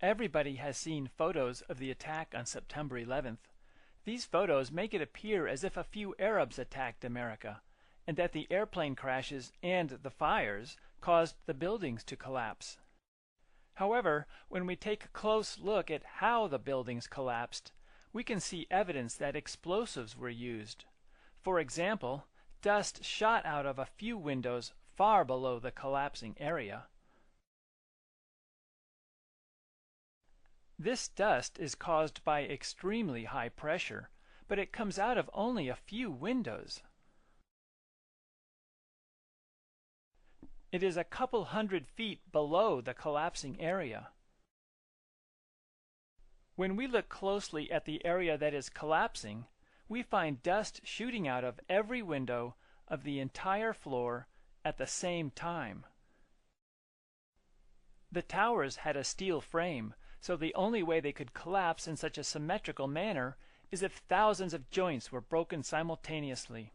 Everybody has seen photos of the attack on September 11th. These photos make it appear as if a few Arabs attacked America, and that the airplane crashes and the fires caused the buildings to collapse. However, when we take a close look at how the buildings collapsed, we can see evidence that explosives were used. For example, dust shot out of a few windows far below the collapsing area. This dust is caused by extremely high pressure, but it comes out of only a few windows. It is a couple hundred feet below the collapsing area. When we look closely at the area that is collapsing, we find dust shooting out of every window of the entire floor at the same time. The towers had a steel frame, so the only way they could collapse in such a symmetrical manner is if thousands of joints were broken simultaneously.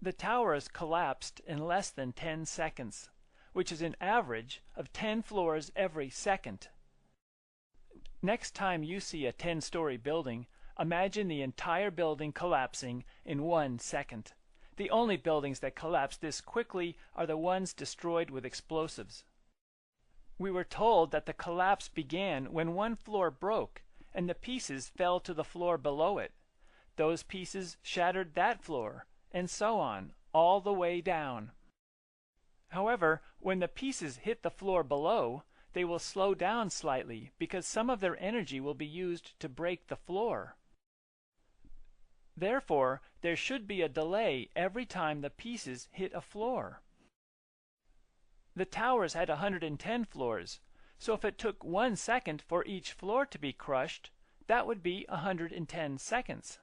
The towers collapsed in less than 10 seconds, which is an average of 10 floors every second. Next time you see a 10-story building, imagine the entire building collapsing in 1 second. The only buildings that collapse this quickly are the ones destroyed with explosives. We were told that the collapse began when one floor broke and the pieces fell to the floor below it. Those pieces shattered that floor, and so on, all the way down. However, when the pieces hit the floor below, they will slow down slightly because some of their energy will be used to break the floor. Therefore, there should be a delay every time the pieces hit a floor. The towers had 110 floors, so if it took 1 second for each floor to be crushed, that would be 110 seconds.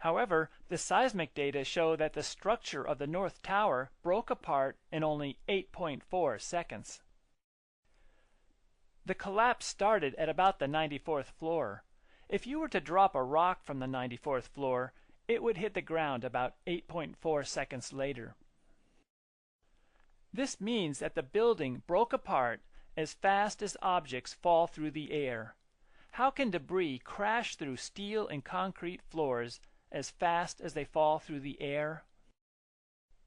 However, the seismic data show that the structure of the North Tower broke apart in only 8.4 seconds. The collapse started at about the 94th floor. If you were to drop a rock from the 94th floor, it would hit the ground about 8.4 seconds later. This means that the building broke apart as fast as objects fall through the air. How can debris crash through steel and concrete floors as fast as they fall through the air?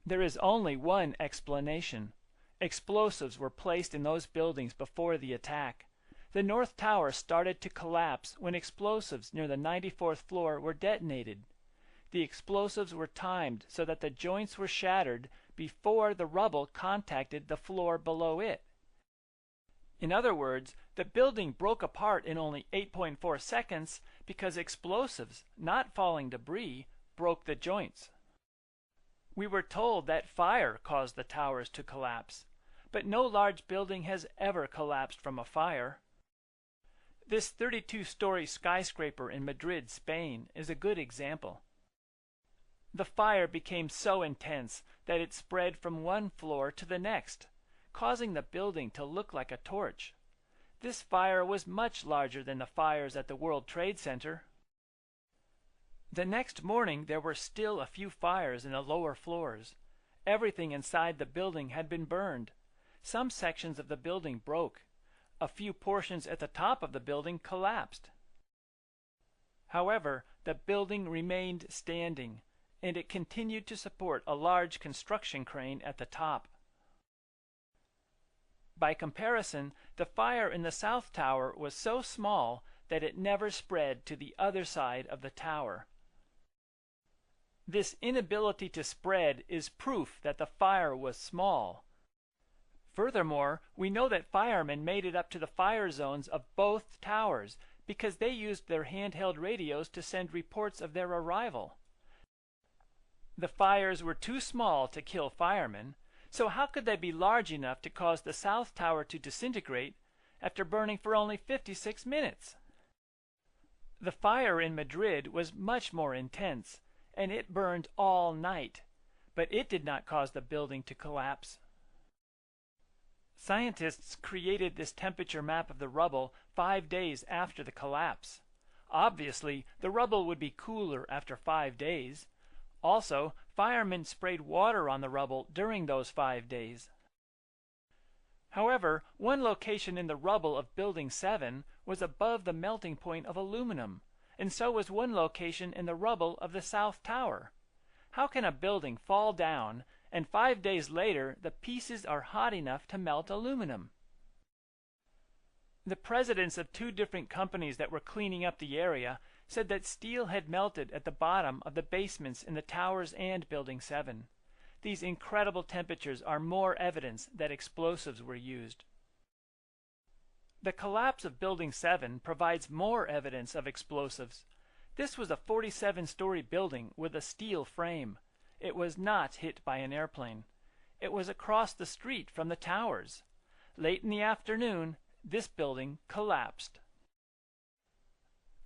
There is only one explanation. Explosives were placed in those buildings before the attack. The North Tower started to collapse when explosives near the 94th floor were detonated. The explosives were timed so that the joints were shattered before the rubble contacted the floor below it. In other words, the building broke apart in only 8.4 seconds because explosives, not falling debris, broke the joints. We were told that fire caused the towers to collapse, but no large building has ever collapsed from a fire. This 32-story skyscraper in Madrid, Spain, is a good example. The fire became so intense that it spread from one floor to the next, causing the building to look like a torch. This fire was much larger than the fires at the World Trade Center. The next morning there were still a few fires in the lower floors. Everything inside the building had been burned. Some sections of the building broke. A few portions at the top of the building collapsed. However, the building remained standing, and it continued to support a large construction crane at the top. By comparison, the fire in the South Tower was so small that it never spread to the other side of the tower. This inability to spread is proof that the fire was small. Furthermore, we know that firemen made it up to the fire zones of both towers because they used their handheld radios to send reports of their arrival. The fires were too small to kill firemen, so how could they be large enough to cause the South Tower to disintegrate after burning for only 56 minutes? The fire in Madrid was much more intense, and it burned all night, but it did not cause the building to collapse. Scientists created this temperature map of the rubble 5 days after the collapse. Obviously, the rubble would be cooler after 5 days. Also, firemen sprayed water on the rubble during those 5 days. However, one location in the rubble of Building 7 was above the melting point of aluminum, and so was one location in the rubble of the South Tower. How can a building fall down and 5 days later the pieces are hot enough to melt aluminum? The presidents of two different companies that were cleaning up the area said that steel had melted at the bottom of the basements in the towers and Building 7. These incredible temperatures are more evidence that explosives were used. The collapse of Building 7 provides more evidence of explosives. This was a 47-story building with a steel frame. It was not hit by an airplane. It was across the street from the towers. Late in the afternoon, this building collapsed.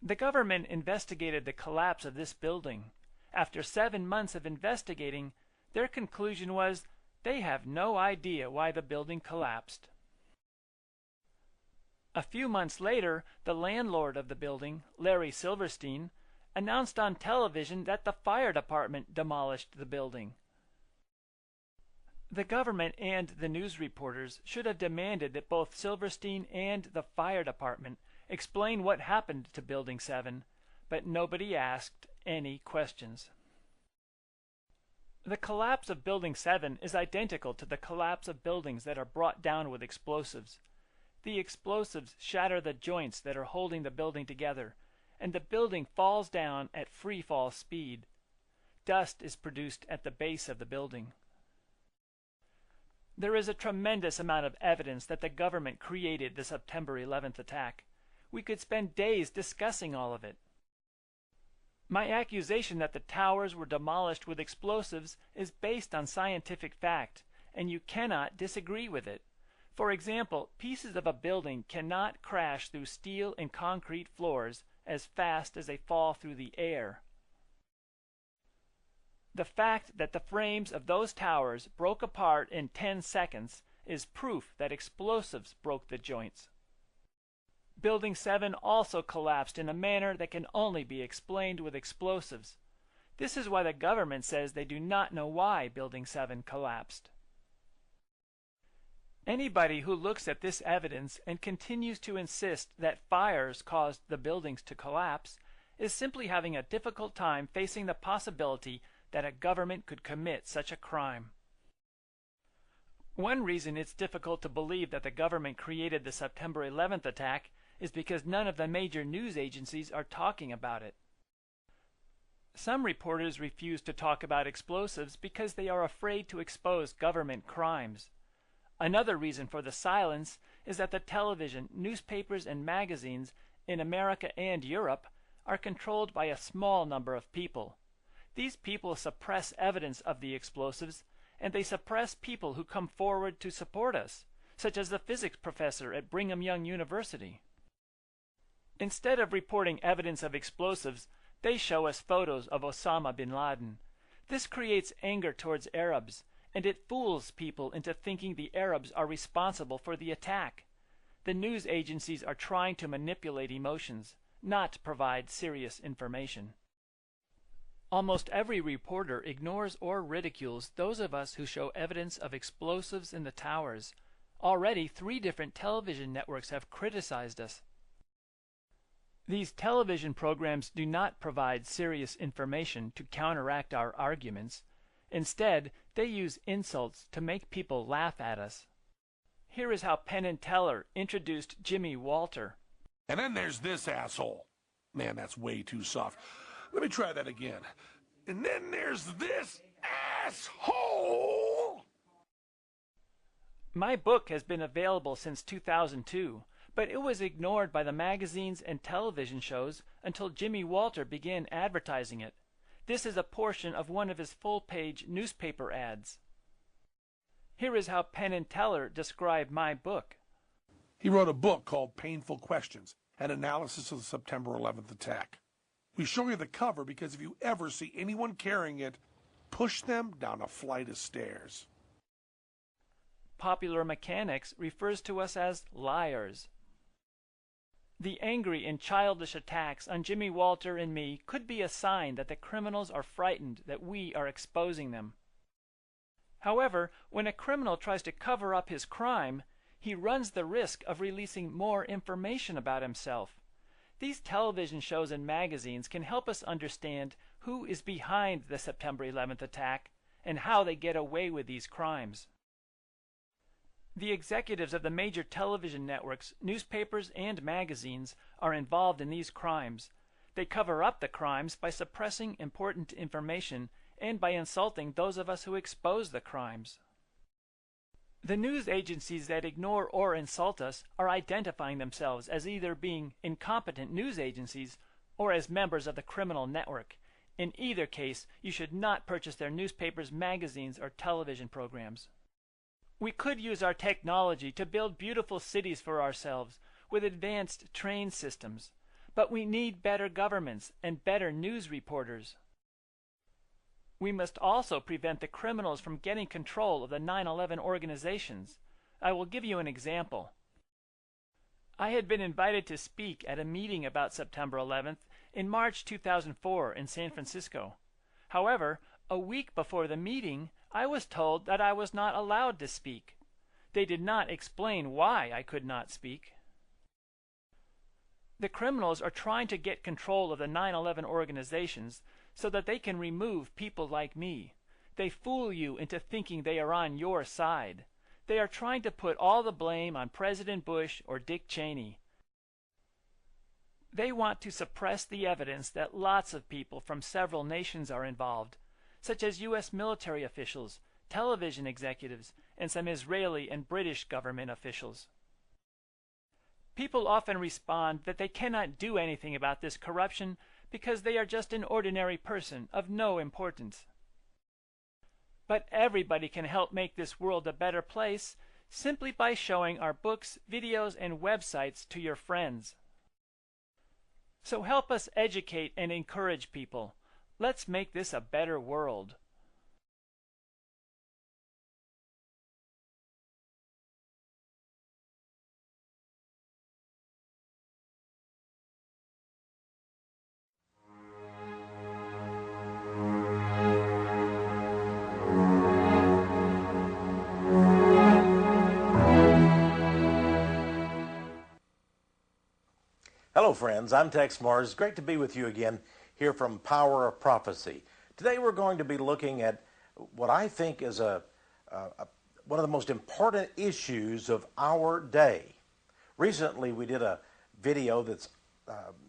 The government investigated the collapse of this building. After 7 months of investigating, their conclusion was they have no idea why the building collapsed. A few months later, the landlord of the building, Larry Silverstein, announced on television that the fire department demolished the building. The government and the news reporters should have demanded that both Silverstein and the fire department explain what happened to Building 7, but nobody asked any questions. The collapse of Building 7 is identical to the collapse of buildings that are brought down with explosives. The explosives shatter the joints that are holding the building together, and the building falls down at free fall speed. Dust is produced at the base of the building. There is a tremendous amount of evidence that the government created the September 11th attack. We could spend days discussing all of it. My accusation that the towers were demolished with explosives is based on scientific fact, and you cannot disagree with it. For example, pieces of a building cannot crash through steel and concrete floors as fast as they fall through the air. The fact that the frames of those towers broke apart in 10 seconds is proof that explosives broke the joints. Building 7 also collapsed in a manner that can only be explained with explosives. This is why the government says they do not know why Building 7 collapsed. Anybody who looks at this evidence and continues to insist that fires caused the buildings to collapse is simply having a difficult time facing the possibility that a government could commit such a crime. One reason it's difficult to believe that the government created the September 11th attack is because none of the major news agencies are talking about it. Some reporters refuse to talk about explosives because they are afraid to expose government crimes. Another reason for the silence is that the television, newspapers, and magazines in America and Europe are controlled by a small number of people. These people suppress evidence of the explosives, and they suppress people who come forward to support us, such as the physics professor at Brigham Young University. Instead of reporting evidence of explosives, they show us photos of Osama bin Laden. This creates anger towards Arabs, and it fools people into thinking the Arabs are responsible for the attack. The news agencies are trying to manipulate emotions, not provide serious information. Almost every reporter ignores or ridicules those of us who show evidence of explosives in the towers. Already 3 different television networks have criticized us. These television programs do not provide serious information to counteract our arguments. Instead, they use insults to make people laugh at us. Here is how Penn and Teller introduced Jimmy Walter. And then there's this asshole. Man, that's way too soft. Let me try that again. And then there's this asshole. My book has been available since 2002, but it was ignored by the magazines and television shows until Jimmy Walter began advertising it. This is a portion of one of his full-page newspaper ads. Here is how Penn and Teller describe my book. He wrote a book called Painful Questions, an analysis of the September 11th attack. We show you the cover because if you ever see anyone carrying it, push them down a flight of stairs. Popular Mechanics refers to us as liars. The angry and childish attacks on Jimmy Walter and me could be a sign that the criminals are frightened that we are exposing them. However, when a criminal tries to cover up his crime, he runs the risk of releasing more information about himself. These television shows and magazines can help us understand who is behind the September 11th attack and how they get away with these crimes. The executives of the major television networks, newspapers, and magazines are involved in these crimes. They cover up the crimes by suppressing important information and by insulting those of us who expose the crimes. The news agencies that ignore or insult us are identifying themselves as either being incompetent news agencies or as members of the criminal network. In either case, you should not purchase their newspapers, magazines, or television programs. We could use our technology to build beautiful cities for ourselves with advanced train systems, but we need better governments and better news reporters. We must also prevent the criminals from getting control of the 9/11 organizations. I will give you an example. I had been invited to speak at a meeting about September 11th in March 2004 in San Francisco. However, a week before the meeting, I was told that I was not allowed to speak. They did not explain why I could not speak. The criminals are trying to get control of the 9/11 organizations so that they can remove people like me. They fool you into thinking they are on your side. They are trying to put all the blame on President Bush or Dick Cheney. They want to suppress the evidence that lots of people from several nations are involved, such as U.S. military officials, television executives, and some Israeli and British government officials. People often respond that they cannot do anything about this corruption because they are just an ordinary person of no importance. But everybody can help make this world a better place simply by showing our books, videos, and websites to your friends. So help us educate and encourage people. Let's make this a better world. Hello friends, I'm Tex Mars. Great to be with you again here from Power of Prophecy. Today we're going to be looking at what I think is one of the most important issues of our day. Recently we did a video that's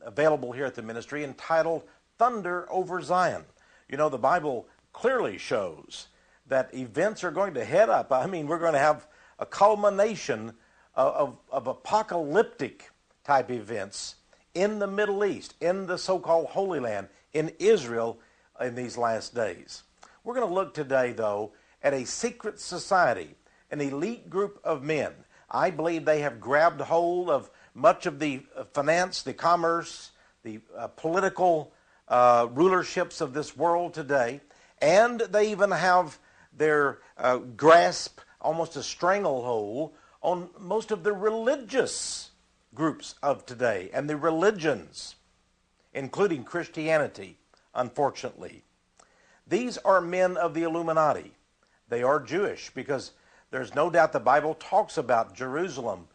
available here at the ministry entitled Thunder Over Zion. You know, the Bible clearly shows that events are going to head up. I mean, we're going to have a culmination of apocalyptic type events in the Middle East, in the so-called Holy Land, in Israel in these last days. We're going to look today, though, at a secret society, an elite group of men. I believe they have grabbed hold of much of the finance, the commerce, the political rulerships of this world today, and they even have their grasp, almost a stranglehold, on most of the religious groups of today and the religions, including Christianity, unfortunately. These are men of the Illuminati. They are Jewish because there's no doubt the Bible talks about Jerusalem.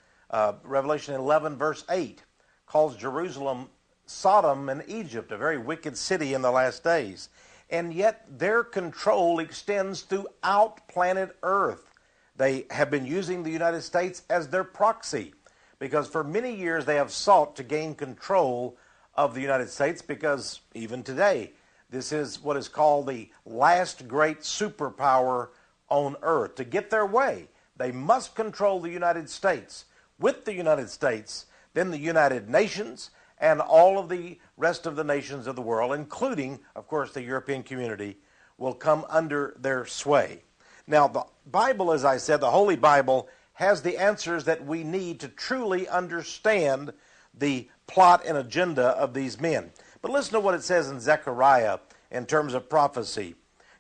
Revelation 11 verse 8 calls Jerusalem Sodom and Egypt, a very wicked city in the last days. And yet their control extends throughout planet Earth. They have been using the United States as their proxy, because for many years they have sought to gain control of the United States, because even today, this is what is called the last great superpower on earth. To get their way, they must control the United States. With the United States, then the United Nations and all of the rest of the nations of the world, including, of course, the European community, will come under their sway. Now, the Bible, as I said, the Holy Bible, has the answers that we need to truly understand the plot and agenda of these men. But listen to what it says in Zechariah in terms of prophecy.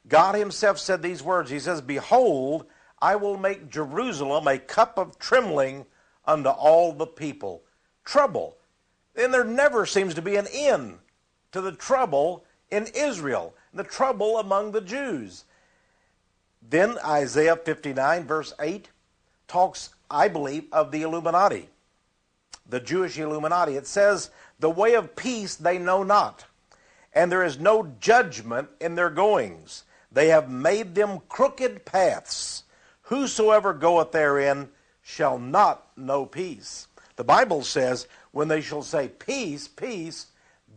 God himself said these words. He says, "Behold, I will make Jerusalem a cup of trembling unto all the people." Trouble. And there never seems to be an end to the trouble in Israel, the trouble among the Jews. Then Isaiah 59 verse 8 talks I believe, of the Illuminati, the Jewish Illuminati. It says, the way of peace they know not, and there is no judgment in their goings. They have made them crooked paths. Whosoever goeth therein shall not know peace. The Bible says, when they shall say, peace, peace,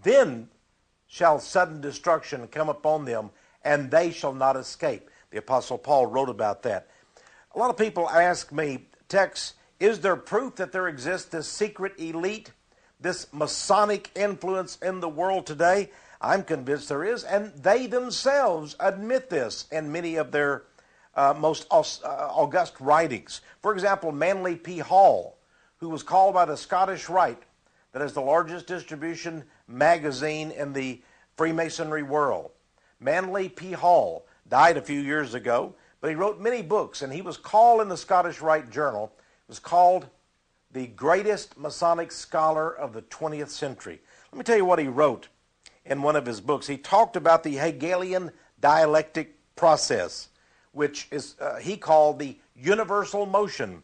then shall sudden destruction come upon them, and they shall not escape. The Apostle Paul wrote about that. A lot of people ask me, Tex, is there proof that there exists this secret elite, this Masonic influence in the world today? I'm convinced there is, and they themselves admit this in many of their most august writings. For example, Manly P. Hall, who was called by the Scottish Rite, that is the largest distribution magazine in the Freemasonry world. Manly P. Hall died a few years ago, but he wrote many books, and he was called in the Scottish Rite Journal, it was called the greatest Masonic scholar of the 20th century. Let me tell you what he wrote in one of his books. He talked about the Hegelian dialectic process, which is he called the universal motion.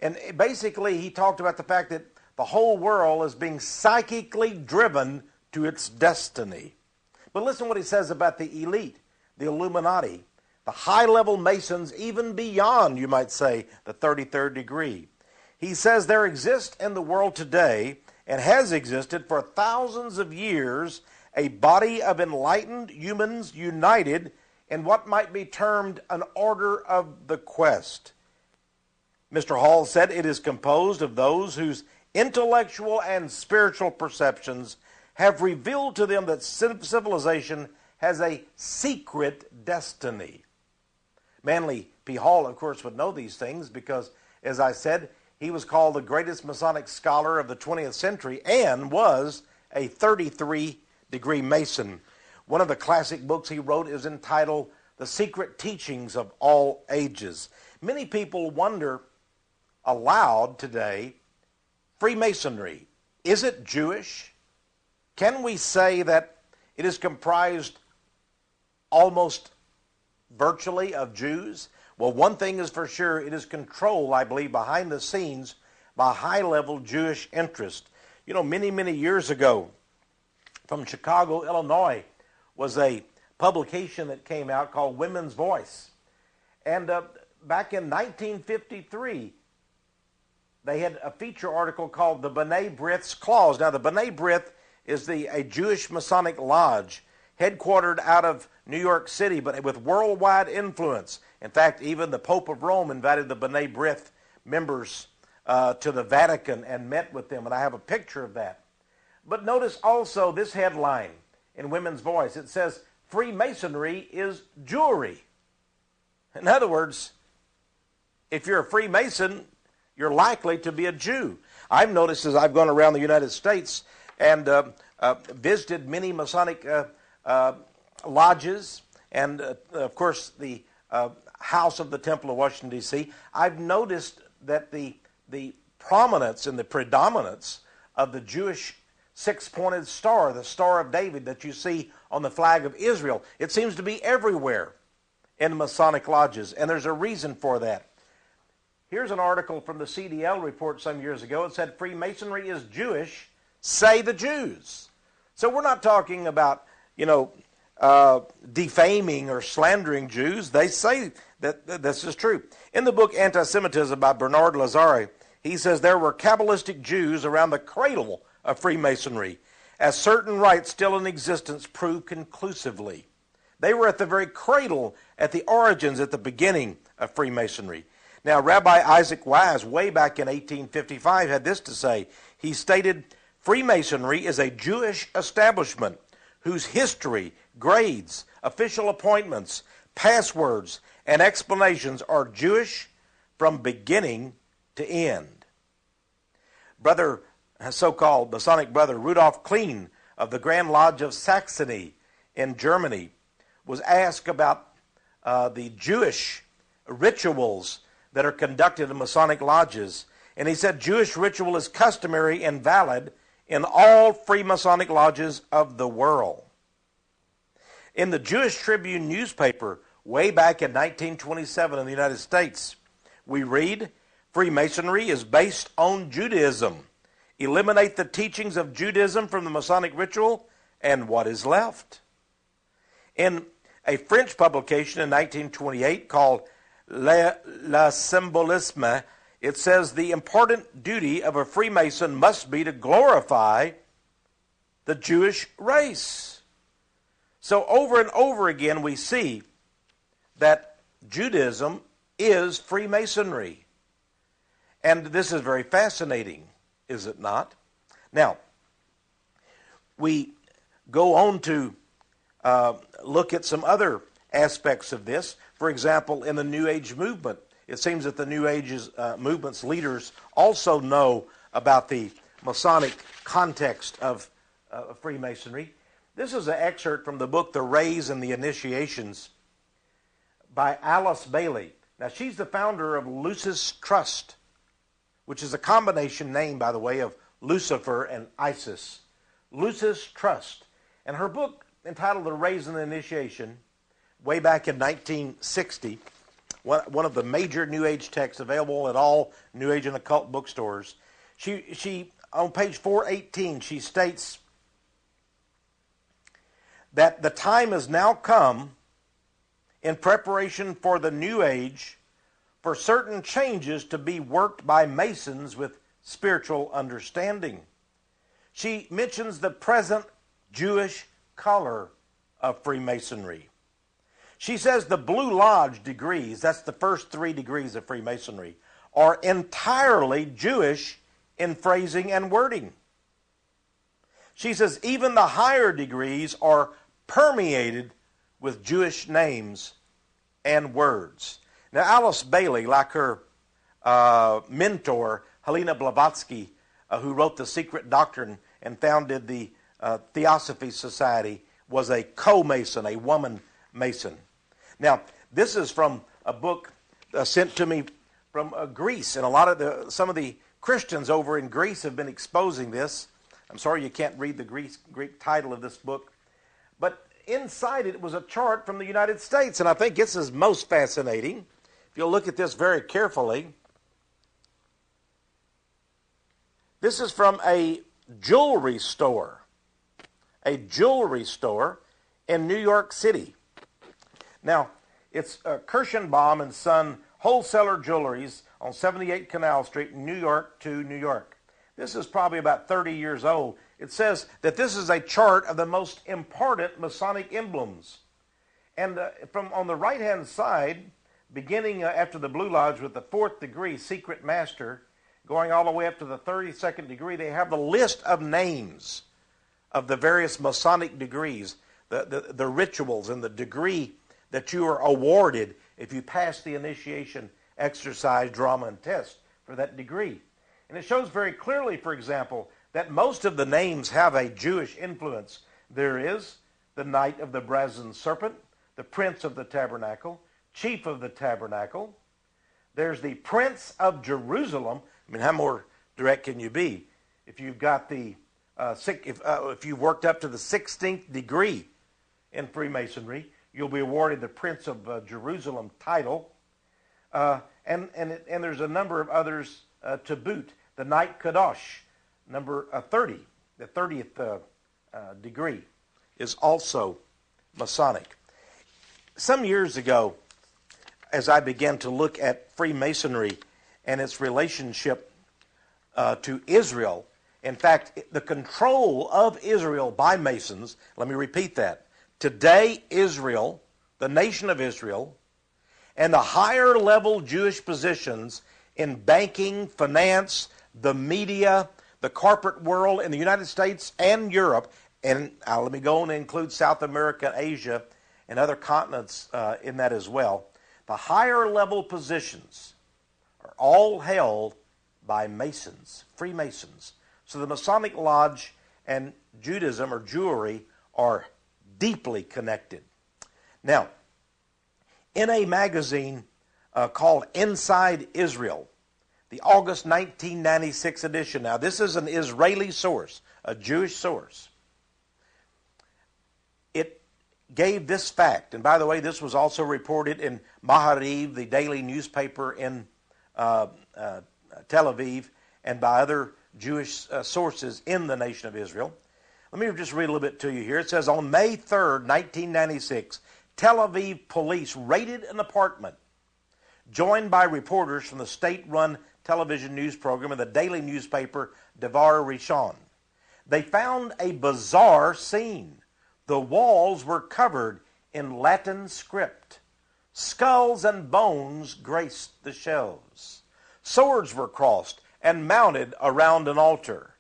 And basically he talked about the fact that the whole world is being psychically driven to its destiny. But listen what he says about the elite, the Illuminati, the high-level Masons, even beyond, you might say, the 33rd degree. He says there exists in the world today, and has existed for thousands of years, a body of enlightened humans united in what might be termed an order of the quest. Mr. Hall said it is composed of those whose intellectual and spiritual perceptions have revealed to them that civilization has a secret destiny. Manly P. Hall, of course, would know these things because, as I said, he was called the greatest Masonic scholar of the 20th century and was a 33-degree Mason. One of the classic books he wrote is entitled The Secret Teachings of All Ages. Many people wonder aloud today, Freemasonry, is it Jewish? Can we say that it is comprised almost virtually of Jews? Well, one thing is for sure, it is controlled, I believe, behind the scenes by high-level Jewish interest. You know, many, many years ago, from Chicago, Illinois, was a publication that came out called Women's Voice. And back in 1953, they had a feature article called the B'nai B'rith's Clause. Now, the B'nai B'rith is a Jewish Masonic lodge headquartered out of New York City, but with worldwide influence. In fact, even the Pope of Rome invited the B'nai B'rith members to the Vatican and met with them, and I have a picture of that. But notice also this headline in Women's Voice. It says, Freemasonry is jewelry. In other words, if you're a Freemason, you're likely to be a Jew. I've noticed as I've gone around the United States and visited many Masonic lodges and, of course, the House of the Temple of Washington, D.C., I've noticed that the prominence and the predominance of the Jewish six-pointed star, the Star of David that you see on the flag of Israel, it seems to be everywhere in Masonic lodges, and there's a reason for that. Here's an article from the CDL report some years ago. It said, Freemasonry is Jewish, say the Jews. So we're not talking about, defaming or slandering Jews. They say that this is true. In the book Anti-Semitism by Bernard Lazare, he says there were Kabbalistic Jews around the cradle of Freemasonry, as certain rites still in existence prove conclusively. They were at the very cradle, at the origins, at the beginning of Freemasonry. Now, Rabbi Isaac Wise, way back in 1855, had this to say. He stated, Freemasonry is a Jewish establishment whose history, grades, official appointments, passwords, and explanations are Jewish from beginning to end. Brother, so-called Masonic brother Rudolf Klein of the Grand Lodge of Saxony in Germany was asked about the Jewish rituals that are conducted in Masonic lodges. And he said Jewish ritual is customary and valid in all Freemasonic lodges of the world. In the Jewish Tribune newspaper way back in 1927 in the United States, we read, Freemasonry is based on Judaism. Eliminate the teachings of Judaism from the Masonic ritual, and what is left? In a French publication in 1928 called Le Symbolisme, it says the important duty of a Freemason must be to glorify the Jewish race. So over and over again we see that Judaism is Freemasonry. And this is very fascinating, is it not? Now, we go on to look at some other aspects of this. For example, in the New Age movement, it seems that the New Age movement's leaders also know about the Masonic context of Freemasonry. This is an excerpt from the book The Rays and the Initiations by Alice Bailey. Now, she's the founder of Lucis Trust, which is a combination name, by the way, of Lucifer and Isis. Lucis Trust. And her book, entitled The Rays and the Initiation, way back in 1960, one of the major New Age texts available at all New Age and occult bookstores, she on page 418, she states that the time has now come in preparation for the New Age for certain changes to be worked by Masons with spiritual understanding. She mentions the present Jewish color of Freemasonry. She says the Blue Lodge degrees, that's the first 3 degrees of Freemasonry, are entirely Jewish in phrasing and wording. She says even the higher degrees are permeated with Jewish names and words. Now, Alice Bailey, like her mentor, Helena Blavatsky, who wrote The Secret Doctrine and founded the Theosophy Society, was a co-Mason, a woman Mason. Now, this is from a book sent to me from Greece, and some of the Christians over in Greece have been exposing this. I'm sorry you can't read the Greek title of this book, but inside it was a chart from the United States, and I think this is most fascinating. If you'll look at this very carefully, this is from a jewelry store in New York City. Now, it's Kirschenbaum and Son Wholesaler Jewelries on 78 Canal Street, New York to New York. This is probably about 30 years old. It says that this is a chart of the most important Masonic emblems. And from on the right-hand side, beginning after the Blue Lodge with the 4th degree, Secret Master, going all the way up to the 32nd degree, they have the list of names of the various Masonic degrees, the rituals and the degree that you are awarded if you pass the initiation exercise, drama, and test for that degree. And it shows very clearly, for example, that most of the names have a Jewish influence. There is the Knight of the Brazen Serpent, the Prince of the Tabernacle, Chief of the Tabernacle. There's the Prince of Jerusalem. I mean, how more direct can you be? If you've got the if you've worked up to the 16th degree in Freemasonry, you'll be awarded the Prince of Jerusalem title. And there's a number of others to boot. The Knight Kadosh, number 30, the 30th degree, is also Masonic. Some years ago, as I began to look at Freemasonry and its relationship to Israel, in fact, the control of Israel by Masons, let me repeat that. Today, Israel, the nation of Israel, and the higher level Jewish positions in banking, finance, the media, the corporate world in the United States and Europe, and let me go on and include South America, Asia, and other continents in that as well. The higher level positions are all held by Masons, Freemasons. So the Masonic Lodge and Judaism or Jewry are deeply connected. Now, in a magazine called Inside Israel, the August 1996 edition, now this is an Israeli source, a Jewish source, it gave this fact, and by the way, this was also reported in Mahariv, the daily newspaper in Tel Aviv and by other Jewish sources in the nation of Israel. Let me just read a little bit to you here. It says, on May 3rd, 1996, Tel Aviv police raided an apartment, joined by reporters from the state-run television news program and the daily newspaper Devar Rishon. They found a bizarre scene. The walls were covered in Latin script. Skulls and bones graced the shelves. Swords were crossed and mounted around an altar.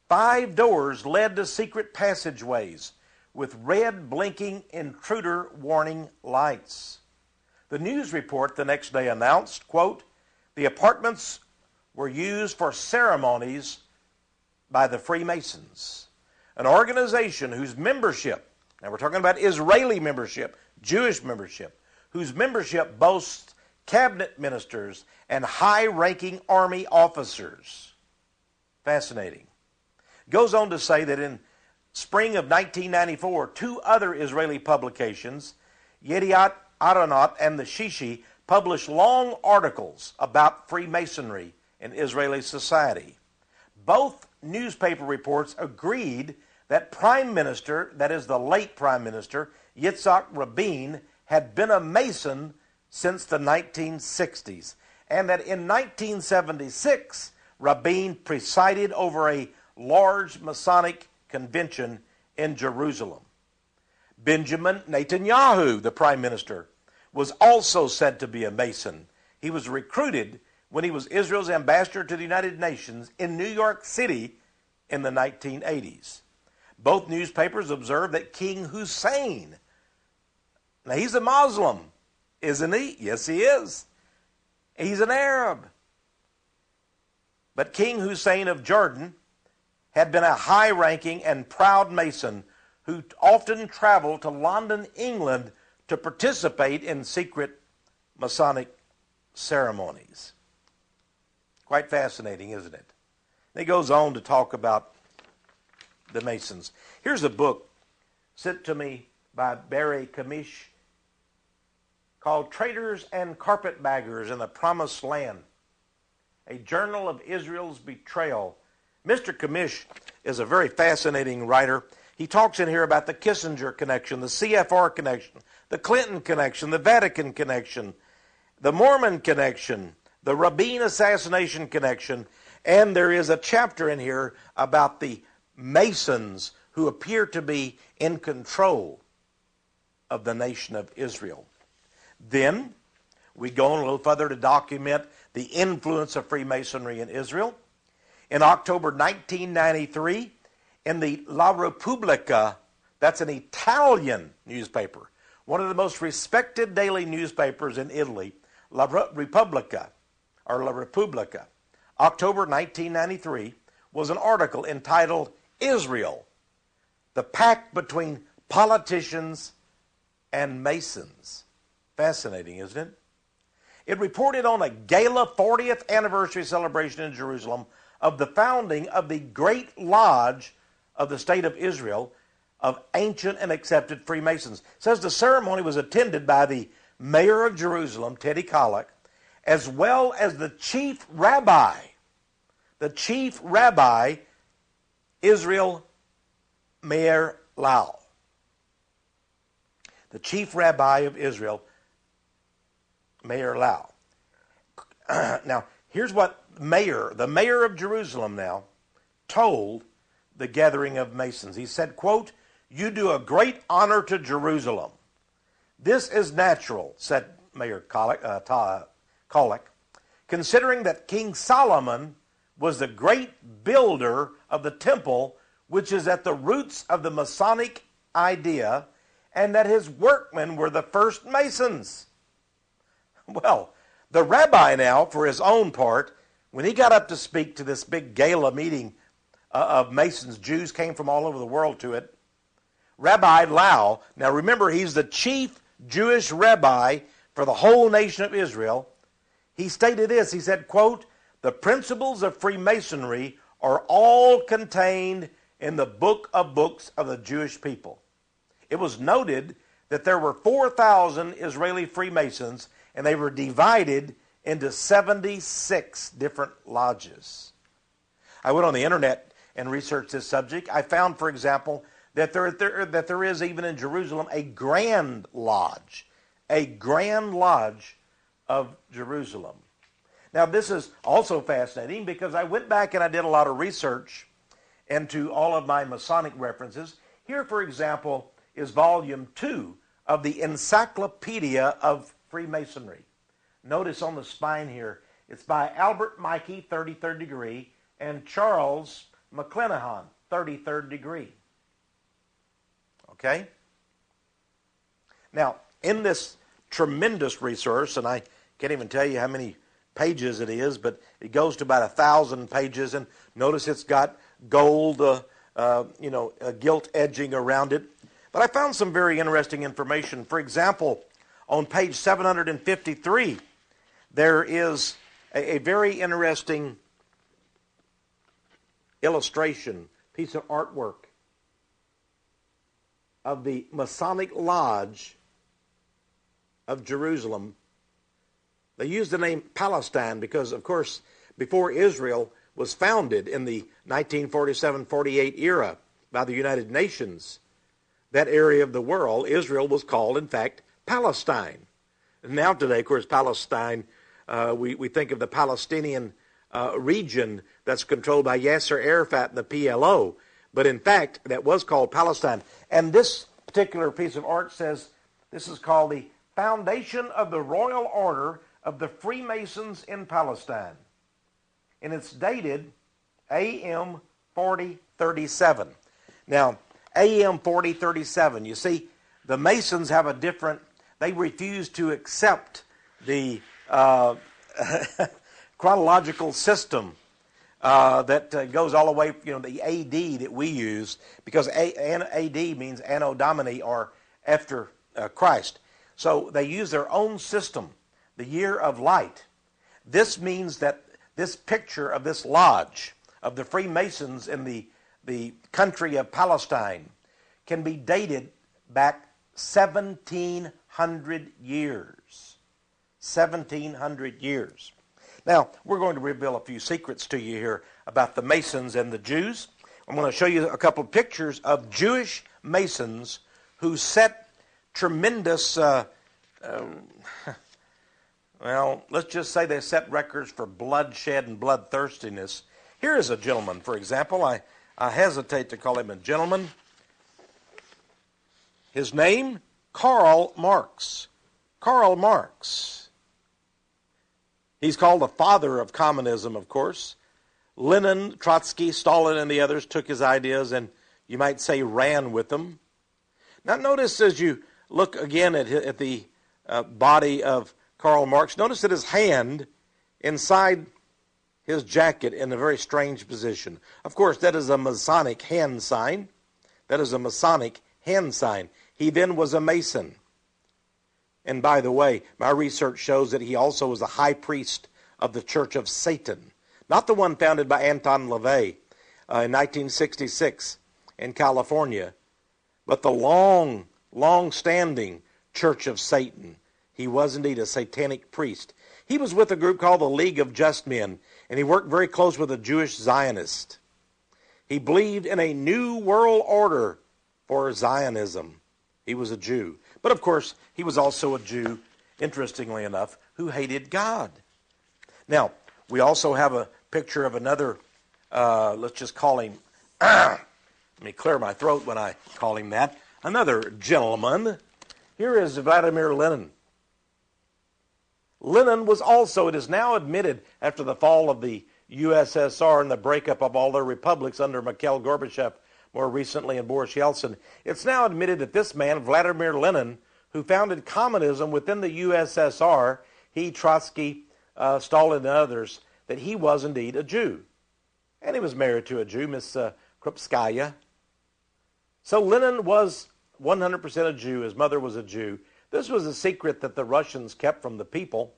5 doors led to secret passageways with red blinking intruder warning lights. The news report the next day announced, quote, the apartments were used for ceremonies by the Freemasons, an organization whose membership, now we're talking about Israeli membership, Jewish membership, whose membership boasts cabinet ministers and high-ranking army officers. Fascinating. Goes on to say that in spring of 1994, 2 other Israeli publications, Yediat Aronot and the Shishi, published long articles about Freemasonry in Israeli society. Both newspaper reports agreed that Prime Minister, that is the late Prime Minister, Yitzhak Rabin, had been a Mason since the 1960s, and that in 1976, Rabin presided over a large Masonic convention in Jerusalem. Benjamin Netanyahu, the Prime Minister, was also said to be a Mason. He was recruited when he was Israel's ambassador to the United Nations in New York City in the 1980s. Both newspapers observed that King Hussein, now he's a Muslim, isn't he? Yes, he is. He's an Arab. But King Hussein of Jordan had been a high-ranking and proud Mason who often traveled to London, England, to participate in secret Masonic ceremonies. Quite fascinating, isn't it? And he goes on to talk about the Masons. Here's a book sent to me by Barry Kamish called Traitors and Carpetbaggers in the Promised Land, a journal of Israel's betrayal. Mr. Kamish is a very fascinating writer. He talks in here about the Kissinger connection, the CFR connection, the Clinton connection, the Vatican connection, the Mormon connection, the Rabin assassination connection, and there is a chapter in here about the Masons who appear to be in control of the nation of Israel. Then we go on a little further to document the influence of Freemasonry in Israel. In October 1993, in the La Repubblica, that's an Italian newspaper, one of the most respected daily newspapers in Italy, La Repubblica, October 1993, was an article entitled Israel, the Pact Between Politicians and Masons. Fascinating, isn't it? It reported on a gala 40th anniversary celebration in Jerusalem of the founding of the Great Lodge of the State of Israel of ancient and accepted Freemasons. It says the ceremony was attended by the mayor of Jerusalem, Teddy Kollek, as well as the chief rabbi, Israel Meir Lau. The chief rabbi of Israel, Meir Lau. Now, here's what the mayor of Jerusalem now, told the gathering of Masons. He said, quote, "You do a great honor to Jerusalem. This is natural," said Mayor Kollek, "considering that King Solomon was the great builder of the temple, which is at the roots of the Masonic idea, and that his workmen were the first Masons." Well, the rabbi now, for his own part, when he got up to speak to this big gala meeting of Masons, Jews came from all over the world to it, Rabbi Lau, now remember he's the chief Jewish rabbi for the whole nation of Israel, he stated this, he said, quote, "The principles of Freemasonry are all contained in the book of books of the Jewish people." It was noted that there were 4,000 Israeli Freemasons, and they were divided into 76 different lodges. I went on the internet and researched this subject. I found, for example, that there is even in Jerusalem a Grand Lodge of Jerusalem. Now, this is also fascinating because I went back and I did a lot of research into all of my Masonic references. Here, for example, is volume 2 of the Encyclopedia of Freemasonry. Notice on the spine here, it's by Albert Mikey, 33rd degree, and Charles McClanahan, 33rd degree. Okay? Now, in this tremendous resource, and I can't even tell you how many pages it is, but it goes to about 1,000 pages, and notice it's got gold, gilt edging around it. But I found some very interesting information. For example, on page 753, there is a very interesting illustration, piece of artwork of the Masonic Lodge of Jerusalem. They use the name Palestine because, of course, before Israel was founded in the 1947-48 era by the United Nations, that area of the world, Israel, was called, in fact, Palestine. And now today, of course, Palestine, we think of the Palestinian region that's controlled by Yasser Arafat and the PLO. But in fact, that was called Palestine. And this particular piece of art says, this is called the Foundation of the Royal Order of the Freemasons in Palestine. And it's dated AM 4037. Now, AM 4037, you see, the Masons have a different, they refuse to accept the chronological system that goes all the way, the AD that we use, because AD means Anno Domini, or after Christ. So they use their own system, the year of light. This means that this picture of this lodge of the Freemasons in the country of Palestine can be dated back 1,700 years. 1,700 years. Now, we're going to reveal a few secrets to you here about the Masons and the Jews. I'm going to show you a couple of pictures of Jewish Masons who set tremendous, let's just say they set records for bloodshed and bloodthirstiness. Here is a gentleman, for example. I hesitate to call him a gentleman. His name, Karl Marx. Karl Marx. He's called the father of communism, of course. Lenin, Trotsky, Stalin, and the others took his ideas and, you might say, ran with them. Now notice as you look again at the body of Karl Marx, notice that his hand inside his jacket in a very strange position. Of course, that is a Masonic hand sign. That is a Masonic hand sign. He then was a Mason. And by the way, my research shows that he also was a high priest of the Church of Satan. Not the one founded by Anton LaVey in 1966 in California, but the long-standing Church of Satan. He was indeed a satanic priest. He was with a group called the League of Just Men, and he worked very close with a Jewish Zionist. He believed in a new world order for Zionism. He was a Jew. But of course, he was also a Jew, interestingly enough, who hated God. Now, we also have a picture of another, let's just call him, let me clear my throat when I call him that, another gentleman. Here is Vladimir Lenin. Lenin was also, it is now admitted after the fall of the USSR and the breakup of all their republics under Mikhail Gorbachev, more recently and Boris Yeltsin, it's now admitted that this man, Vladimir Lenin, who founded communism within the USSR, he, Trotsky, Stalin, and others, that he was indeed a Jew. And he was married to a Jew, Miss Krupskaya. So Lenin was 100% a Jew. His mother was a Jew. This was a secret that the Russians kept from the people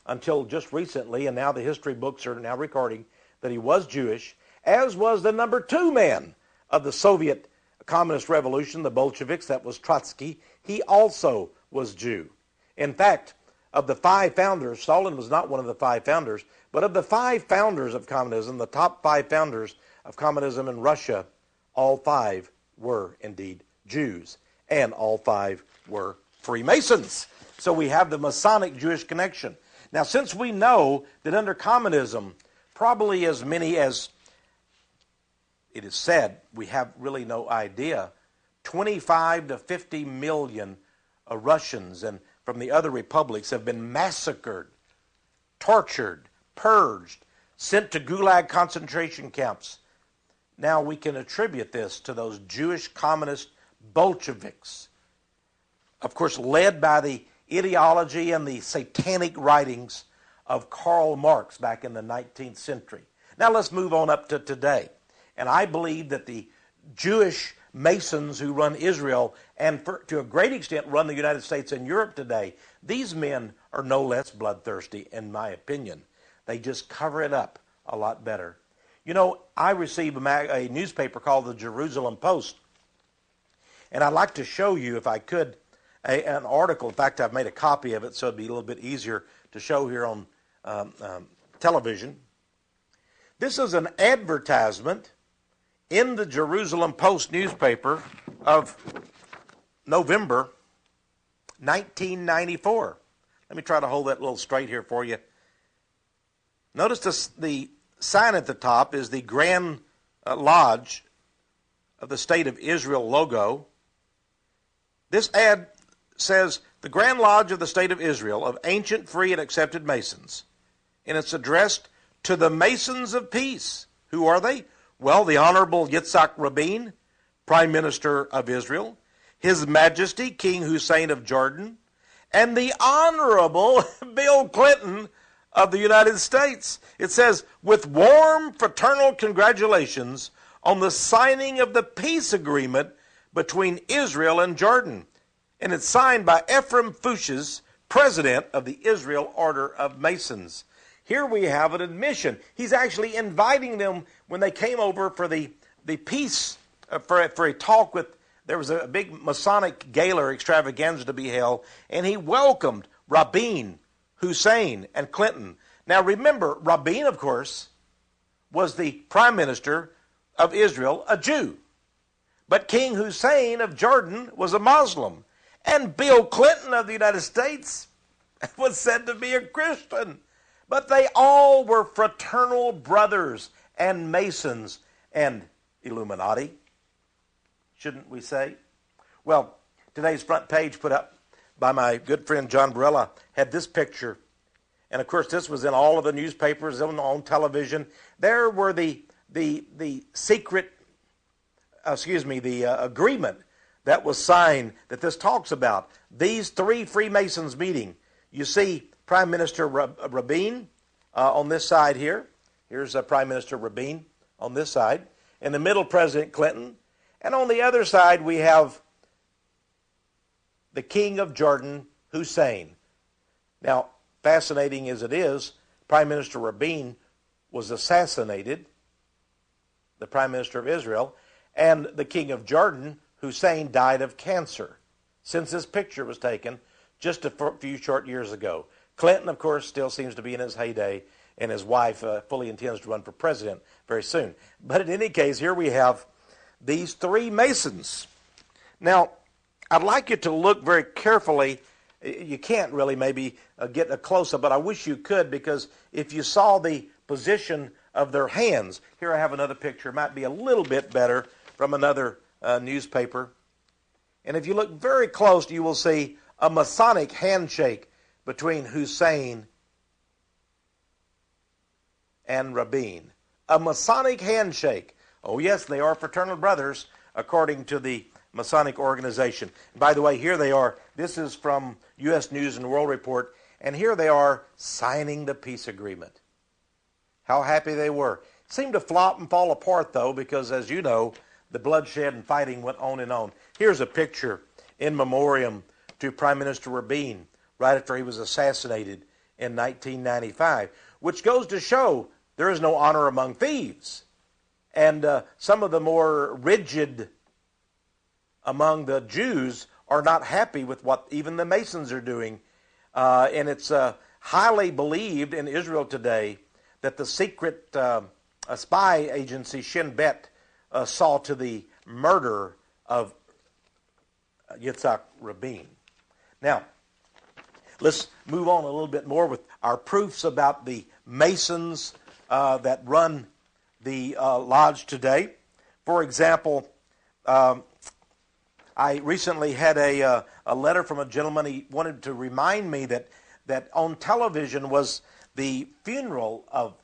until just recently, and now the history books are now recording that he was Jewish, as was the number 2 man of the Soviet Communist Revolution, the Bolsheviks, that was Trotsky. He also was Jew. In fact, of the 5 founders, Stalin was not one of the 5 founders, but of the 5 founders of communism, the top 5 founders of communism in Russia, all 5 were indeed Jews, and all 5 were Freemasons. So we have the Masonic Jewish connection. Now, since we know that under communism, probably as many as, it is said, we have really no idea, 25 to 50 million Russians and from the other republics have been massacred, tortured, purged, sent to Gulag concentration camps. Now we can attribute this to those Jewish communist Bolsheviks, of course led by the ideology and the satanic writings of Karl Marx back in the 19th century. Now let's move on up to today. And I believe that the Jewish Masons who run Israel and to a great extent run the United States and Europe today, these men are no less bloodthirsty in my opinion. They just cover it up a lot better. You know, I receive a newspaper called the Jerusalem Post, and I'd like to show you, if I could, an article. In fact, I've made a copy of it so it'd be a little bit easier to show here on television. This is an advertisement in the Jerusalem Post newspaper of November 1994. Let me try to hold that a little straight here for you. Notice the sign at the top is the Grand Lodge of the State of Israel logo. This ad says, the Grand Lodge of the State of Israel of ancient, free, and accepted Masons. And it's addressed to the Masons of Peace. Who are they? Well, the Honorable Yitzhak Rabin, Prime Minister of Israel, His Majesty King Hussein of Jordan, and the Honorable Bill Clinton of the United States. It says, with warm fraternal congratulations on the signing of the peace agreement between Israel and Jordan. And it's signed by Ephraim Fuchs, President of the Israel Order of Masons. Here we have an admission. He's actually inviting them when they came over for the peace, for a talk with, there was a big Masonic gala extravaganza to be held, and he welcomed Rabin, Hussein, and Clinton. Now remember, Rabin, of course, was the prime minister of Israel, a Jew. But King Hussein of Jordan was a Muslim. And Bill Clinton of the United States was said to be a Christian. But they all were fraternal brothers and Masons and Illuminati, shouldn't we say? Well, today's front page put up by my good friend John Barella had this picture. And of course, this was in all of the newspapers, on television. There were the secret, the agreement that was signed that this talks about. These 3 Freemasons meeting. You see Prime Minister Rabin on this side here. Here's Prime Minister Rabin on this side. In the middle, President Clinton. And on the other side, we have the King of Jordan, Hussein. Now, fascinating as it is, Prime Minister Rabin was assassinated, the Prime Minister of Israel, and the King of Jordan, Hussein, died of cancer since this picture was taken just a few short years ago. Clinton, of course, still seems to be in his heyday, and his wife fully intends to run for president very soon. But in any case, here we have these 3 Masons. Now, I'd like you to look very carefully. You can't really maybe get a close-up, but I wish you could, because if you saw the position of their hands, here I have another picture. It might be a little bit better from another newspaper. And if you look very close, you will see a Masonic handshake between Hussein and Rabin. A Masonic handshake. Oh yes, they are fraternal brothers according to the Masonic organization. And by the way, here they are. This is from U.S. News and World Report. And here they are signing the peace agreement. How happy they were. It seemed to flop and fall apart, though, because as you know, the bloodshed and fighting went on and on. Here's a picture in memoriam to Prime Minister Rabin right after he was assassinated in 1995, which goes to show there is no honor among thieves. And some of the more rigid among the Jews are not happy with what even the Masons are doing. and it's highly believed in Israel today that the secret spy agency Shin Bet saw to the murder of Yitzhak Rabin. Now, let's move on a little bit more with our proofs about the Masons that run the lodge today. For example, I recently had a letter from a gentleman. He wanted to remind me that on television was the funeral of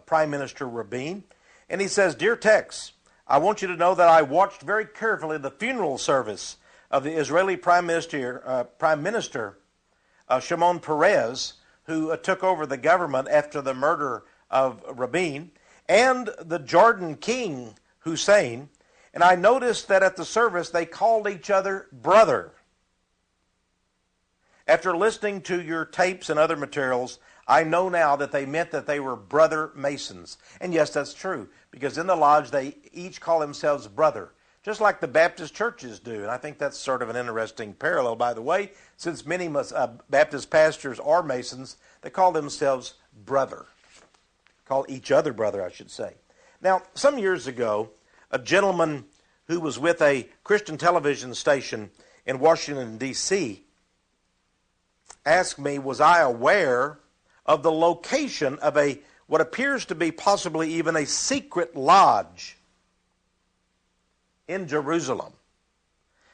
Prime Minister Rabin. And he says, "Dear Tex, I want you to know that I watched very carefully the funeral service of the Israeli Prime Minister Shimon Peres, who took over the government after the murder of Rabin, and the Jordan king Hussein. And I noticed that at the service they called each other brother. After listening to your tapes and other materials, I know now that they meant that they were brother Masons." And yes, that's true, because in the lodge they each call themselves brother, just like the Baptist churches do. And I think that's sort of an interesting parallel, by the way, since many Baptist pastors are Masons, they call themselves brother. Call each other brother, I should say. Now, some years ago, a gentleman who was with a Christian television station in Washington, D.C., asked me, was I aware of the location of what appears to be possibly even a secret lodge in Jerusalem.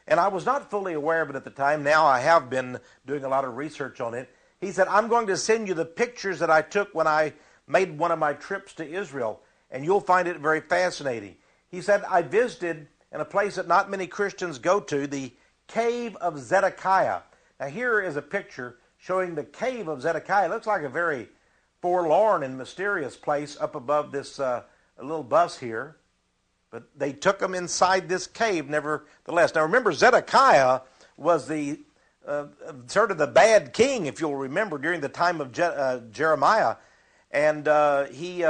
And I was not fully aware of it at the time. Now I have been doing a lot of research on it. He said, "I'm going to send you the pictures that I took when I made one of my trips to Israel, and you'll find it very fascinating." He said, "I visited in a place that not many Christians go to, the Cave of Zedekiah." Now here is a picture showing the Cave of Zedekiah. It looks like a very forlorn and mysterious place up above this little bus here. But they took them inside this cave nevertheless. Now remember, Zedekiah was the sort of the bad king, if you'll remember, during the time of Jeremiah. And he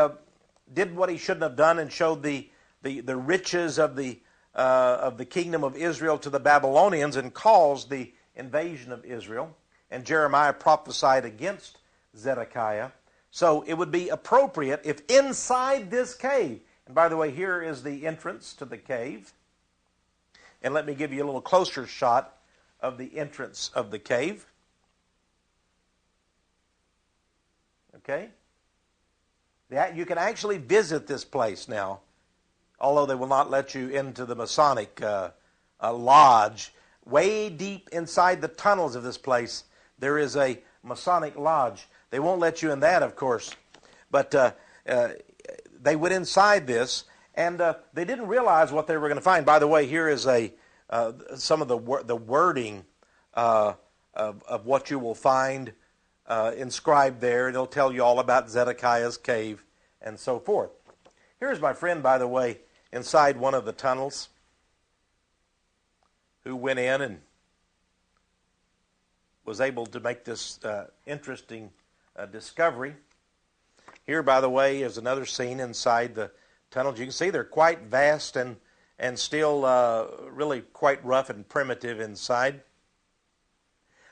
did what he shouldn't have done and showed the riches of the kingdom of Israel to the Babylonians and caused the invasion of Israel. And Jeremiah prophesied against Zedekiah. So it would be appropriate if inside this cave, and by the way, here is the entrance to the cave. And let me give you a little closer shot of the entrance of the cave. Okay? You can actually visit this place now, although they will not let you into the Masonic lodge. Way deep inside the tunnels of this place, there is a Masonic lodge. They won't let you in that, of course. But they went inside this, and they didn't realize what they were going to find. By the way, here is some of the wording of what you will find inscribed there. It'll tell you all about Zedekiah's cave and so forth. Here's my friend, by the way, inside one of the tunnels, who went in and was able to make this interesting discovery. Here, by the way, is another scene inside the tunnels. You can see they're quite vast and still really quite rough and primitive inside.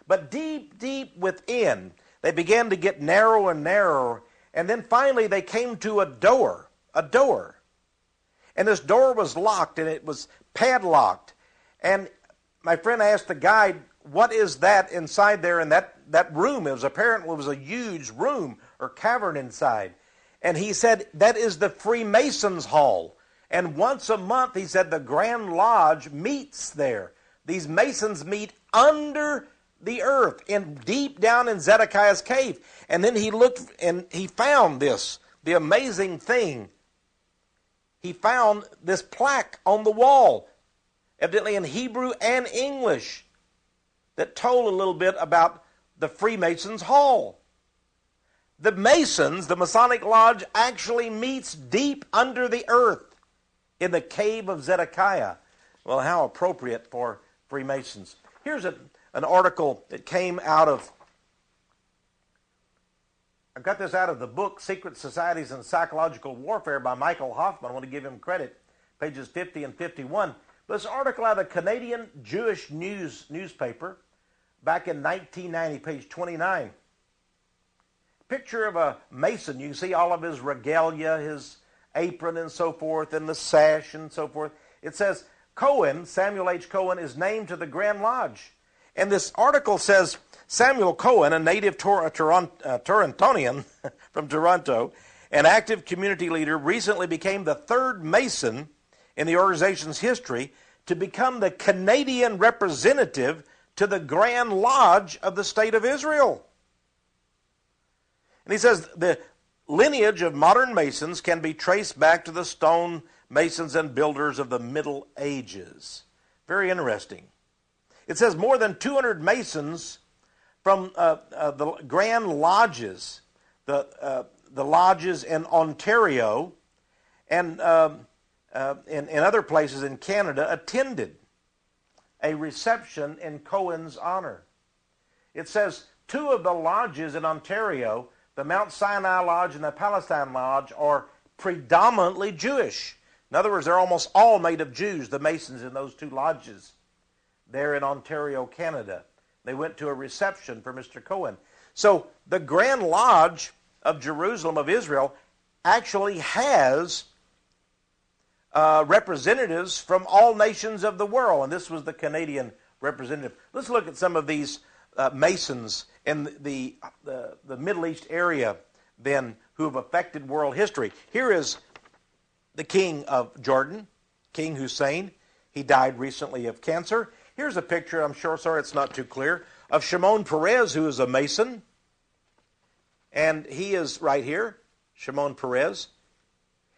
But deep, deep within, they began to get narrower and narrower, and then finally they came to a door. And this door was locked, and it was padlocked. And my friend asked the guide, "What is that inside there in that room?" It was a huge room or cavern inside. And he said, "That is the Freemasons' Hall. And once a month," he said, "the Grand Lodge meets there. These Masons meet under the earth, deep down in Zedekiah's cave." And then he looked and he found this, the amazing thing. He found this plaque on the wall, evidently in Hebrew and English, that told a little bit about the Freemasons' Hall. The Masons, the Masonic Lodge, actually meets deep under the earth in the Cave of Zedekiah. Well, how appropriate for Freemasons. Here's an article that came out of, I got this out of the book Secret Societies and Psychological Warfare by Michael Hoffman. I want to give him credit, pages 50 and 51. But this article out of the Canadian Jewish newspaper back in 1990, page 29. Picture of a Mason. You can see all of his regalia, his apron and so forth, and the sash and so forth. It says, Cohen, Samuel H. Cohen, is named to the Grand Lodge. And this article says, Samuel Cohen, a native Torontonian from Toronto, an active community leader, recently became the third Mason in the organization's history to become the Canadian representative to the Grand Lodge of the State of Israel. And he says the lineage of modern Masons can be traced back to the stone masons and builders of the Middle Ages. Very interesting. It says more than 200 Masons from the Grand Lodges, the lodges in Ontario and in other places in Canada, attended a reception in Cohen's honor. It says 2 of the lodges in Ontario, the Mount Sinai Lodge and the Palestine Lodge, are predominantly Jewish. In other words, they're almost all made of Jews, the Masons in those 2 lodges there in Ontario, Canada. They went to a reception for Mr. Cohen. So the Grand Lodge of Jerusalem of Israel actually has representatives from all nations of the world, and this was the Canadian representative. Let's look at some of these Masons in the Middle East area then who have affected world history. Here is the king of Jordan, King Hussein. He died recently of cancer. Here's a picture, I'm sure, sorry it's not too clear, of Shimon Peres, who is a Mason. And he is right here, Shimon Peres.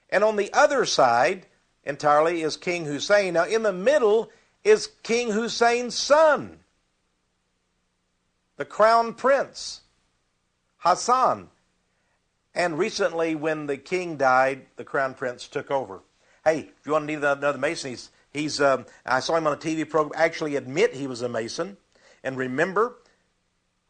And on the other side entirely is King Hussein. Now in the middle is King Hussein's son, the crown prince, Hassan. And recently when the king died, the crown prince took over. Hey, if you want to need another Mason, I saw him on a TV program actually admit he was a Mason. And remember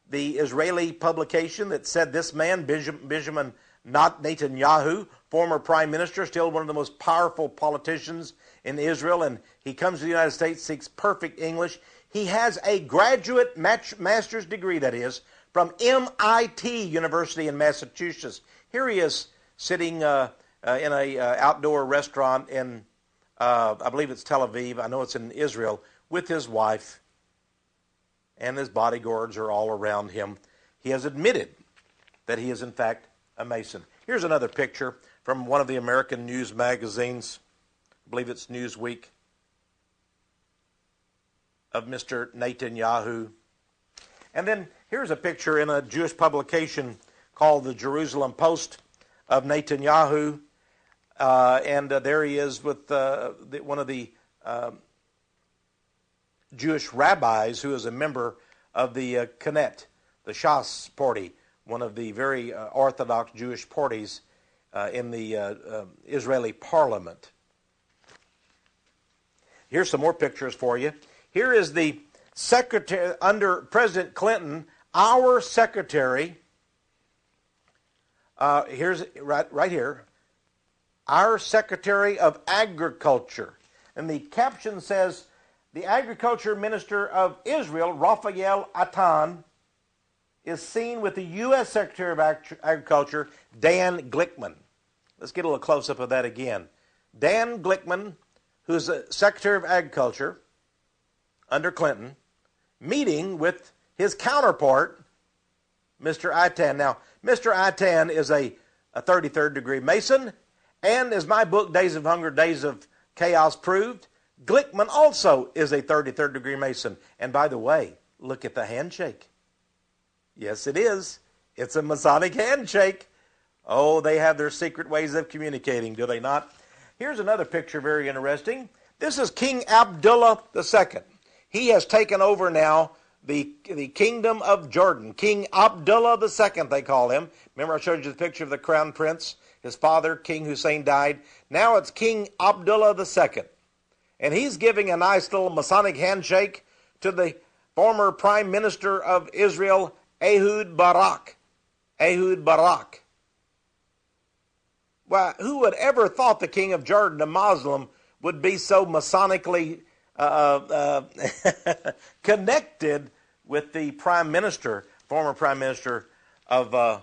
the Israeli publication that said this man, Benjamin Netanyahu, former prime minister, still one of the most powerful politicians in Israel, and he comes to the United States, speaks perfect English. He has a graduate master's degree, that is, from MIT University in Massachusetts. Here he is sitting in a outdoor restaurant in, I believe it's Tel Aviv, I know it's in Israel, with his wife, and his bodyguards are all around him. He has admitted that he is in fact a Mason. Here's another picture from one of the American news magazines, I believe it's Newsweek, of Mr. Netanyahu. And then here's a picture in a Jewish publication called the Jerusalem Post of Netanyahu. And there he is with one of the Jewish rabbis who is a member of the Knesset, the Shas party, one of the very orthodox Jewish parties in the Israeli parliament. Here's some more pictures for you. Here is the secretary under President Clinton, our secretary. Here's right here, our Secretary of Agriculture. And the caption says, the Agriculture Minister of Israel, Raphael Atan, is seen with the U.S. Secretary of Agriculture, Dan Glickman. Let's get a little close-up of that again. Dan Glickman, who's the Secretary of Agriculture under Clinton, meeting with his counterpart, Mr. Atan. Now, Mr. Atan is a 33rd degree Mason, and as my book, Days of Hunger, Days of Chaos, proved, Glickman also is a 33rd degree Mason. And by the way, look at the handshake. Yes, it is. It's a Masonic handshake. Oh, they have their secret ways of communicating, do they not? Here's another picture, very interesting. This is King Abdullah II. He has taken over now the kingdom of Jordan. King Abdullah II, they call him. Remember I showed you the picture of the crown prince? His father, King Hussein, died. Now it's King Abdullah II. And he's giving a nice little Masonic handshake to the former Prime Minister of Israel, Ehud Barak. Ehud Barak. Well, who would ever thought the king of Jordan, a Muslim, would be so Masonically connected with the prime minister, former prime minister of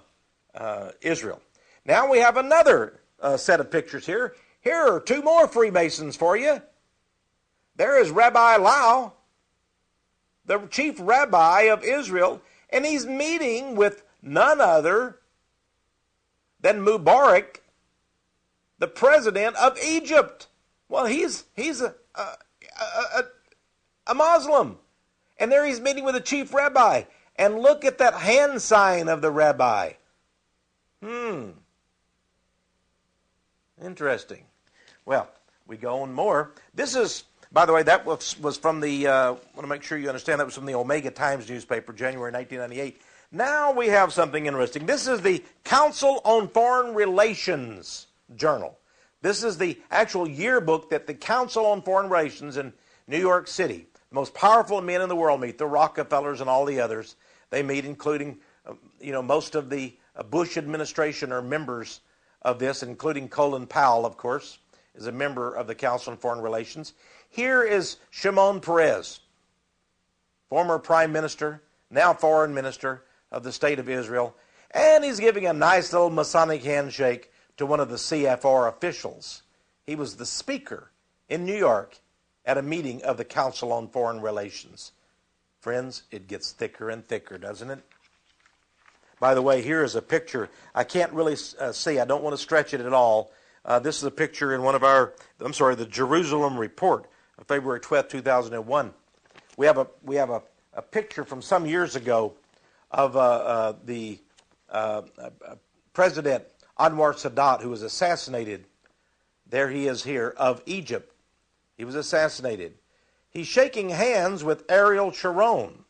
Israel. Now we have another set of pictures here. Here are two more Freemasons for you. There is Rabbi Lau, the chief rabbi of Israel, and he's meeting with none other than Mubarak, the president of Egypt. Well, he's a Muslim. And there he's meeting with the chief rabbi. And look at that hand sign of the rabbi. Interesting. Well, we go on more. This is, by the way, that was from the, I want to make sure you understand, that was from the Omega Times newspaper, January 1998. Now we have something interesting. This is the Council on Foreign Relations journal. This is the actual yearbook that the Council on Foreign Relations in New York City, the most powerful men in the world meet, the Rockefellers and all the others. They meet, including, most of the Bush administration are members of this, including Colin Powell, of course, is a member of the Council on Foreign Relations. Here is Shimon Peres, former prime minister, now foreign minister of the state of Israel, and he's giving a nice little Masonic handshake to one of the CFR officials. He was the speaker in New York at a meeting of the Council on Foreign Relations. Friends, it gets thicker and thicker, doesn't it? By the way, here is a picture. I can't really see. I don't want to stretch it at all. This is a picture in one of the Jerusalem Report of February 12, 2001. We have a picture from some years ago of the President Anwar Sadat, who was assassinated. There he is here, of Egypt. He was assassinated. He's shaking hands with Ariel Sharon,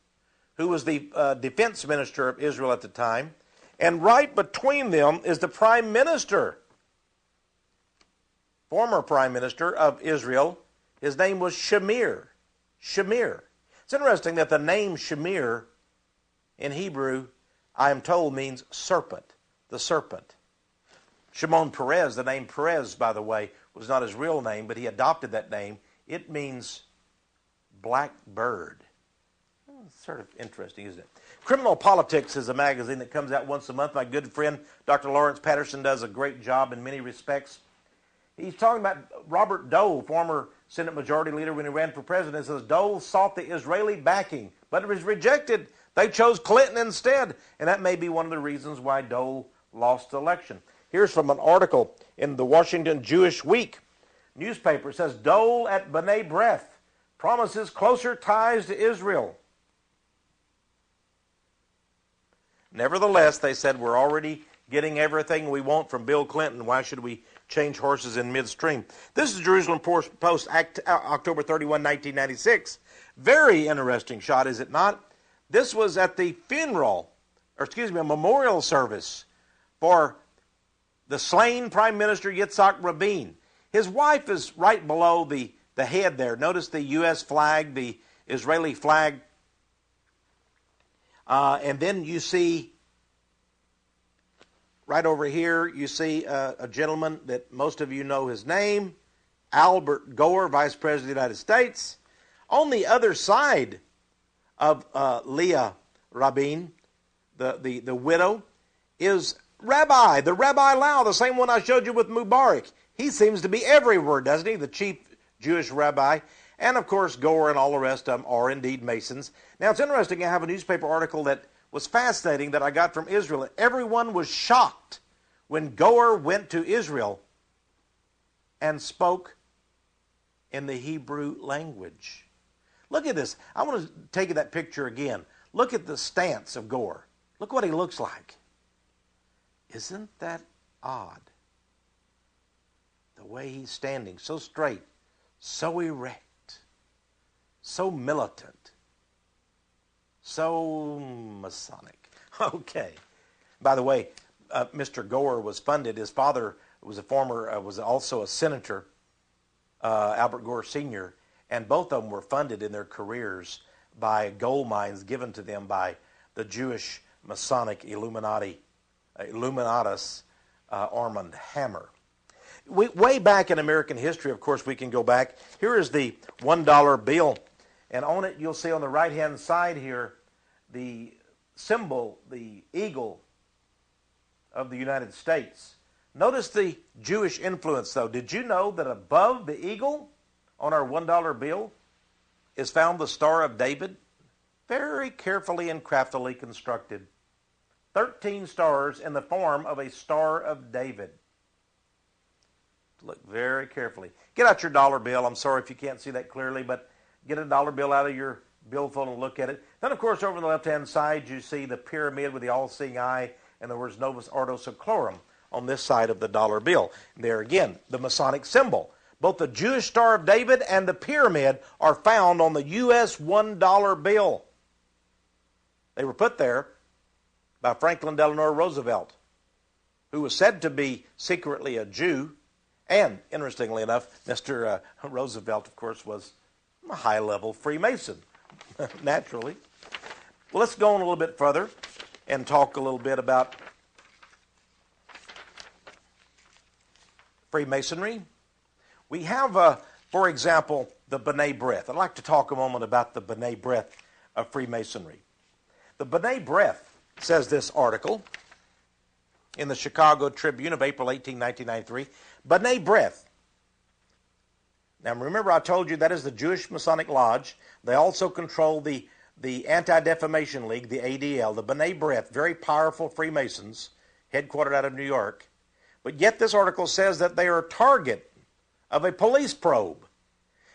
who was the defense minister of Israel at the time. And right between them is the prime minister, former prime minister of Israel. His name was Shamir. Shamir. It's interesting that the name Shamir in Hebrew, I am told, means serpent, the serpent. Shimon Peres, the name Peres, by the way, was not his real name, but he adopted that name. It means black bird. It's sort of interesting, isn't it? Criminal Politics is a magazine that comes out once a month. My good friend, Dr. Lawrence Patterson, does a great job in many respects. He's talking about Robert Dole, former Senate Majority Leader when he ran for president. He says Dole sought the Israeli backing, but it was rejected. They chose Clinton instead, and that may be one of the reasons why Dole lost the election. Here's from an article in the Washington Jewish Week newspaper. It says, Dole at B'nai B'rith promises closer ties to Israel. Nevertheless, they said, we're already getting everything we want from Bill Clinton. Why should we change horses in midstream? This is Jerusalem Post, October 31, 1996. Very interesting shot, is it not? This was at the a memorial service for the slain Prime Minister Yitzhak Rabin. His wife is right below the head there. Notice the U.S. flag, the Israeli flag. And then you see, right over here, you see a gentleman that most of you know his name, Albert Gore, Vice President of the United States. On the other side of Leah Rabin, the widow, is the Rabbi Lau, the same one I showed you with Mubarak. He seems to be everywhere, doesn't he? The chief Jewish rabbi. And, of course, Gore and all the rest of them are indeed Masons. Now, it's interesting. I have a newspaper article that was fascinating that I got from Israel. Everyone was shocked when Gore went to Israel and spoke in the Hebrew language. Look at this. I want to take that picture again. Look at the stance of Gore. Look what he looks like. Isn't that odd? The way he's standing, so straight, so erect, so militant, so Masonic. Okay. By the way, Mr. Gore was funded. His father was was also a senator, Albert Gore Sr., and both of them were funded in their careers by gold mines given to them by the Jewish Masonic Illuminatus Armand Hammer. Way back in American history, of course, we can go back. Here is the $1 bill, and on it you'll see on the right-hand side here the symbol, the eagle of the United States. Notice the Jewish influence, though. Did you know that above the eagle on our $1 bill is found the Star of David? Very carefully and craftily constructed. 13 stars in the form of a Star of David. Look very carefully. Get out your dollar bill. I'm sorry if you can't see that clearly, but get a dollar bill out of your billfold and look at it. Then, of course, over on the left-hand side, you see the pyramid with the all-seeing eye and the words Novus Ordo Seclorum on this side of the dollar bill. There again, the Masonic symbol. Both the Jewish Star of David and the pyramid are found on the U.S. $1 bill. They were put there by Franklin Delano Roosevelt, who was said to be secretly a Jew. And, interestingly enough, Mr. Roosevelt, of course, was a high-level Freemason, naturally. Well, let's go on a little bit further and talk a little bit about Freemasonry. We have, for example, the B'nai B'rith. I'd like to talk a moment about the B'nai B'rith of Freemasonry. The B'nai B'rith, says this article in the Chicago Tribune of April 18, 1993, B'nai B'rith. Now remember, I told you that is the Jewish Masonic Lodge. They also control the Anti-Defamation League, the ADL, the B'nai B'rith, very powerful Freemasons, headquartered out of New York. But yet this article says that they are a target of a police probe.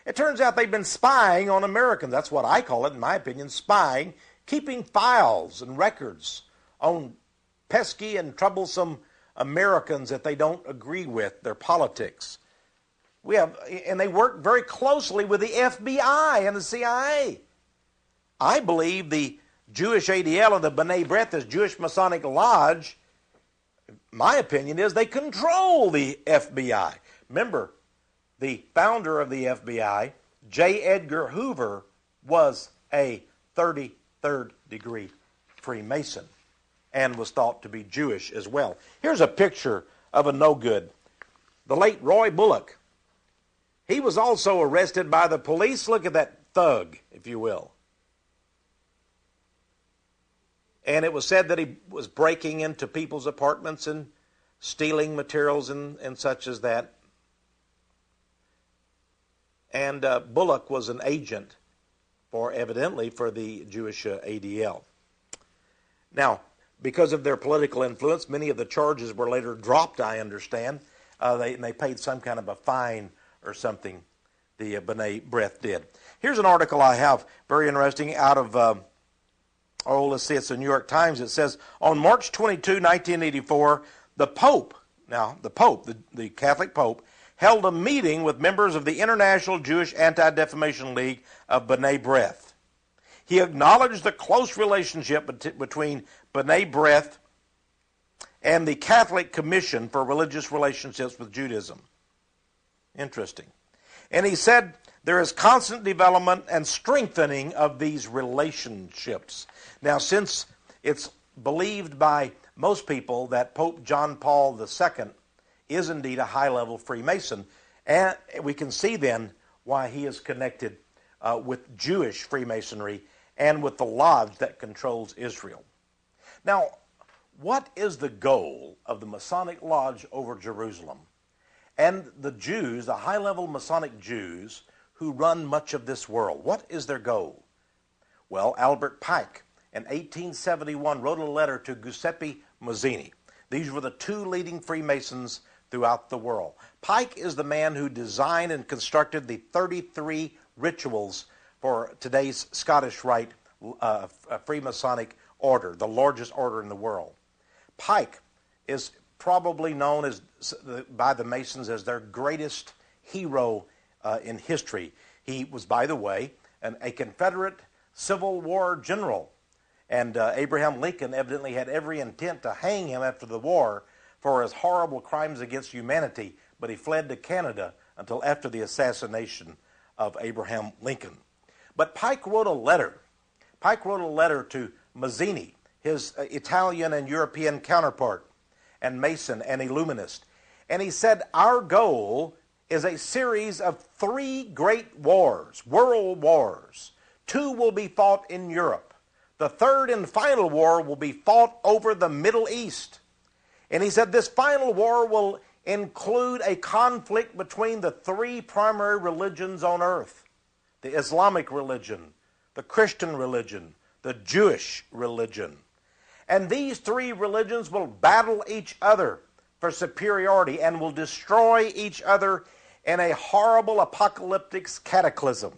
It turns out they've been spying on Americans. That's what I call it, in my opinion, spying, keeping files and records on pesky and troublesome Americans that they don't agree with, their politics. And they work very closely with the FBI and the CIA. I believe the Jewish ADL and the B'nai B'rith, this Jewish Masonic Lodge, my opinion is they control the FBI. Remember, the founder of the FBI, J. Edgar Hoover, was a 33rd degree Freemason and was thought to be Jewish as well. Here's a picture of a no-good, the late Roy Bullock. He was also arrested by the police. Look at that thug, if you will. And it was said that he was breaking into people's apartments and stealing materials and such as that. And Bullock was an agent, evidently, for the Jewish ADL. Now, because of their political influence, many of the charges were later dropped, I understand. They paid some kind of a fine or something, the B'nai B'rith did. Here's an article I have, very interesting, out of, let's see, it's the New York Times. It says, on March 22, 1984, the Pope, the Catholic Pope, held a meeting with members of the International Jewish Anti-Defamation League of B'nai B'rith. He acknowledged the close relationship between B'nai B'rith and the Catholic Commission for Religious Relationships with Judaism. Interesting. And he said there is constant development and strengthening of these relationships. Now, since it's believed by most people that Pope John Paul II is indeed a high-level Freemason, and we can see then why he is connected with Jewish Freemasonry and with the lodge that controls Israel. Now, what is the goal of the Masonic Lodge over Jerusalem? And the Jews, the high-level Masonic Jews who run much of this world, what is their goal? Well, Albert Pike in 1871 wrote a letter to Giuseppe Mazzini. These were the two leading Freemasons throughout the world. Pike is the man who designed and constructed the 33 rituals for today's Scottish Rite Freemasonic order, the largest order in the world. Pike is probably known as by the Masons as their greatest hero in history. He was, by the way, a Confederate Civil War general, and Abraham Lincoln evidently had every intent to hang him after the war for his horrible crimes against humanity, but he fled to Canada until after the assassination of Abraham Lincoln. But Pike wrote a letter. Pike wrote a letter to Mazzini, his Italian and European counterpart, and Mason and Illuminist. And he said, our goal is a series of 3 great wars, world wars. 2 will be fought in Europe, The third and final war will be fought over the Middle East. And he said this final war will include a conflict between the three primary religions on earth: the Islamic religion, the Christian religion, the Jewish religion. And these three religions will battle each other for superiority and will destroy each other in a horrible apocalyptic cataclysm.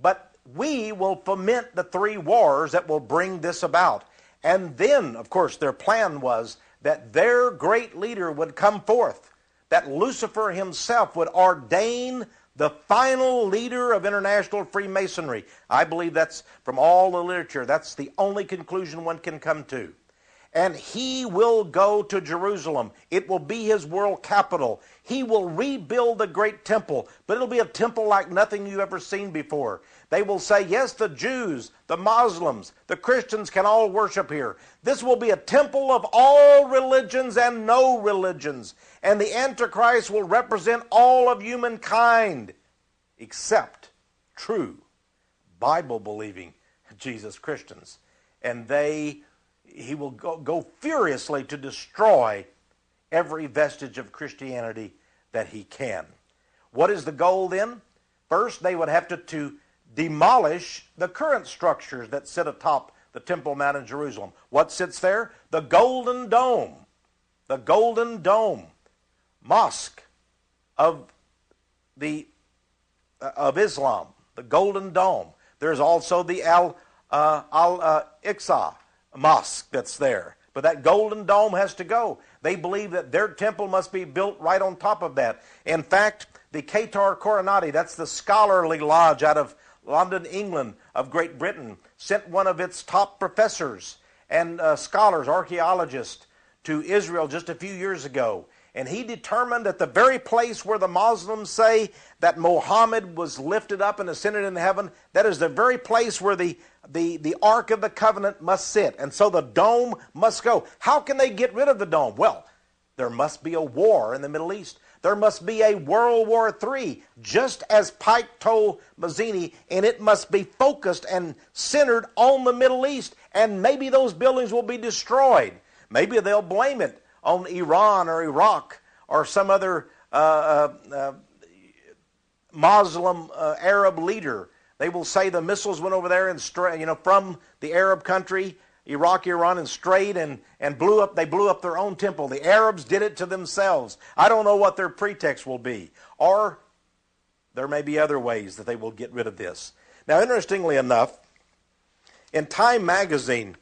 But we will foment the three wars that will bring this about. And then, of course, their plan was that their great leader would come forth, that Lucifer himself would ordain the final leader of international Freemasonry. I believe that's, from all the literature, that's the only conclusion one can come to. And he will go to Jerusalem. It will be his world capital. He will rebuild the great temple, but it'll be a temple like nothing you've ever seen before. They will say, yes, the Jews, the Muslims, the Christians can all worship here. This will be a temple of all religions and no religions. And the Antichrist will represent all of humankind except true Bible-believing Jesus Christians. And he will go furiously to destroy every vestige of Christianity that he can. What is the goal then? First, they would have to demolish the current structures that sit atop the Temple Mount in Jerusalem. What sits there? The Golden Dome. The Golden Dome Mosque of Islam. The Golden Dome. There's also the Al-Aqsa Mosque that's there. But that Golden Dome has to go. They believe that their temple must be built right on top of that. In fact, the Qatar Coronati, that's the scholarly lodge out of London, England, of Great Britain, sent one of its top professors and scholars, archaeologists, to Israel just a few years ago. And he determined that the very place where the Muslims say that Muhammad was lifted up and ascended into heaven, that is the very place where the Ark of the Covenant must sit. And so the dome must go. How can they get rid of the dome? Well, there must be a war in the Middle East. There must be a World War III, just as Pike told Mazzini, and it must be focused and centered on the Middle East. And maybe those buildings will be destroyed. Maybe they'll blame it on Iran or Iraq or some other Muslim Arab leader. They will say the missiles went over there and from the Arab country, Iraq, Iran, and strayed and blew up. They blew up their own temple. The Arabs did it to themselves. I don't know what their pretext will be. Or there may be other ways that they will get rid of this. Now, interestingly enough, in Time magazine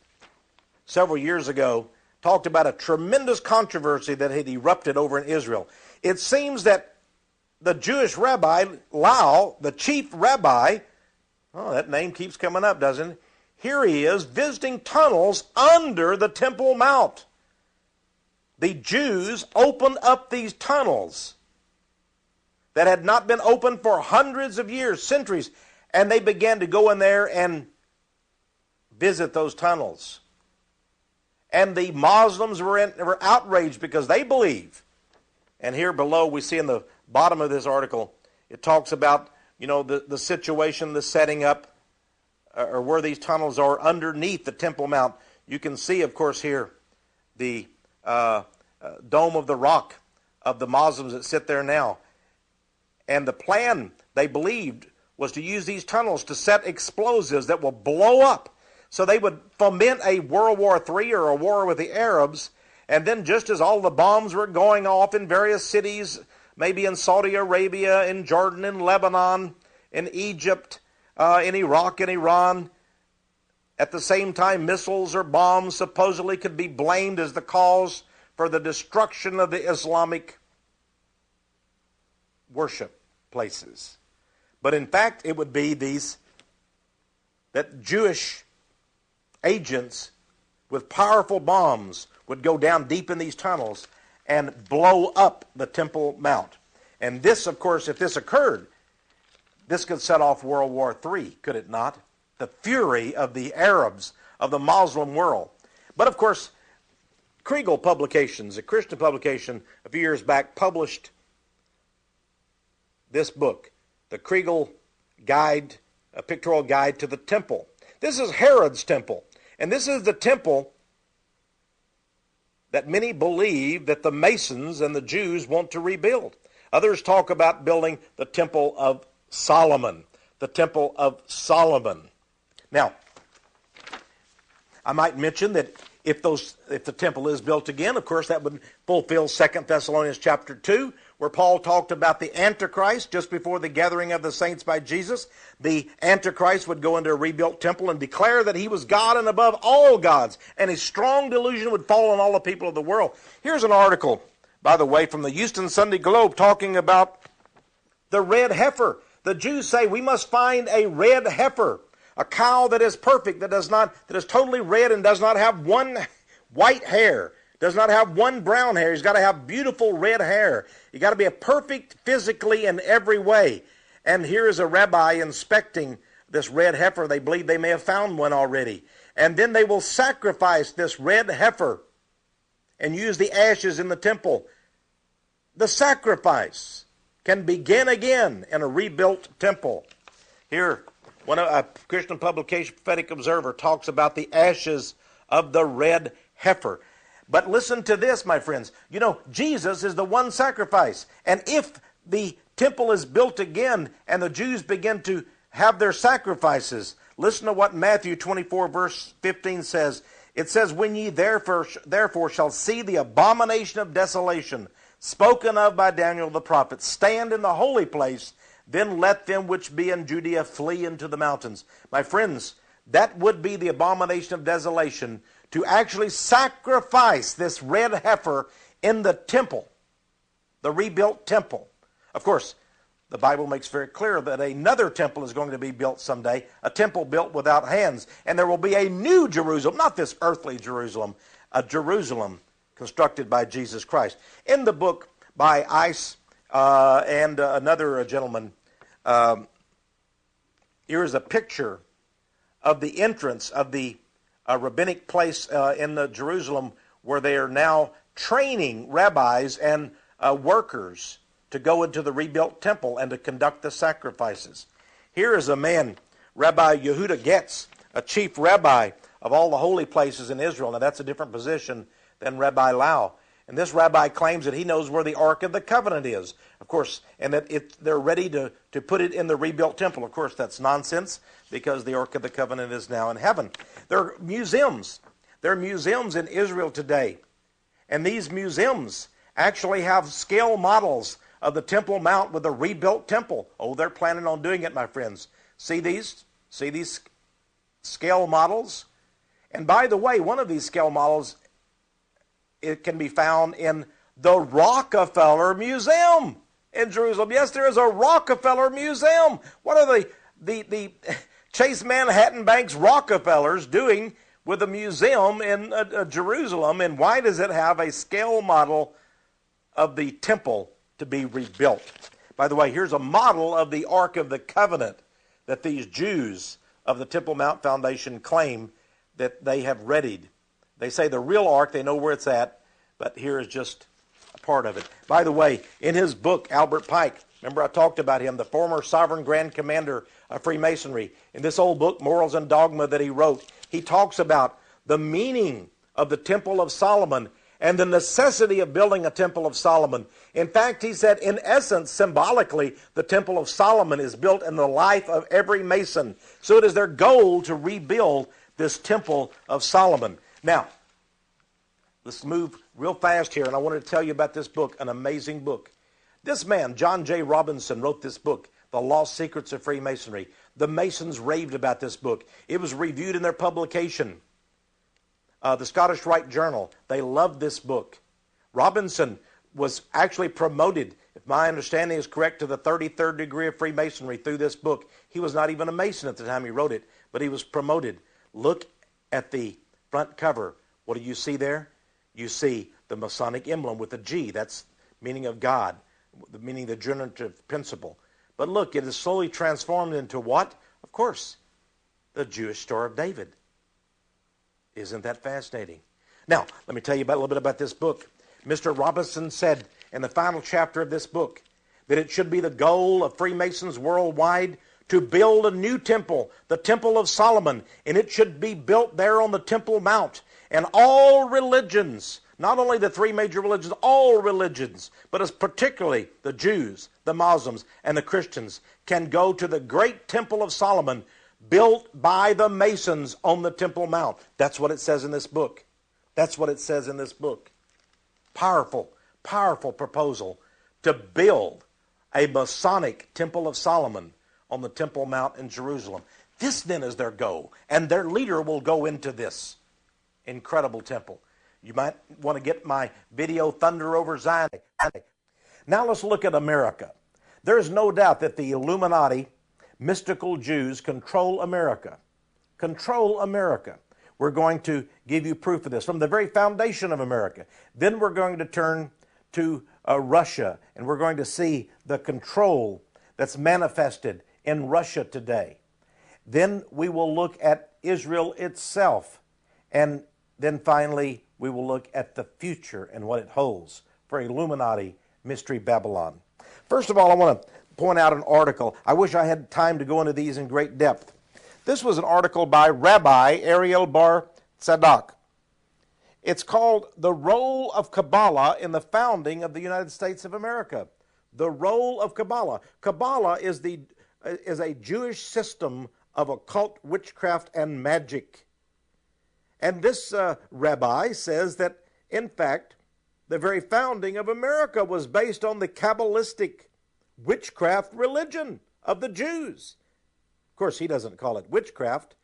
several years ago, talked about a tremendous controversy that had erupted over in Israel. It seems that the Jewish rabbi, Lau, the chief rabbi, oh, that name keeps coming up, doesn't it? Here he is visiting tunnels under the Temple Mount. The Jews opened up these tunnels that had not been opened for hundreds of years, centuries, and they began to go in there and visit those tunnels. And the Muslims were outraged because they believe. And here below we see in the bottom of this article, it talks about, the situation, the setting up, or where these tunnels are underneath the Temple Mount. You can see, of course, here the Dome of the Rock of the Muslims that sit there now. And the plan, they believed, was to use these tunnels to set explosives that will blow up. So they would foment a World War III or a war with the Arabs, and then just as all the bombs were going off in various cities, maybe in Saudi Arabia, in Jordan, in Lebanon, in Egypt, in Iraq and Iran, at the same time missiles or bombs supposedly could be blamed as the cause for the destruction of the Islamic worship places. But in fact, it would be that Jewish agents with powerful bombs would go down deep in these tunnels and blow up the Temple Mount. And this, of course, if this occurred, this could set off World War III, could it not? The fury of the Arabs, of the Muslim world. But of course, Kriegel Publications, a Christian publication a few years back, published this book, the Kriegel Guide, a pictorial guide to the temple. This is Herod's temple. And this is the temple that many believe that the Masons and the Jews want to rebuild. Others talk about building the Temple of Solomon. The Temple of Solomon. Now, I might mention that if the temple is built again, of course, that would fulfill 2 Thessalonians chapter 2, where Paul talked about the Antichrist just before the gathering of the saints by Jesus. The Antichrist would go into a rebuilt temple and declare that he was God and above all gods, and a strong delusion would fall on all the people of the world. Here's an article, by the way, from the Houston Sunday Globe talking about the red heifer. The Jews say we must find a red heifer, a cow that is perfect, that is totally red and does not have one white hair, does not have one brown hair. He's got to have beautiful red hair. He's got to be a perfect physically in every way. And here is a rabbi inspecting this red heifer. They believe they may have found one already. And then they will sacrifice this red heifer and use the ashes in the temple. The sacrifice can begin again in a rebuilt temple. Here, a Christian publication, Prophetic Observer, talks about the ashes of the red heifer. But listen to this, my friends. You know, Jesus is the one sacrifice. And if the temple is built again and the Jews begin to have their sacrifices, listen to what Matthew 24 verse 15 says. It says, when ye therefore shall see the abomination of desolation, spoken of by Daniel the prophet, stand in the holy place, then let them which be in Judea flee into the mountains. My friends, that would be the abomination of desolation, to actually sacrifice this red heifer in the temple, the rebuilt temple. Of course, the Bible makes very clear that another temple is going to be built someday, a temple built without hands, and there will be a new Jerusalem, not this earthly Jerusalem, a Jerusalem constructed by Jesus Christ. In the book by Ice and another gentleman, here is a picture of the entrance of the rabbinic place in the Jerusalem, where they are now training rabbis and workers to go into the rebuilt temple and to conduct the sacrifices. Here is a man, Rabbi Yehuda Getz, a chief rabbi of all the holy places in Israel. Now that's a different position than Rabbi Lau. And this rabbi claims that he knows where the Ark of the Covenant is, of course, and that they're ready to put it in the rebuilt temple. Of course, that's nonsense, because the Ark of the Covenant is now in heaven. There are museums. There are museums in Israel today. And these museums actually have scale models of the Temple Mount with the rebuilt temple. Oh, they're planning on doing it, my friends. See these? See these scale models? And by the way, one of these scale models, it can be found in the Rockefeller Museum in Jerusalem. Yes, there is a Rockefeller Museum. What are the Chase Manhattan Bank's Rockefellers doing with a museum in Jerusalem? And why does it have a scale model of the temple to be rebuilt? By the way, here's a model of the Ark of the Covenant that these Jews of the Temple Mount Foundation claim that they have readied. They say the real Ark, they know where it's at, but here is just a part of it. By the way, in his book, Albert Pike, remember I talked about him, the former sovereign grand commander of Freemasonry. In this old book, Morals and Dogma, that he wrote, he talks about the meaning of the Temple of Solomon and the necessity of building a Temple of Solomon. In fact, he said, in essence, symbolically, the Temple of Solomon is built in the life of every Mason. So it is their goal to rebuild this Temple of Solomon. Now, let's move real fast here, and I wanted to tell you about this book, an amazing book. This man, John J. Robinson, wrote this book, The Lost Secrets of Freemasonry. The Masons raved about this book. It was reviewed in their publication, the Scottish Rite Journal. They loved this book. Robinson was actually promoted, if my understanding is correct, to the 33rd degree of Freemasonry through this book. He was not even a Mason at the time he wrote it, but he was promoted. Look at the front cover. What do you see there? You see the Masonic emblem with a G. That's meaning of God, meaning the generative principle. But look, it is slowly transformed into what? Of course, the Jewish Star of David. Isn't that fascinating? Now, let me tell you a little bit about this book. Mr. Robinson said in the final chapter of this book that it should be the goal of Freemasons worldwide to build a new temple, the Temple of Solomon, and it should be built there on the Temple Mount. And all religions, not only the three major religions, all religions, but particularly the Jews, the Muslims, and the Christians, can go to the great Temple of Solomon built by the Masons on the Temple Mount. That's what it says in this book. That's what it says in this book. Powerful, powerful proposal to build a Masonic Temple of Solomon on the Temple Mount in Jerusalem. This then is their goal, and their leader will go into this incredible temple. You might want to get my video, Thunder Over Zion. Now let's look at America. There's no doubt that the Illuminati, mystical Jews, control America. Control America. We're going to give you proof of this from the very foundation of America. Then we're going to turn to Russia, and we're going to see the control that's manifested in Russia today. Then we will look at Israel itself, and then finally we will look at the future and what it holds for Illuminati Mystery Babylon. First of all, I want to point out an article. I wish I had time to go into these in great depth. This was an article by Rabbi Ariel Bar Tzadok. It's called The Role of Kabbalah in the Founding of the United States of America. The role of Kabbalah. Kabbalah is a Jewish system of occult witchcraft and magic. And this rabbi says that, in fact, the very founding of America was based on the Kabbalistic witchcraft religion of the Jews. Of course, he doesn't call it witchcraft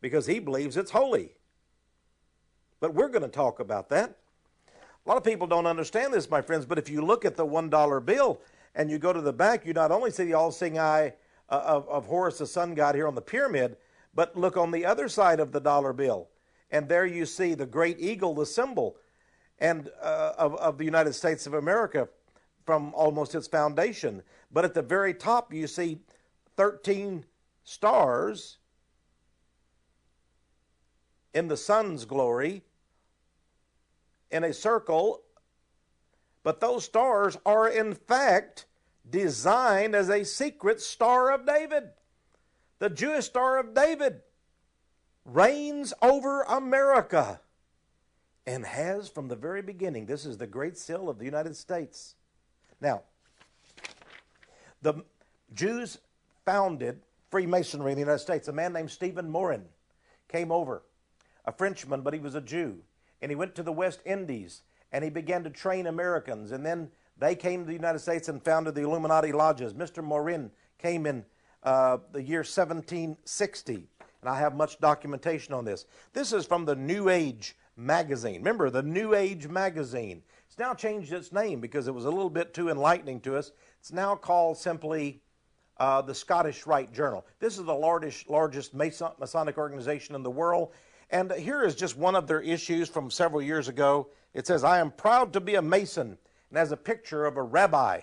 because he believes it's holy. But we're going to talk about that. A lot of people don't understand this, my friends, but if you look at the $1 bill and you go to the back, you not only see the all-seeing eye of Horus, the sun god, here on the pyramid, but look on the other side of the dollar bill. And there you see the great eagle, the symbol and of the United States of America from almost its foundation. But at the very top, you see 13 stars in the sun's glory in a circle. But those stars are, in fact, designed as a secret Star of David. The Jewish Star of David reigns over America and has from the very beginning. This is the Great Seal of the United States. Now, the Jews founded Freemasonry in the United States. A man named Stephen Morin came over, a Frenchman, but he was a Jew. And he went to the West Indies, and he began to train Americans. And then they came to the United States and founded the Illuminati lodges. Mr. Morin came in the year 1760. And I have much documentation on this. This is from the New Age magazine. Remember, the New Age magazine. It's now changed its name because it was a little bit too enlightening to us. It's now called simply the Scottish Rite Journal. This is the largest Masonic organization in the world. And here is just one of their issues from several years ago. It says, "I am proud to be a Mason," and has a picture of a rabbi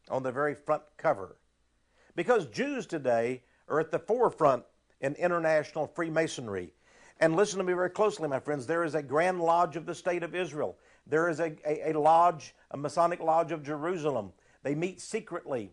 on the very front cover. Because Jews today are at the forefront in international Freemasonry. And listen to me very closely, my friends. There is a Grand Lodge of the State of Israel. There is a lodge, a Masonic Lodge of Jerusalem. They meet secretly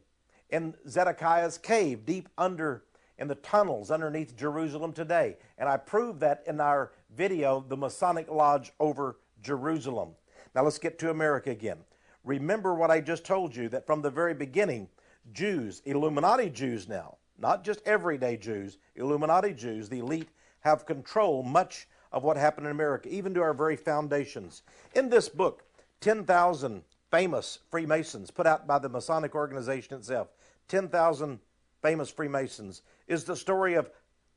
in Zedekiah's cave, deep under in the tunnels underneath Jerusalem today. And I proved that in our video, The Masonic Lodge over Jerusalem. Now let's get to America again. Remember what I just told you, that from the very beginning, Jews, Illuminati Jews now, not just everyday Jews, Illuminati Jews, the elite, have control much of what happened in America, even to our very foundations. In this book, 10,000 Famous Freemasons, put out by the Masonic organization itself, 10,000 Famous Freemasons, is the story of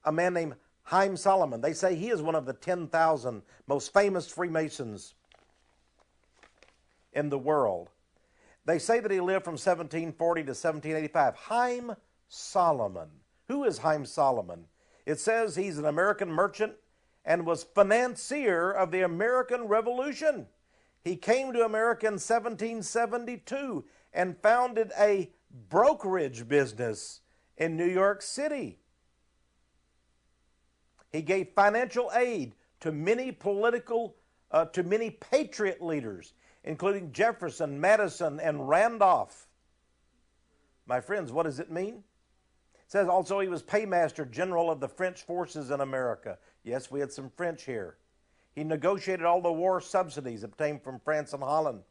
a man named Haym Salomon. They say he is one of the 10,000 most famous Freemasons in the world. They say that he lived from 1740 to 1785. Haym Salomon. Who is Haym Salomon? It says he's an American merchant and was financier of the American Revolution. He came to America in 1772 and founded a brokerage business in New York City. He gave financial aid to many patriot leaders, including Jefferson, Madison, and Randolph. My friends, what does it mean? It says also he was paymaster general of the French forces in America. Yes, we had some French here. He negotiated all the war subsidies obtained from France and Holland.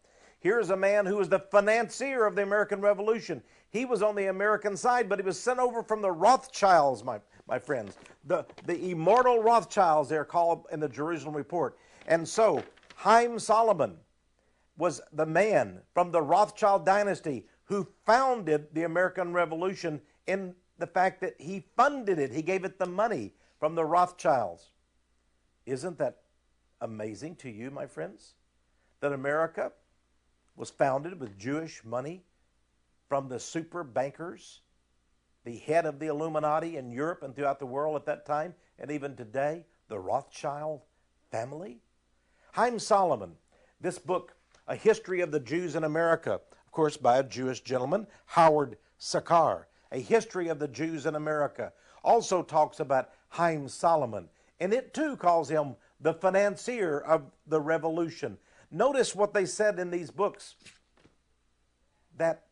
Here's a man who was the financier of the American Revolution. He was on the American side, but he was sent over from the Rothschilds, my friends. The immortal Rothschilds, they're called in the Jerusalem Report. And so, Haym Salomon was the man from the Rothschild dynasty who founded the American Revolution in the fact that he funded it. He gave it the money from the Rothschilds. Isn't that amazing to you, my friends? That America was founded with Jewish money from the super bankers, the head of the Illuminati in Europe and throughout the world at that time, and even today, the Rothschild family. Haym Salomon, this book, A History of the Jews in America, of course by a Jewish gentleman, Howard Sakar. A History of the Jews in America also talks about Haym Salomon, and it too calls him the financier of the revolution. Notice what they said in these books, that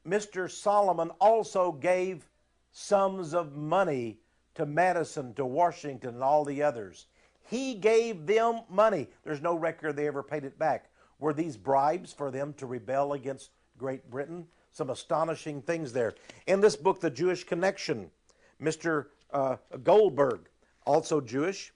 Mr. Solomon also gave sums of money to Madison, to Washington, and all the others. He gave them money. There's no record they ever paid it back. Were these bribes for them to rebel against Great Britain? Some astonishing things there. In this book, The Jewish Connection, Mr. Goldberg, also Jewish,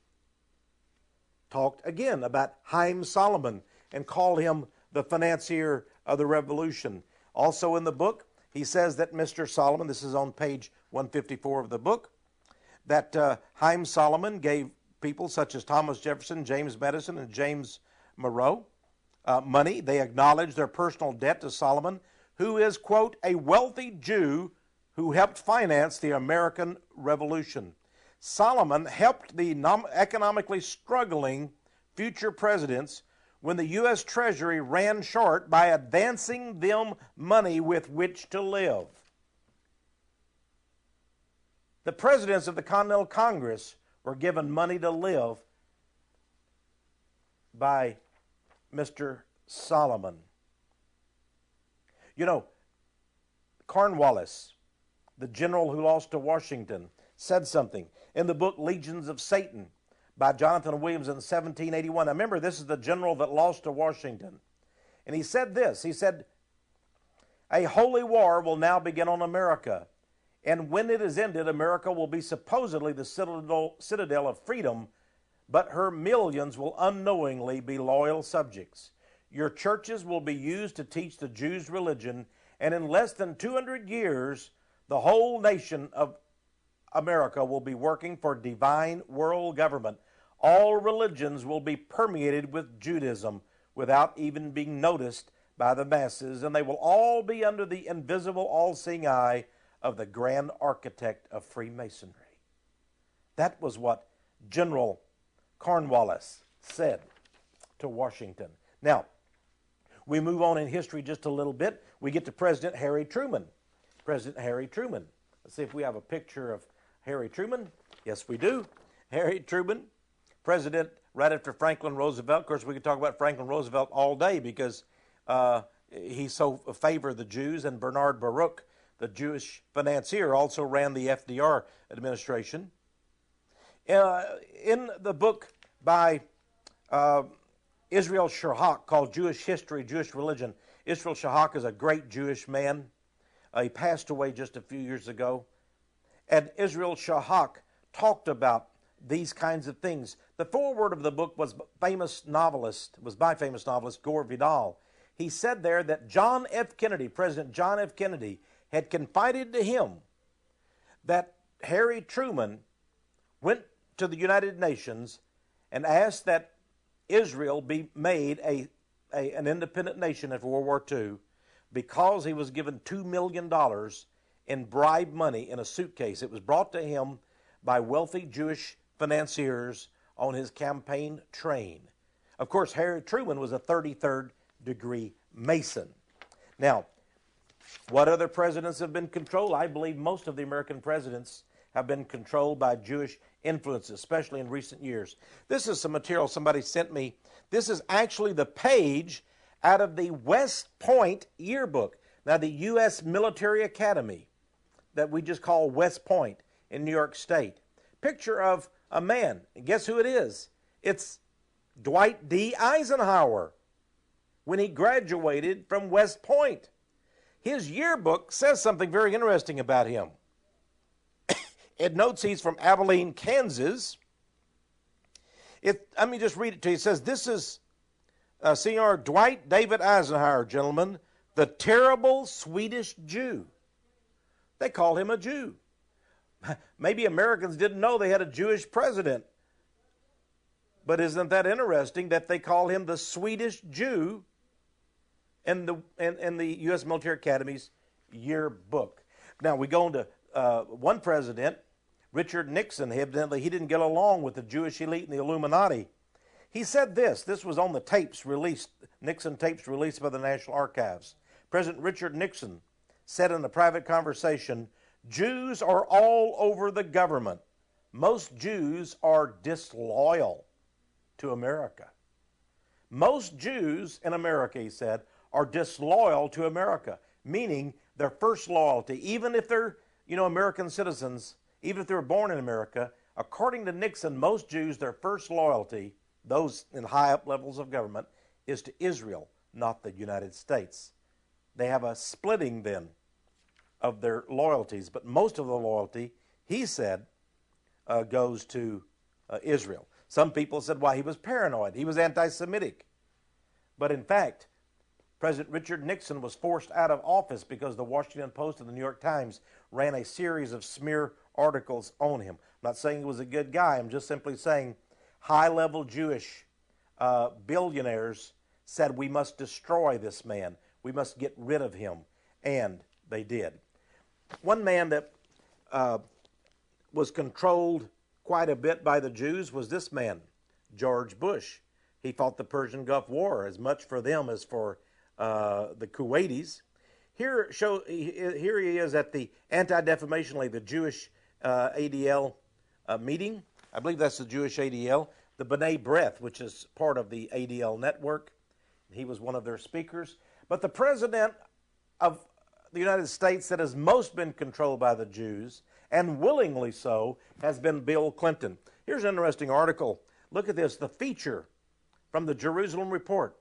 talked again about Haym Salomon and called him the financier of the revolution. Also in the book, he says that Mr. Solomon, this is on page 154 of the book, that Haym Salomon gave people such as Thomas Jefferson, James Madison, and James Monroe money. They acknowledged their personal debt to Solomon, who is, quote, a wealthy Jew who helped finance the American Revolution. Solomon helped the economically struggling future presidents when the U.S. Treasury ran short by advancing them money with which to live. The presidents of the Continental Congress were given money to live by Mr. Solomon. You know, Cornwallis, the general who lost to Washington, said something in the book Legions of Satan by Jonathan Williams in 1781. Now remember, this is the general that lost to Washington. And he said this, he said, a holy war will now begin on America. And when it is ended, America will be supposedly the citadel of freedom, but her millions will unknowingly be loyal subjects. Your churches will be used to teach the Jews' religion, and in less than 200 years, the whole nation of America will be working for divine world government. All religions will be permeated with Judaism without even being noticed by the masses, and they will all be under the invisible, all-seeing eye of the grand architect of Freemasonry. That was what General Cornwallis said to Washington. Now, we move on in history just a little bit. We get to President Harry Truman. President Harry Truman. Let's see if we have a picture of Harry Truman. Yes, we do. Harry Truman, president right after Franklin Roosevelt. Of course, we could talk about Franklin Roosevelt all day because he so favored the Jews, and Bernard Baruch, the Jewish financier, also ran the FDR administration. In the book by Israel Shahak called Jewish History, Jewish Religion, Israel Shahak is a great Jewish man. He passed away just a few years ago. And Israel Shahak talked about these kinds of things. The foreword of the book was by famous novelist Gore Vidal. He said there that John F. Kennedy, President John F. Kennedy, had confided to him that Harry Truman went to the United Nations and asked that Israel be made an independent nation after World War II because he was given $2 million in bribe money in a suitcase. It was brought to him by wealthy Jewish financiers on his campaign train. Of course, Harry Truman was a 33rd degree Mason. Now, what other presidents have been controlled? I believe most of the American presidents have been controlled by Jewish influences, especially in recent years. This is some material somebody sent me. This is actually the page out of the West Point yearbook. Now, the U.S. Military Academy that we just call West Point in New York State. Picture of a man. And guess who it is? It's Dwight D. Eisenhower when he graduated from West Point. His yearbook says something very interesting about him. It notes he's from Abilene, Kansas. Let me just read it to you. It says, this is Sr. Dwight David Eisenhower, gentlemen, the terrible Swedish Jew. They call him a Jew. Maybe Americans didn't know they had a Jewish president. But isn't that interesting that they call him the Swedish Jew in the U.S. Military Academy's yearbook? Now, we go into one president, Richard Nixon. Evidently, he didn't get along with the Jewish elite and the Illuminati. He said this. This was on the tapes released, Nixon tapes released by the National Archives. President Richard Nixon said in a private conversation, Jews are all over the government. Most Jews are disloyal to America. Most Jews in America, he said, are disloyal to America, meaning their first loyalty, even if they're, American citizens, even if they were born in America, according to Nixon, most Jews, their first loyalty, those in high up levels of government, is to Israel, not the United States. They have a splitting then of their loyalties, but most of the loyalty, he said, goes to Israel. Some people said, why, he was paranoid. He was anti-Semitic. But in fact, President Richard Nixon was forced out of office because the Washington Post and the New York Times ran a series of smear articles on him. I'm not saying he was a good guy. I'm just simply saying high-level Jewish billionaires said we must destroy this man. We must get rid of him. And they did. One man that was controlled quite a bit by the Jews was this man, George Bush. He fought the Persian Gulf War as much for them as for the Kuwaitis. Here he is at the Anti-Defamation League, the Jewish ADL meeting. I believe that's the Jewish ADL. The B'nai B'rith, which is part of the ADL network. He was one of their speakers. But the president of the United States that has most been controlled by the Jews, and willingly so, has been Bill Clinton. Here's an interesting article. Look at this, the feature from the Jerusalem Report.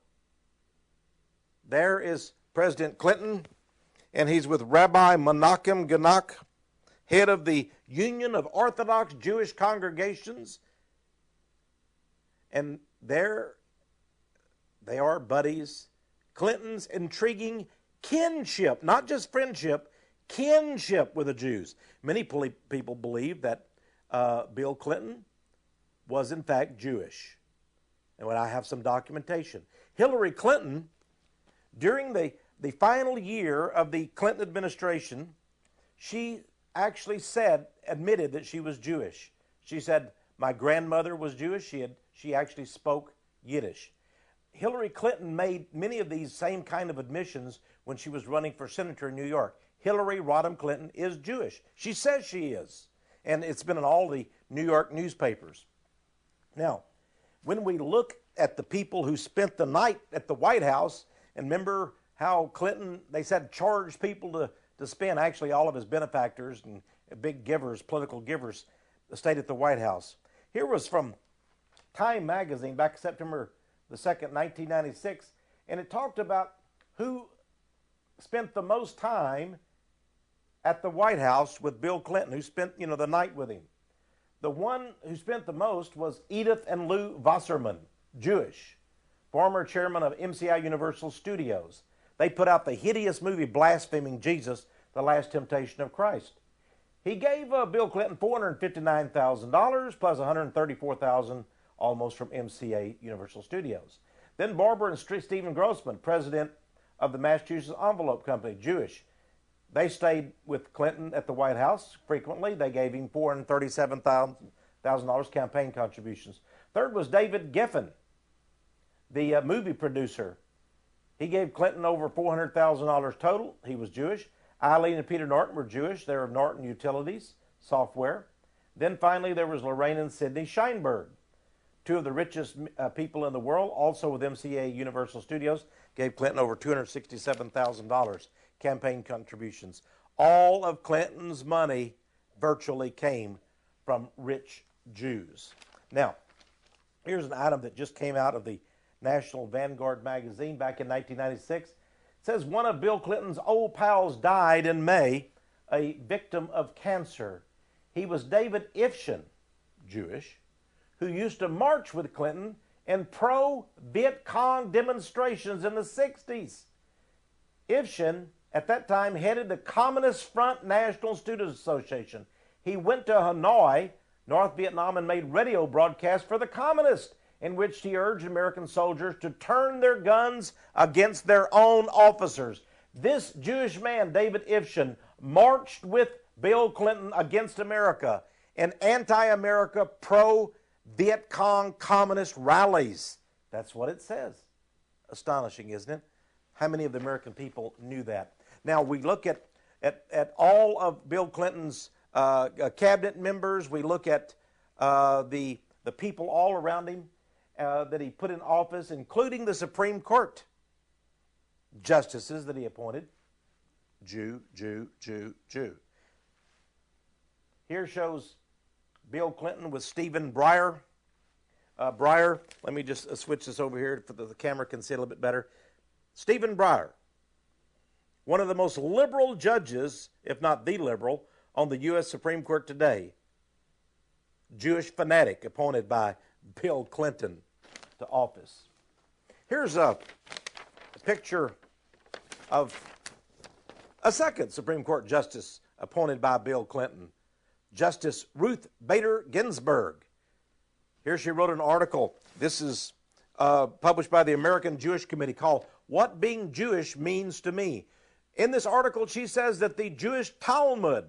There is President Clinton, and he's with Rabbi Menachem Ganach, head of the Union of Orthodox Jewish Congregations. And there they are, buddies. Clinton's intriguing kinship, not just friendship, kinship with the Jews. Many people believe that Bill Clinton was in fact Jewish. And when I have some documentation. Hillary Clinton, during the final year of the Clinton administration, she actually admitted that she was Jewish. She said, my grandmother was Jewish. She actually spoke Yiddish. Hillary Clinton made many of these same kind of admissions when she was running for senator in New York. Hillary Rodham Clinton is Jewish. She says she is. And it's been in all the New York newspapers. Now, when we look at the people who spent the night at the White House, and remember how Clinton, they said, charged people to spend, actually all of his benefactors and big givers, political givers, stayed at the White House. Here was from Time magazine back September the 2nd, 1996, and it talked about who spent the most time at the White House with Bill Clinton, who spent, the night with him. The one who spent the most was Edith and Lou Wasserman, Jewish, former chairman of MCI Universal Studios. They put out the hideous movie blaspheming Jesus, The Last Temptation of Christ. He gave Bill Clinton $459,000 plus $134,000 almost from MCA Universal Studios. Then Barbara and Stephen Grossman, president of the Massachusetts Envelope Company, Jewish. They stayed with Clinton at the White House frequently. They gave him $437,000 campaign contributions. Third was David Geffen, the movie producer. He gave Clinton over $400,000 total. He was Jewish. Eileen and Peter Norton were Jewish. They were of Norton Utilities Software. Then finally there was Lorraine and Sidney Sheinberg, two of the richest people in the world, also with MCA Universal Studios, gave Clinton over $267,000 campaign contributions. All of Clinton's money virtually came from rich Jews. Now, here's an item that just came out of the National Vanguard magazine back in 1996. It says one of Bill Clinton's old pals died in May, a victim of cancer. He was David Ifshin, Jewish, who used to march with Clinton in pro-Viet Cong demonstrations in the 60s. Ifshin, at that time, headed the Communist Front National Students Association. He went to Hanoi, North Vietnam, and made radio broadcasts for the communists, in which he urged American soldiers to turn their guns against their own officers. This Jewish man, David Ifshin, marched with Bill Clinton against America in anti-America, pro-Viet Cong communist rallies. That's what it says. Astonishing, isn't it? How many of the American people knew that? Now, we look at all of Bill Clinton's cabinet members. We look at the people all around him that he put in office, including the Supreme Court justices that he appointed. Jew, Jew, Jew, Jew. Here shows Bill Clinton with Stephen Breyer. Breyer, let me just switch this over here so the camera can see a little bit better. Stephen Breyer, one of the most liberal judges, if not the liberal, on the U.S. Supreme Court today. Jewish fanatic appointed by Bill Clinton to office. Here's a picture of a second Supreme Court justice appointed by Bill Clinton, Justice Ruth Bader Ginsburg. Here she wrote an article. This is published by the American Jewish Committee called What Being Jewish Means to Me. In this article, she says that the Jewish Talmud,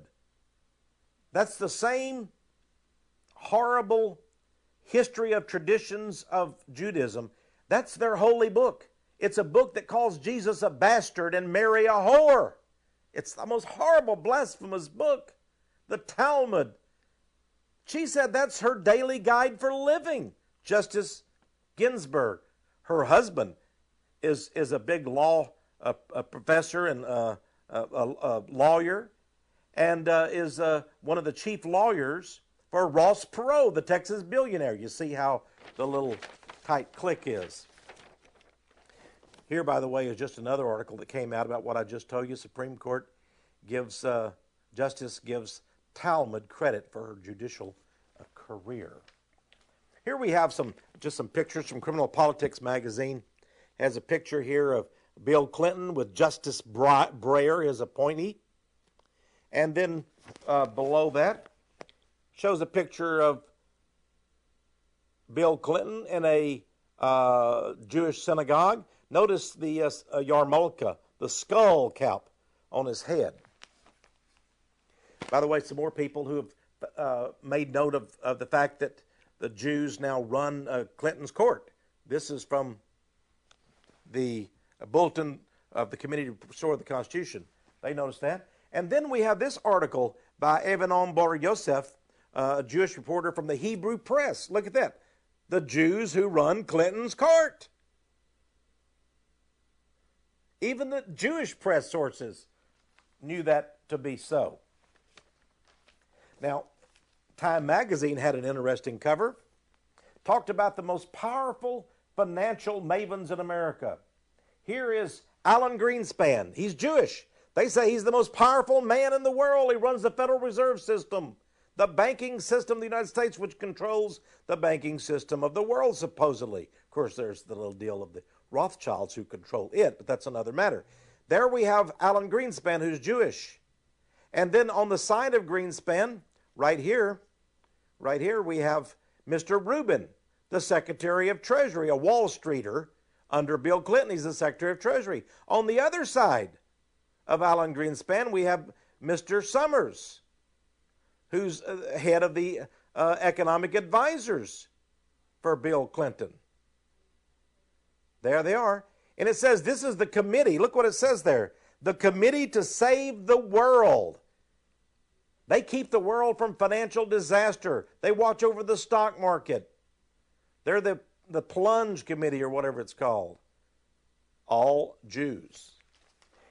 that's the same horrible history of traditions of Judaism, that's their holy book. It's a book that calls Jesus a bastard and Mary a whore. It's the most horrible, blasphemous book, the Talmud. She said that's her daily guide for living, Justice Ginsburg. Her husband is a big law professor and a lawyer, and is one of the chief lawyers for Ross Perot, the Texas billionaire. You see how the little tight clique is. Here, by the way, is just another article that came out about what I just told you. Supreme Court Justice gives Talmud credit for her judicial career. Here we have some pictures from Criminal Politics magazine. Has a picture here of Bill Clinton with Justice Breyer, his appointee. And then below that shows a picture of Bill Clinton in a Jewish synagogue. Notice the yarmulke, the skull cap on his head. By the way, some more people who have made note of the fact that the Jews now run Clinton's court. This is from the bulletin of the Committee to Restore the Constitution. They noticed that. And then we have this article by Avanon Bar Yosef, a Jewish reporter from the Hebrew Press. Look at that. The Jews who run Clinton's court. Even the Jewish press sources knew that to be so. Now, Time magazine had an interesting cover. Talked about the most powerful financial mavens in America. Here is Alan Greenspan. He's Jewish. They say he's the most powerful man in the world. He runs the Federal Reserve System, the banking system of the United States, which controls the banking system of the world, supposedly. Of course, there's the little deal of the Rothschilds who control it, but that's another matter. There we have Alan Greenspan, who's Jewish. And then on the side of Greenspan, right here we have Mr. Rubin, the Secretary of Treasury, a Wall Streeter under Bill Clinton. He's the Secretary of Treasury. On the other side of Alan Greenspan, we have Mr. Summers, who's head of the economic advisors for Bill Clinton. There they are. And it says this is the committee. Look what it says there. The Committee to Save the World. They keep the world from financial disaster. They watch over the stock market. They're the plunge committee or whatever it's called. All Jews.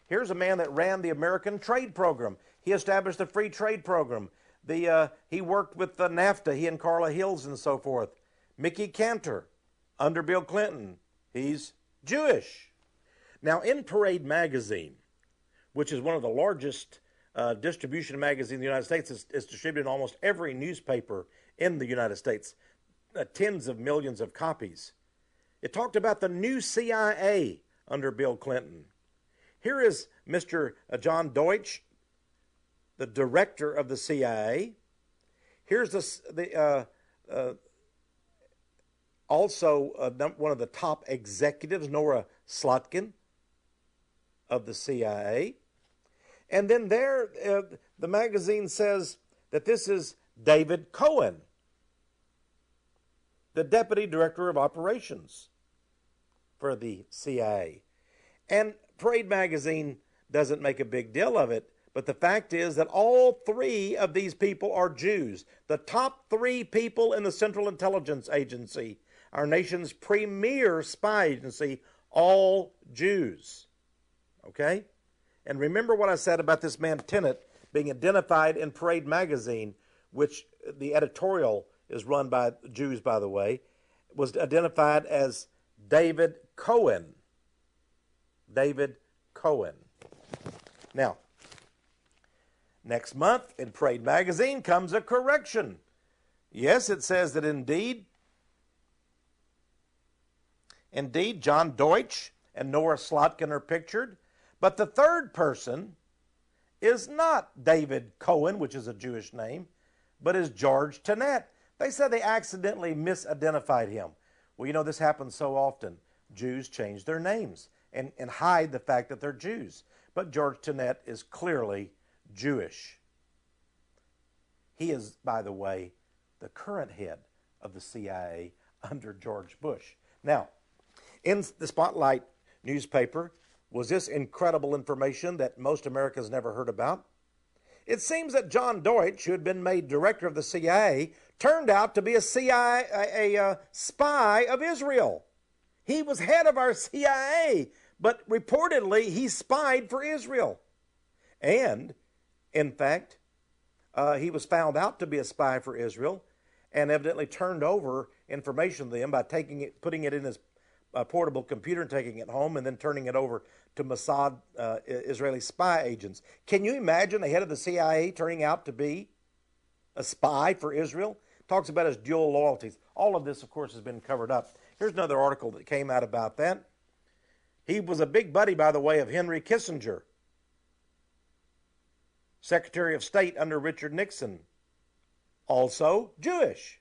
Here's a man that ran the American Trade Program. He established the Free Trade Program. He worked with the NAFTA, he and Carla Hills and so forth. Mickey Cantor, under Bill Clinton, he's Jewish. Now, in Parade magazine, which is one of the largest distribution magazines in the United States, it's distributed in almost every newspaper in the United States, tens of millions of copies. It talked about the new CIA under Bill Clinton. Here is Mr. John Deutsch, the director of the CIA. Here's also one of the top executives, Nora Slotkin, of the CIA. And then there, the magazine says that this is David Cohen, the deputy director of operations for the CIA. And Parade magazine doesn't make a big deal of it, but the fact is that all three of these people are Jews. The top three people in the Central Intelligence Agency, our nation's premier spy agency, all Jews. Okay? And remember what I said about this man Tenet being identified in Parade magazine, which the editorial is run by Jews, by the way, was identified as David Cohen. David Cohen. Now, next month in Parade magazine comes a correction. Yes, it says that indeed, John Deutsch and Nora Slotkin are pictured, but the third person is not David Cohen, which is a Jewish name, but is George Tenet. They said they accidentally misidentified him. Well, you know, this happens so often. Jews change their names and hide the fact that they're Jews. But George Tenet is clearly Jewish. He is, by the way, the current head of the CIA under George Bush. Now, in the Spotlight newspaper was this incredible information that most Americans never heard about. It seems that John Deutsch, who had been made director of the CIA, turned out to be a spy of Israel. He was head of our CIA, but reportedly he spied for Israel. And, in fact, he was found out to be a spy for Israel and evidently turned over information to them by putting it in his portable computer and taking it home and then turning it over to Mossad Israeli spy agents. Can you imagine the head of the CIA turning out to be a spy for Israel? Talks about his dual loyalties. All of this, of course, has been covered up. Here's another article that came out about that. He was a big buddy, by the way, of Henry Kissinger, Secretary of State under Richard Nixon, also Jewish.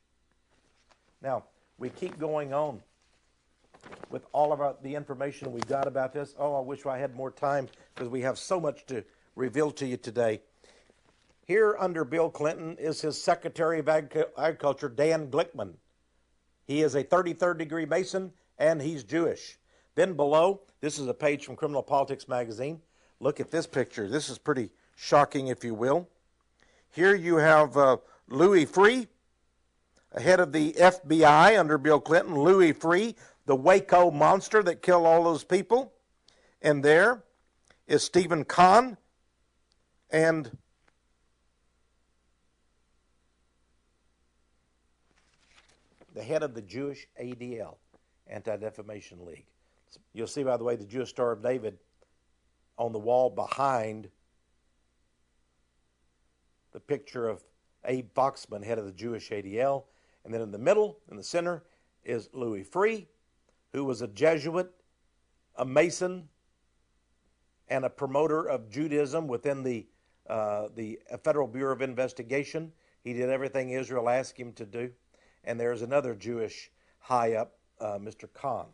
Now, we keep going on with all of the information we've got about this. Oh, I wish I had more time because we have so much to reveal to you today. Here under Bill Clinton is his Secretary of Agriculture, Dan Glickman. He is a 33rd degree Mason and he's Jewish. Then below, this is a page from Criminal Politics magazine. Look at this picture. This is pretty shocking, if you will. Here you have Louis Freeh, head of the FBI under Bill Clinton. Louis Freeh, the Waco monster that killed all those people. And there is Stephen Kahn and the head of the Jewish ADL, Anti-Defamation League. You'll see, by the way, the Jewish Star of David on the wall behind the picture of Abe Foxman, head of the Jewish ADL. And then in the middle, in the center, is Louis Freeh, who was a Jesuit, a Mason, and a promoter of Judaism within the Federal Bureau of Investigation. He did everything Israel asked him to do. And there's another Jewish high up, Mr. Kahn.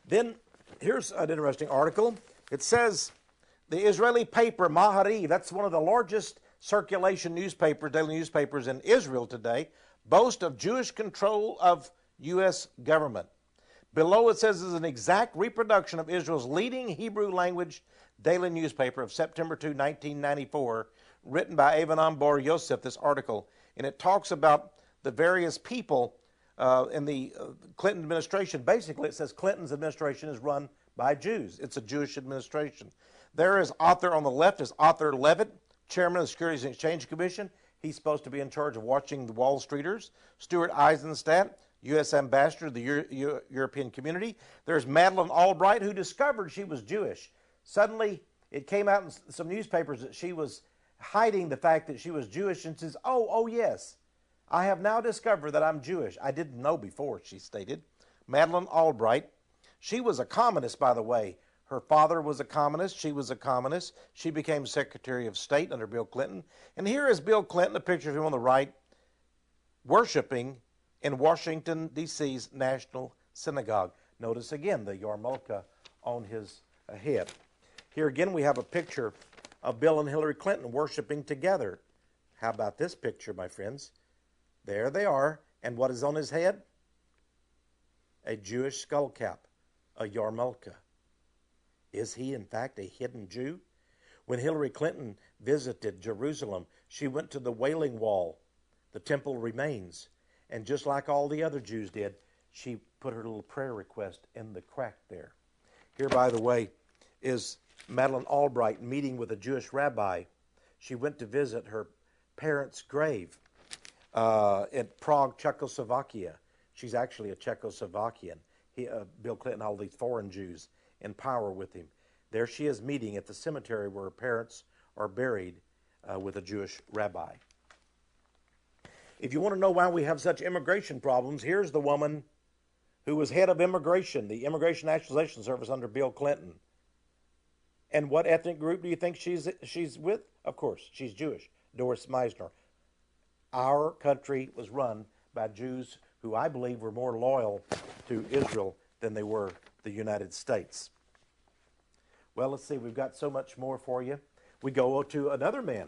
Then here's an interesting article. It says the Israeli paper Ma'ariv, that's one of the largest circulation newspapers, daily newspapers in Israel today, boast of Jewish control of U.S. government. Below it says is an exact reproduction of Israel's leading Hebrew language daily newspaper of September 2, 1994, written by Avanon Bar Yosef, this article. And it talks about the various people in the Clinton administration. Basically, it says Clinton's administration is run by Jews. It's a Jewish administration. There is Arthur on the left is Arthur Levitt, chairman of the Securities and Exchange Commission. He's supposed to be in charge of watching the Wall Streeters. Stuart Eisenstadt, U.S. ambassador to the European community. There's Madeleine Albright, who discovered she was Jewish. Suddenly, it came out in some newspapers that she was hiding the fact that she was Jewish, and says, oh yes, I have now discovered that I'm Jewish. I didn't know before, she stated. Madeleine Albright. She was a communist, by the way. Her father was a communist. She was a communist. She became Secretary of State under Bill Clinton. And here is Bill Clinton, a picture of him on the right, worshiping in Washington, D.C.'s National Synagogue. Notice again the yarmulke on his head. Here again we have a picture of Bill and Hillary Clinton worshiping together. How about this picture, my friends? There they are. And what is on his head? A Jewish skull cap, a yarmulke. Is he, in fact, a hidden Jew? When Hillary Clinton visited Jerusalem, she went to the Wailing Wall. The temple remains. And just like all the other Jews did, she put her little prayer request in the crack there. Here, by the way, is Madeleine Albright meeting with a Jewish rabbi. She went to visit her parents' grave in Prague, Czechoslovakia. She's actually a Czechoslovakian. Bill Clinton, all these foreign Jews in power with him. There she is meeting at the cemetery where her parents are buried with a Jewish rabbi. If you want to know why we have such immigration problems, here's the woman who was head of immigration, the Immigration Naturalization Service under Bill Clinton. And what ethnic group do you think she's with? Of course, she's Jewish, Doris Meissner. Our country was run by Jews who I believe were more loyal to Israel than they were the United States. Well, let's see, we've got so much more for you. We go to another man,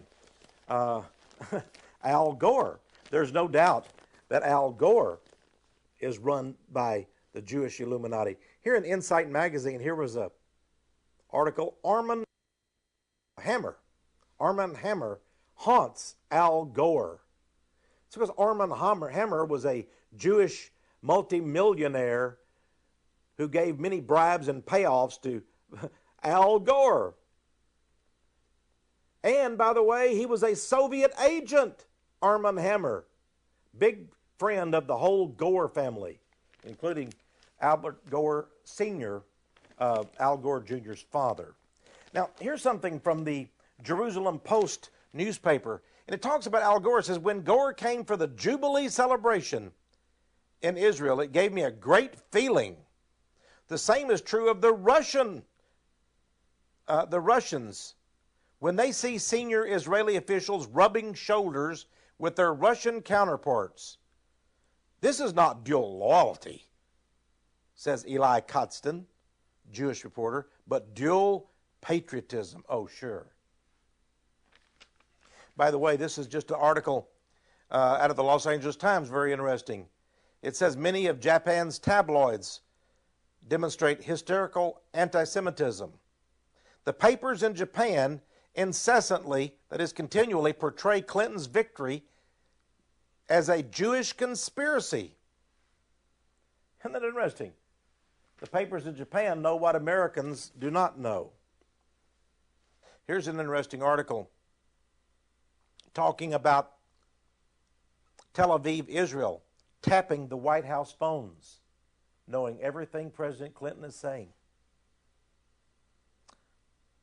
Al Gore. There's no doubt that Al Gore is run by the Jewish Illuminati. Here in Insight Magazine, here was a article, Armand Hammer haunts Al Gore. It's because Armand Hammer was a Jewish multimillionaire who gave many bribes and payoffs to Al Gore. And, by the way, he was a Soviet agent, Armand Hammer. Big friend of the whole Gore family, including Albert Gore Sr., Al Gore Jr.'s father. Now, here's something from the Jerusalem Post newspaper. And it talks about Al Gore. It says, when Gore came for the Jubilee celebration in Israel, it gave me a great feeling. The same is true of the Russians. When they see senior Israeli officials rubbing shoulders with their Russian counterparts. This is not dual loyalty, says Eli Kotzton, Jewish reporter, but dual patriotism. Oh, sure. By the way, this is just an article out of the Los Angeles Times, very interesting. It says many of Japan's tabloids demonstrate hysterical anti-Semitism. The papers in Japan incessantly, that is continually, portray Clinton's victory as a Jewish conspiracy. Isn't that interesting? The papers in Japan know what Americans do not know. Here's an interesting article talking about Tel Aviv, Israel, tapping the White House phones, knowing everything President Clinton is saying.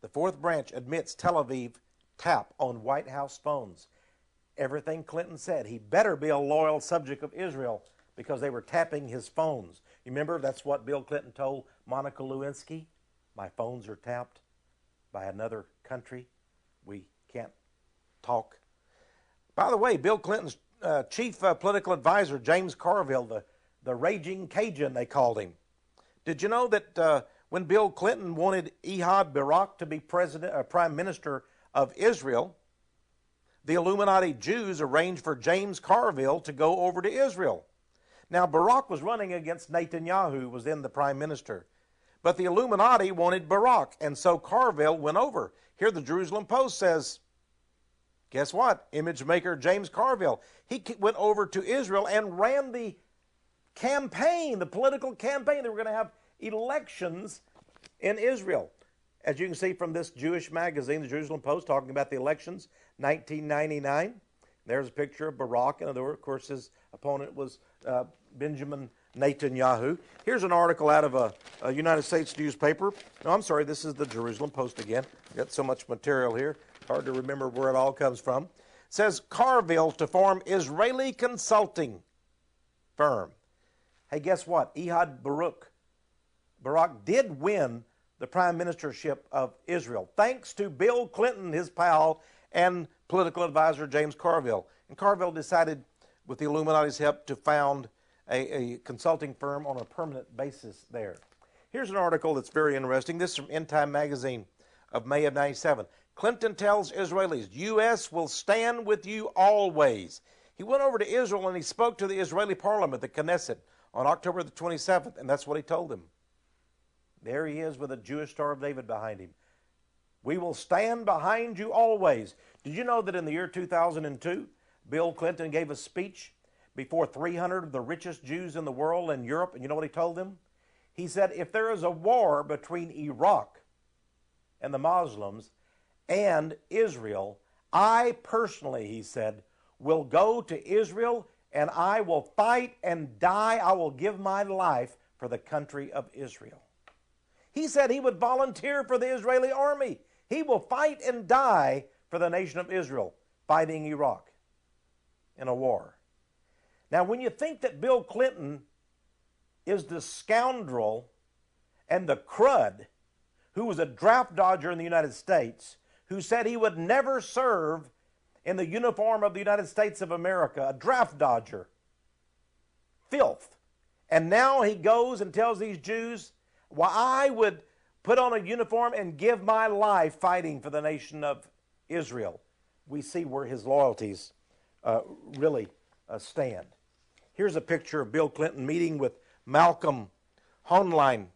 The fourth branch admits Tel Aviv tap on White House phones. Everything Clinton said. He better be a loyal subject of Israel because they were tapping his phones. You remember that's what Bill Clinton told Monica Lewinsky? My phones are tapped by another country. We can't talk. By the way, Bill Clinton's chief political advisor, James Carville, the raging Cajun, they called him. Did you know that when Bill Clinton wanted Ehud Barak to be prime minister of Israel, the Illuminati Jews arranged for James Carville to go over to Israel. Now, Barak was running against Netanyahu, who was then the prime minister. But the Illuminati wanted Barak, and so Carville went over. Here the Jerusalem Post says, guess what? Image maker James Carville. He went over to Israel and ran the campaign, the political campaign. They were going to have elections in Israel. As you can see from this Jewish magazine, the Jerusalem Post, talking about the elections, 1999. There's a picture of Barak, and of course his opponent was Benjamin Netanyahu. Here's an article out of a United States newspaper. No, I'm sorry, this is the Jerusalem Post again. Got so much material here, hard to remember where it all comes from. It says, Carville to form Israeli consulting firm. Hey, guess what? Ehud Barak did win the prime ministership of Israel, thanks to Bill Clinton, his pal, and political advisor James Carville. And Carville decided, with the Illuminati's help, to found a consulting firm on a permanent basis there. Here's an article that's very interesting. This is from End Time magazine of May of 97. Clinton tells Israelis, U.S. will stand with you always. He went over to Israel and he spoke to the Israeli parliament, the Knesset, on October the 27th, and that's what he told them. There he is with a Jewish Star of David behind him. We will stand behind you always. Did you know that in the year 2002, Bill Clinton gave a speech before 300 of the richest Jews in the world in Europe, and you know what he told them? He said, if there is a war between Iraq and the Muslims and Israel, I personally, he said, will go to Israel and I will fight and die. I will give my life for the country of Israel. He said he would volunteer for the Israeli army. He will fight and die for the nation of Israel, fighting Iraq in a war. Now, when you think that Bill Clinton is the scoundrel and the crud who was a draft dodger in the United States, who said he would never serve in the uniform of the United States of America, a draft dodger, filth, and now he goes and tells these Jews, well, I would put on a uniform and give my life fighting for the nation of Israel. We see where his loyalties really stand. Here's a picture of Bill Clinton meeting with Malcolm Hoenlein,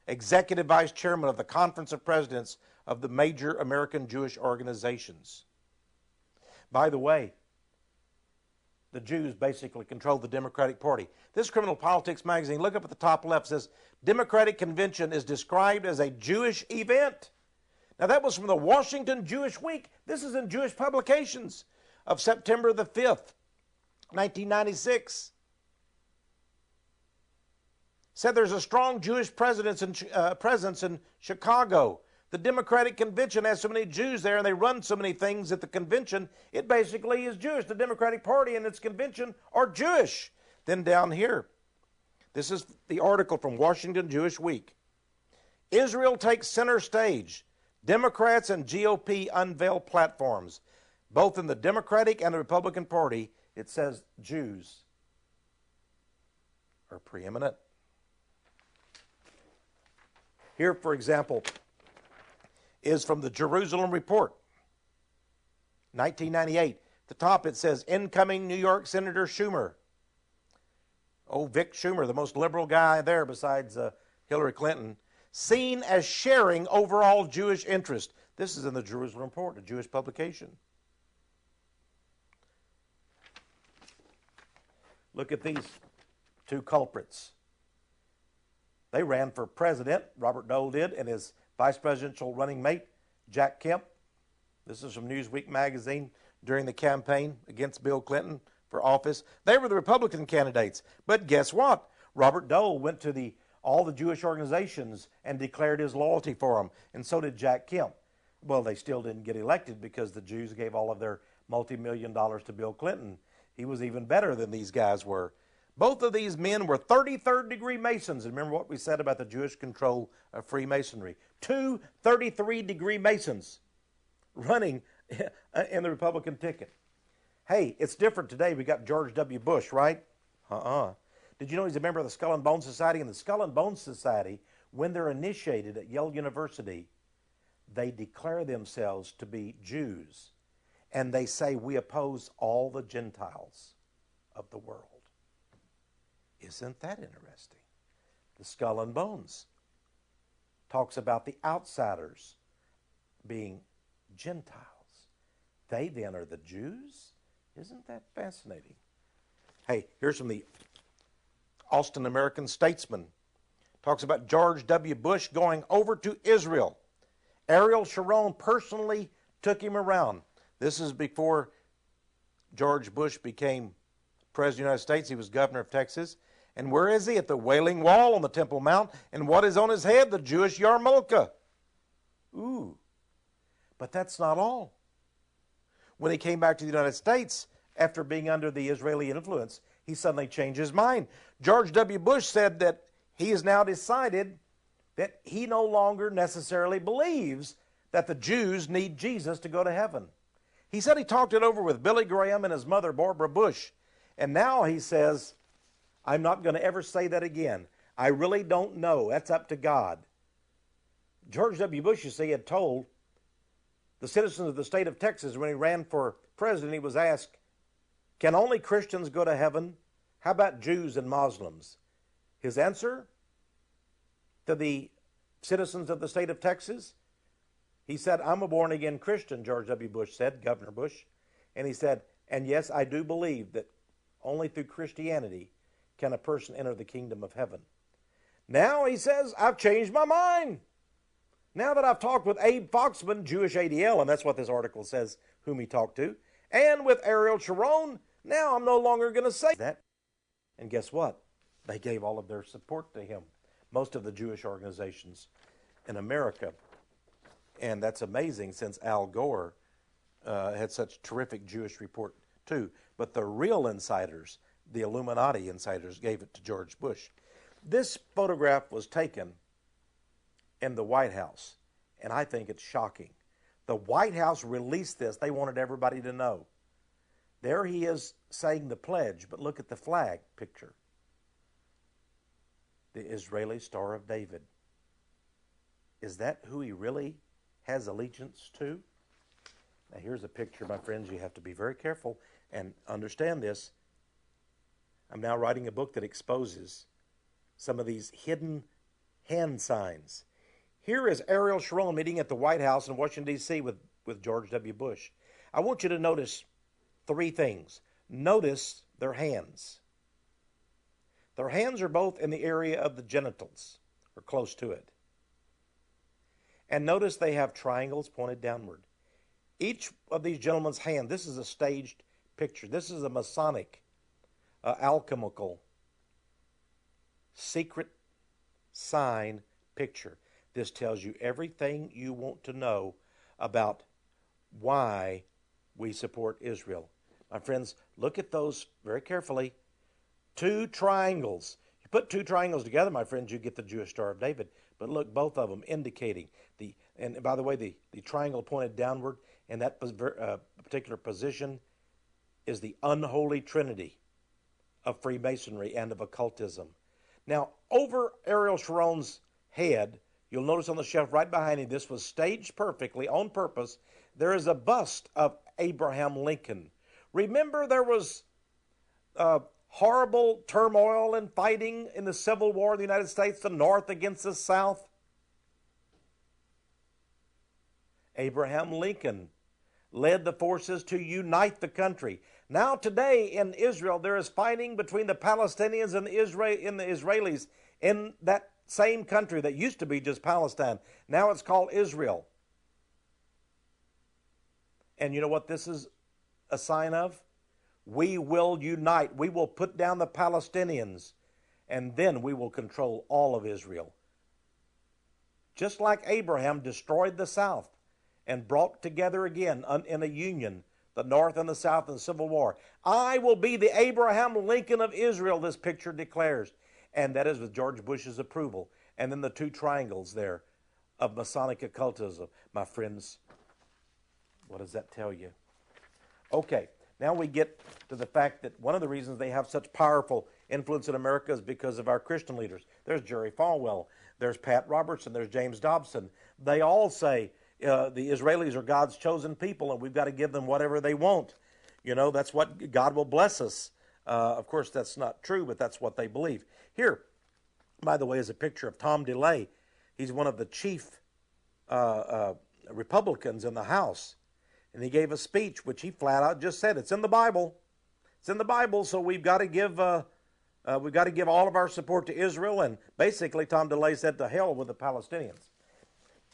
Executive Vice Chairman of the Conference of Presidents of the major American Jewish organizations. By the way, the Jews basically control the Democratic Party. This Criminal Politics magazine, look up at the top left, says Democratic Convention is described as a Jewish event. Now that was from the Washington Jewish Week. This is in Jewish Publications of September the 5th, 1996. Said there's a strong Jewish presence in Chicago. The Democratic Convention has so many Jews there and they run so many things at the convention, it basically is Jewish. The Democratic Party and its convention are Jewish. Then down here, this is the article from Washington Jewish Week. Israel takes center stage. Democrats and GOP unveil platforms. Both in the Democratic and the Republican Party, it says Jews are preeminent. Here, for example, is from the Jerusalem Report, 1998. At the top it says, incoming New York Senator Schumer. Oh, Vic Schumer, the most liberal guy there besides Hillary Clinton, seen as sharing overall Jewish interest. This is in the Jerusalem Report, a Jewish publication. Look at these two culprits. They ran for president, Robert Dole did, and his vice presidential running mate, Jack Kemp. This is from Newsweek magazine during the campaign against Bill Clinton for office. They were the Republican candidates. But guess what? Robert Dole went to all the Jewish organizations and declared his loyalty for them, and so did Jack Kemp. Well, they still didn't get elected because the Jews gave all of their multi-million dollars to Bill Clinton. He was even better than these guys were. Both of these men were 33rd degree Masons. And remember what we said about the Jewish control of Freemasonry. Two 33 degree Masons running in the Republican ticket. Hey, it's different today. We got George W. Bush, right? Did you know he's a member of the Skull and Bones Society? And the Skull and Bones Society, when they're initiated at Yale University, they declare themselves to be Jews. And they say, we oppose all the Gentiles of the world. Isn't that interesting? The Skull and Bones talks about the outsiders being Gentiles. They then are the Jews? Isn't that fascinating? Hey, here's from the Austin American Statesman talks about George W. Bush going over to Israel. Ariel Sharon personally took him around. This is before George Bush became President of the United States. He was governor of Texas. And where is he? At the Wailing Wall on the Temple Mount. And what is on his head? The Jewish yarmulke. Ooh. But that's not all. When he came back to the United States, after being under the Israeli influence, he suddenly changed his mind. George W. Bush said that he has now decided that he no longer necessarily believes that the Jews need Jesus to go to heaven. He said he talked it over with Billy Graham and his mother, Barbara Bush. And now he says, I'm not going to ever say that again. I really don't know. That's up to God. George W. Bush, you see, had told the citizens of the state of Texas when he ran for president, he was asked, can only Christians go to heaven? How about Jews and Muslims? His answer to the citizens of the state of Texas, he said, I'm a born-again Christian, George W. Bush said, Governor Bush. And he said, and yes, I do believe that only through Christianity can a person enter the kingdom of heaven. Now, he says, I've changed my mind. Now that I've talked with Abe Foxman, Jewish ADL, and that's what this article says, whom he talked to, and with Ariel Sharon, now I'm no longer going to say that. And guess what? They gave all of their support to him. Most of the Jewish organizations in America. And that's amazing since Al Gore had such terrific Jewish report too. But the real insiders, the Illuminati insiders, gave it to George Bush. This photograph was taken in the White House, and I think it's shocking. The White House released this. They wanted everybody to know. There he is saying the pledge, but look at the flag picture. The Israeli Star of David. Is that who he really has allegiance to? Now here's a picture, my friends. You have to be very careful and understand this. I'm now writing a book that exposes some of these hidden hand signs. Here is Ariel Sharon meeting at the White House in Washington, D.C. with George W. Bush. I want you to notice three things. Notice their hands. Their hands are both in the area of the genitals, or close to it. And notice they have triangles pointed downward. Each of these gentlemen's hand, this is a staged picture. This is a Masonic, alchemical, secret sign picture. This tells you everything you want to know about why we support Israel. My friends, look at those very carefully. Two triangles. You put two triangles together, my friends, you get the Jewish Star of David. But look, both of them indicating and by the way, the triangle pointed downward in that particular position is the unholy trinity of Freemasonry and of occultism. Now, over Ariel Sharon's head, you'll notice on the shelf right behind him, this was staged perfectly on purpose. There is a bust of Abraham Lincoln. Remember, there was horrible turmoil and fighting in the Civil War of the United States, the North against the South. Abraham Lincoln led the forces to unite the country. Now today in Israel, there is fighting between the Palestinians and the Israelis in that same country that used to be just Palestine. Now it's called Israel. And you know what this is a sign of? We will unite. We will put down the Palestinians, and then we will control all of Israel. Just like Abraham destroyed the South and brought together again in a union the North and the South in the Civil War. I will be the Abraham Lincoln of Israel, this picture declares. And that is with George Bush's approval. And then the two triangles there of Masonic occultism. My friends, what does that tell you? Okay, now we get to the fact that one of the reasons they have such powerful influence in America is because of our Christian leaders. There's Jerry Falwell, there's Pat Robertson, there's James Dobson. They all say the Israelis are God's chosen people and we've got to give them whatever they want. You know, that's what God will bless us. Of course, that's not true, but that's what they believe. Here, by the way, is a picture of Tom DeLay. He's one of the chief Republicans in the House. And he gave a speech which he flat out just said, it's in the Bible. It's in the Bible, so we've got to give We've got to give all of our support to Israel, and basically Tom DeLay said to hell with the Palestinians.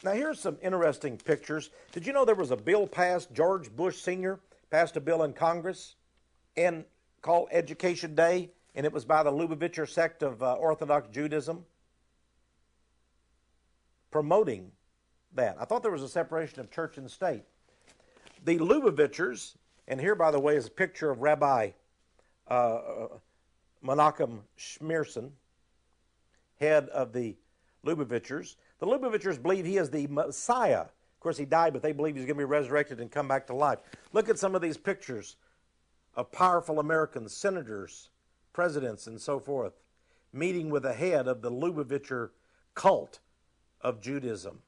Now here's some interesting pictures. Did you know there was a bill passed, George Bush Sr. passed a bill in Congress called Education Day, and it was by the Lubavitcher sect of Orthodox Judaism, promoting that. I thought there was a separation of church and state. The Lubavitchers, and here, by the way, is a picture of Rabbi Menachem Schneerson, head of the Lubavitchers. The Lubavitchers believe he is the Messiah. Of course, he died, but they believe he's going to be resurrected and come back to life. Look at some of these pictures of powerful Americans, senators, presidents, and so forth, meeting with the head of the Lubavitcher cult of Judaism.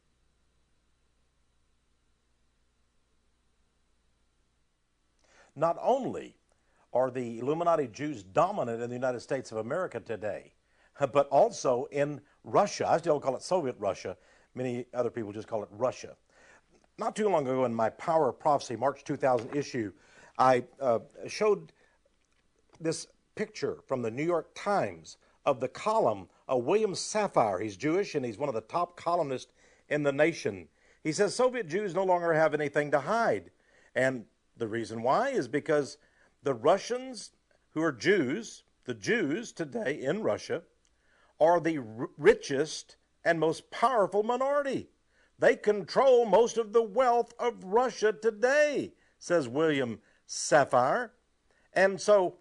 Not only are the Illuminati Jews dominant in the United States of America today, but also in Russia. I still call it Soviet Russia. Many other people just call it Russia. Not too long ago in my Power of Prophecy, March 2000 issue, I showed this picture from the New York Times of the column of William Safire. He's Jewish, and he's one of the top columnists in the nation. He says Soviet Jews no longer have anything to hide. And the reason why is because the Russians who are Jews, the Jews today in Russia, are the richest and most powerful minority. They control most of the wealth of Russia today, says William Safire. And so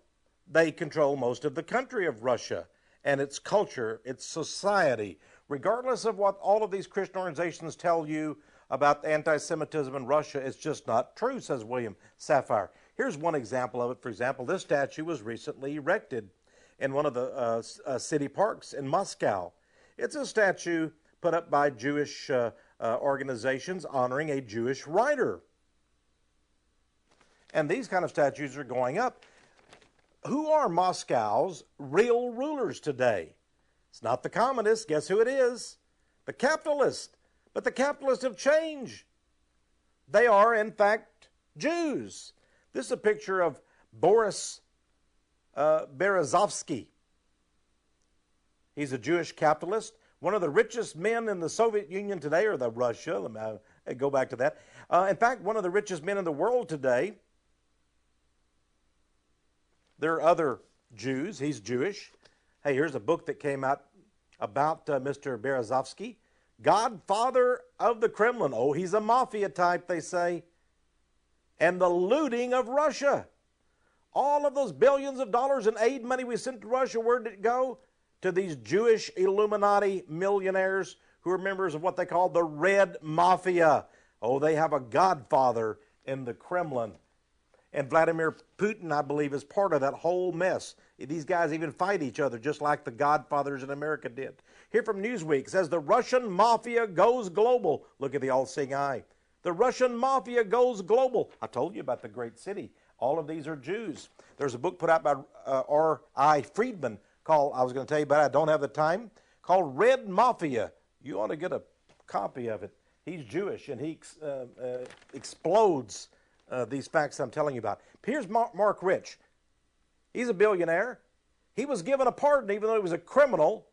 they control most of the country of Russia and its culture, its society. Regardless of what all of these Christian organizations tell you about anti-Semitism in Russia, it's just not true, says William Safire. Here's one example of it. For example, this statue was recently erected in one of the city parks in Moscow. It's a statue put up by Jewish organizations honoring a Jewish writer. And these kind of statues are going up. Who are Moscow's real rulers today? It's not the communists. Guess who it is? The capitalists. But the capitalists have changed. They are, in fact, Jews. This is a picture of Boris Berezovsky. He's a Jewish capitalist. One of the richest men in the Soviet Union today, or the Russia. Let me go back to that. In fact, one of the richest men in the world today. There are other Jews. He's Jewish. Hey, here's a book that came out about Mr. Berezovsky. Godfather of the Kremlin. Oh, he's a mafia type, they say. And the looting of Russia. All of those billions of dollars in aid money we sent to Russia, where did it go? To these Jewish Illuminati millionaires who are members of what they call the Red Mafia. Oh, they have a godfather in the Kremlin. And Vladimir Putin, I believe, is part of that whole mess. These guys even fight each other just like the godfathers in America did. Here from Newsweek says the Russian Mafia goes global. Look at the all-seeing eye. The Russian Mafia goes global. I told you about the great city. All of these are Jews. There's a book put out by R.I. Friedman called, I was going to tell you about it, I don't have the time, called Red Mafia. You ought to get a copy of it. He's Jewish, and he explodes these facts I'm telling you about. Here's Mark Rich. He's a billionaire. He was given a pardon even though he was a criminal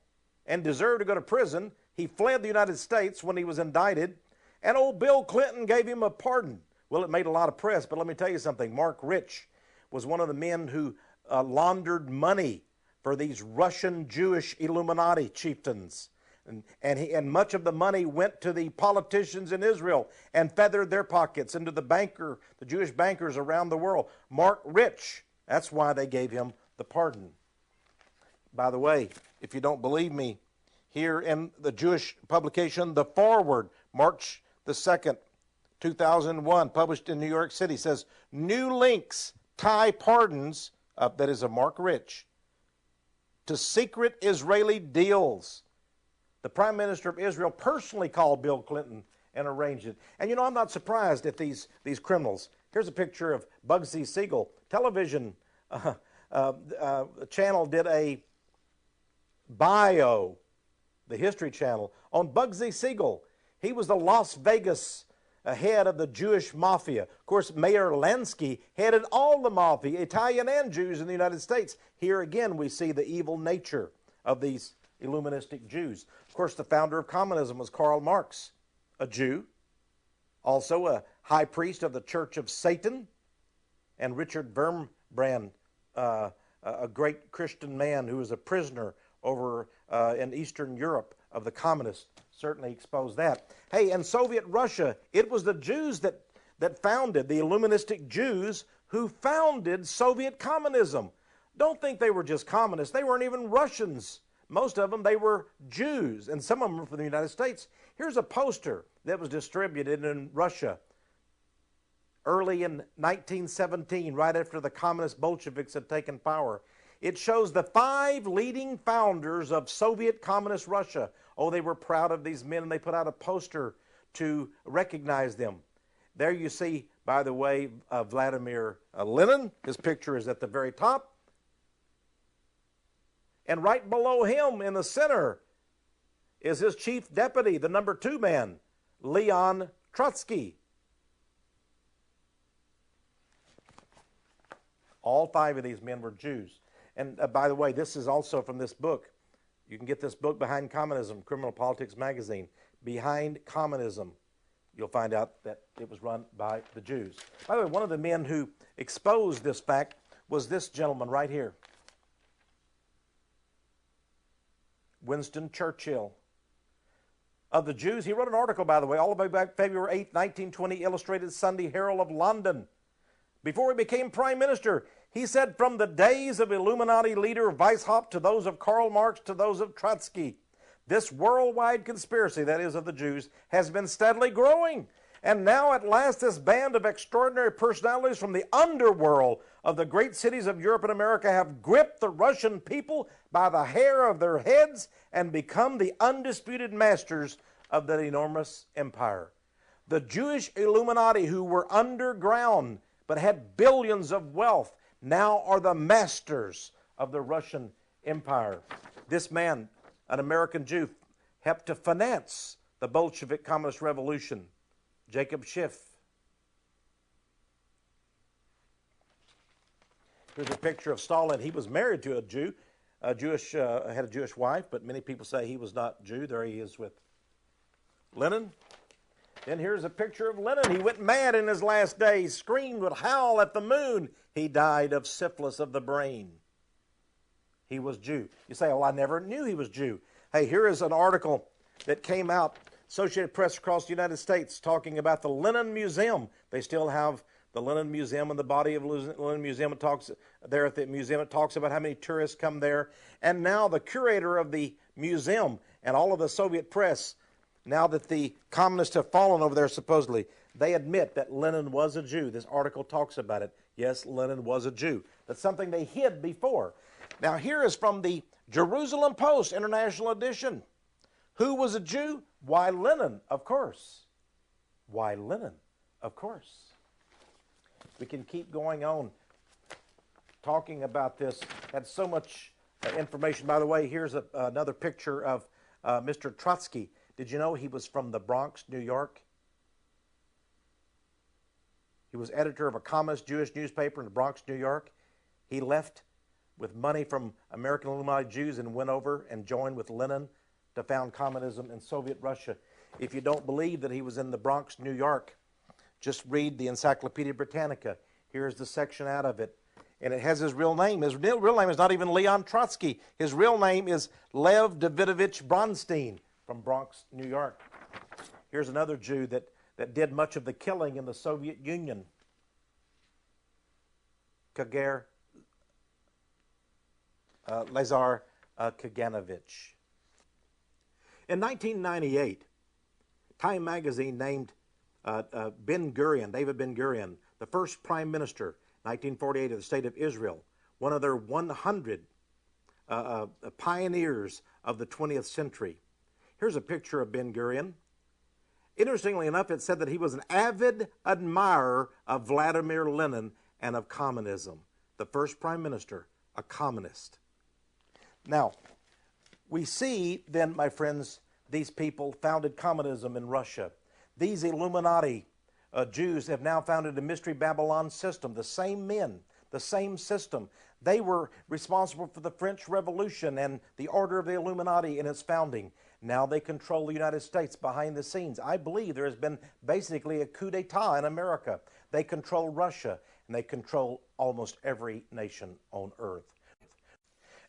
and deserved to go to prison. He fled the United States when he was indicted, and old Bill Clinton gave him a pardon. Well, it made a lot of press, but let me tell you something. Mark Rich was one of the men who laundered money for these Russian Jewish Illuminati chieftains. And much of the money went to the politicians in Israel and feathered their pockets into the Jewish bankers around the world. Mark Rich, that's why they gave him the pardon. By the way, if you don't believe me, here in the Jewish publication, The Forward, March the 2nd, 2001, published in New York City, says, new links tie pardons, that is of Mark Rich, to secret Israeli deals. The Prime Minister of Israel personally called Bill Clinton and arranged it. And you know, I'm not surprised at these criminals. Here's a picture of Bugsy Siegel. Television channel did a bio, the History Channel, on Bugsy Siegel. He was the Las Vegas head of the Jewish mafia. Of course, Mayor Lansky headed all the mafia, Italian and Jews in the United States. Here again, we see the evil nature of these Illuministic Jews. Of course, the founder of communism was Karl Marx, a Jew, also a high priest of the Church of Satan, and Richard Wurmbrand, a great Christian man who was a prisoner over in Eastern Europe of the communists, certainly exposed that. Hey, in Soviet Russia, it was the Jews that founded, the Illuministic Jews who founded Soviet communism. Don't think they were just communists. They weren't even Russians. Most of them, they were Jews, and some of them were from the United States. Here's a poster that was distributed in Russia early in 1917, right after the communist Bolsheviks had taken power. It shows the 5 leading founders of Soviet communist Russia. Oh, they were proud of these men, and they put out a poster to recognize them. There you see, by the way, Vladimir Lenin. His picture is at the very top. And right below him in the center is his chief deputy, the number 2 man, Leon Trotsky. All 5 of these men were Jews. And by the way, this is also from this book. You can get this book, Behind Communism, Criminal Politics Magazine. Behind Communism. You'll find out that it was run by the Jews. By the way, one of the men who exposed this fact was this gentleman right here. Winston Churchill. Of the Jews, he wrote an article, by the way, all the way back February 8, 1920, Illustrated Sunday Herald of London. Before he became prime minister, he said, from the days of Illuminati leader Weishaupt to those of Karl Marx to those of Trotsky, this worldwide conspiracy, that is of the Jews, has been steadily growing. And now at last this band of extraordinary personalities from the underworld of the great cities of Europe and America have gripped the Russian people by the hair of their heads and become the undisputed masters of that enormous empire. The Jewish Illuminati, who were underground but had billions of wealth, now are the masters of the Russian empire. This man, an American Jew, helped to finance the Bolshevik Communist Revolution, Jacob Schiff. Here's a picture of Stalin. He was married to a Jew, had a Jewish wife, but many people say he was not Jew. There he is with Lenin. Then here's a picture of Lenin. He went mad in his last days, screamed, would howl at the moon. He died of syphilis of the brain. He was Jew. You say, oh, I never knew he was Jew. Hey, here is an article that came out, Associated Press across the United States, talking about the Lenin Museum. They still have the Lenin Museum and the body of Lenin Museum. It talks there at the museum. It talks about how many tourists come there. And now the curator of the museum and all of the Soviet press, now that the communists have fallen over there supposedly, they admit that Lenin was a Jew. This article talks about it. Yes, Lenin was a Jew. That's something they hid before. Now here is from the Jerusalem Post International Edition. Who was a Jew? Why, Lenin, of course. Why, Lenin, of course. We can keep going on talking about this. Had so much information. By the way, here's another picture of Mr. Trotsky. Did you know he was from the Bronx, New York? He was editor of a communist Jewish newspaper in the Bronx, New York. He left with money from American Illuminati Jews and went over and joined with Lenin to found communism in Soviet Russia. If you don't believe that he was in the Bronx, New York, just read the Encyclopedia Britannica. Here's the section out of it. And it has his real name. His real name is not even Leon Trotsky. His real name is Lev Davidovich Bronstein from Bronx, New York. Here's another Jew that did much of the killing in the Soviet Union. Lazar Kaganovich. In 1998, Time magazine named Ben-Gurion, David Ben-Gurion, the first prime minister, 1948, of the state of Israel, one of their 100 pioneers of the 20th century. Here's a picture of Ben-Gurion. Interestingly enough, it said that he was an avid admirer of Vladimir Lenin and of communism. The first prime minister, a communist. Now, we see then, my friends, these people founded communism in Russia. These Illuminati Jews have now founded the Mystery Babylon system. The same men, the same system. They were responsible for the French Revolution and the Order of the Illuminati in its founding. Now they control the United States behind the scenes. I believe there has been basically a coup d'etat in America. They control Russia, and they control almost every nation on earth.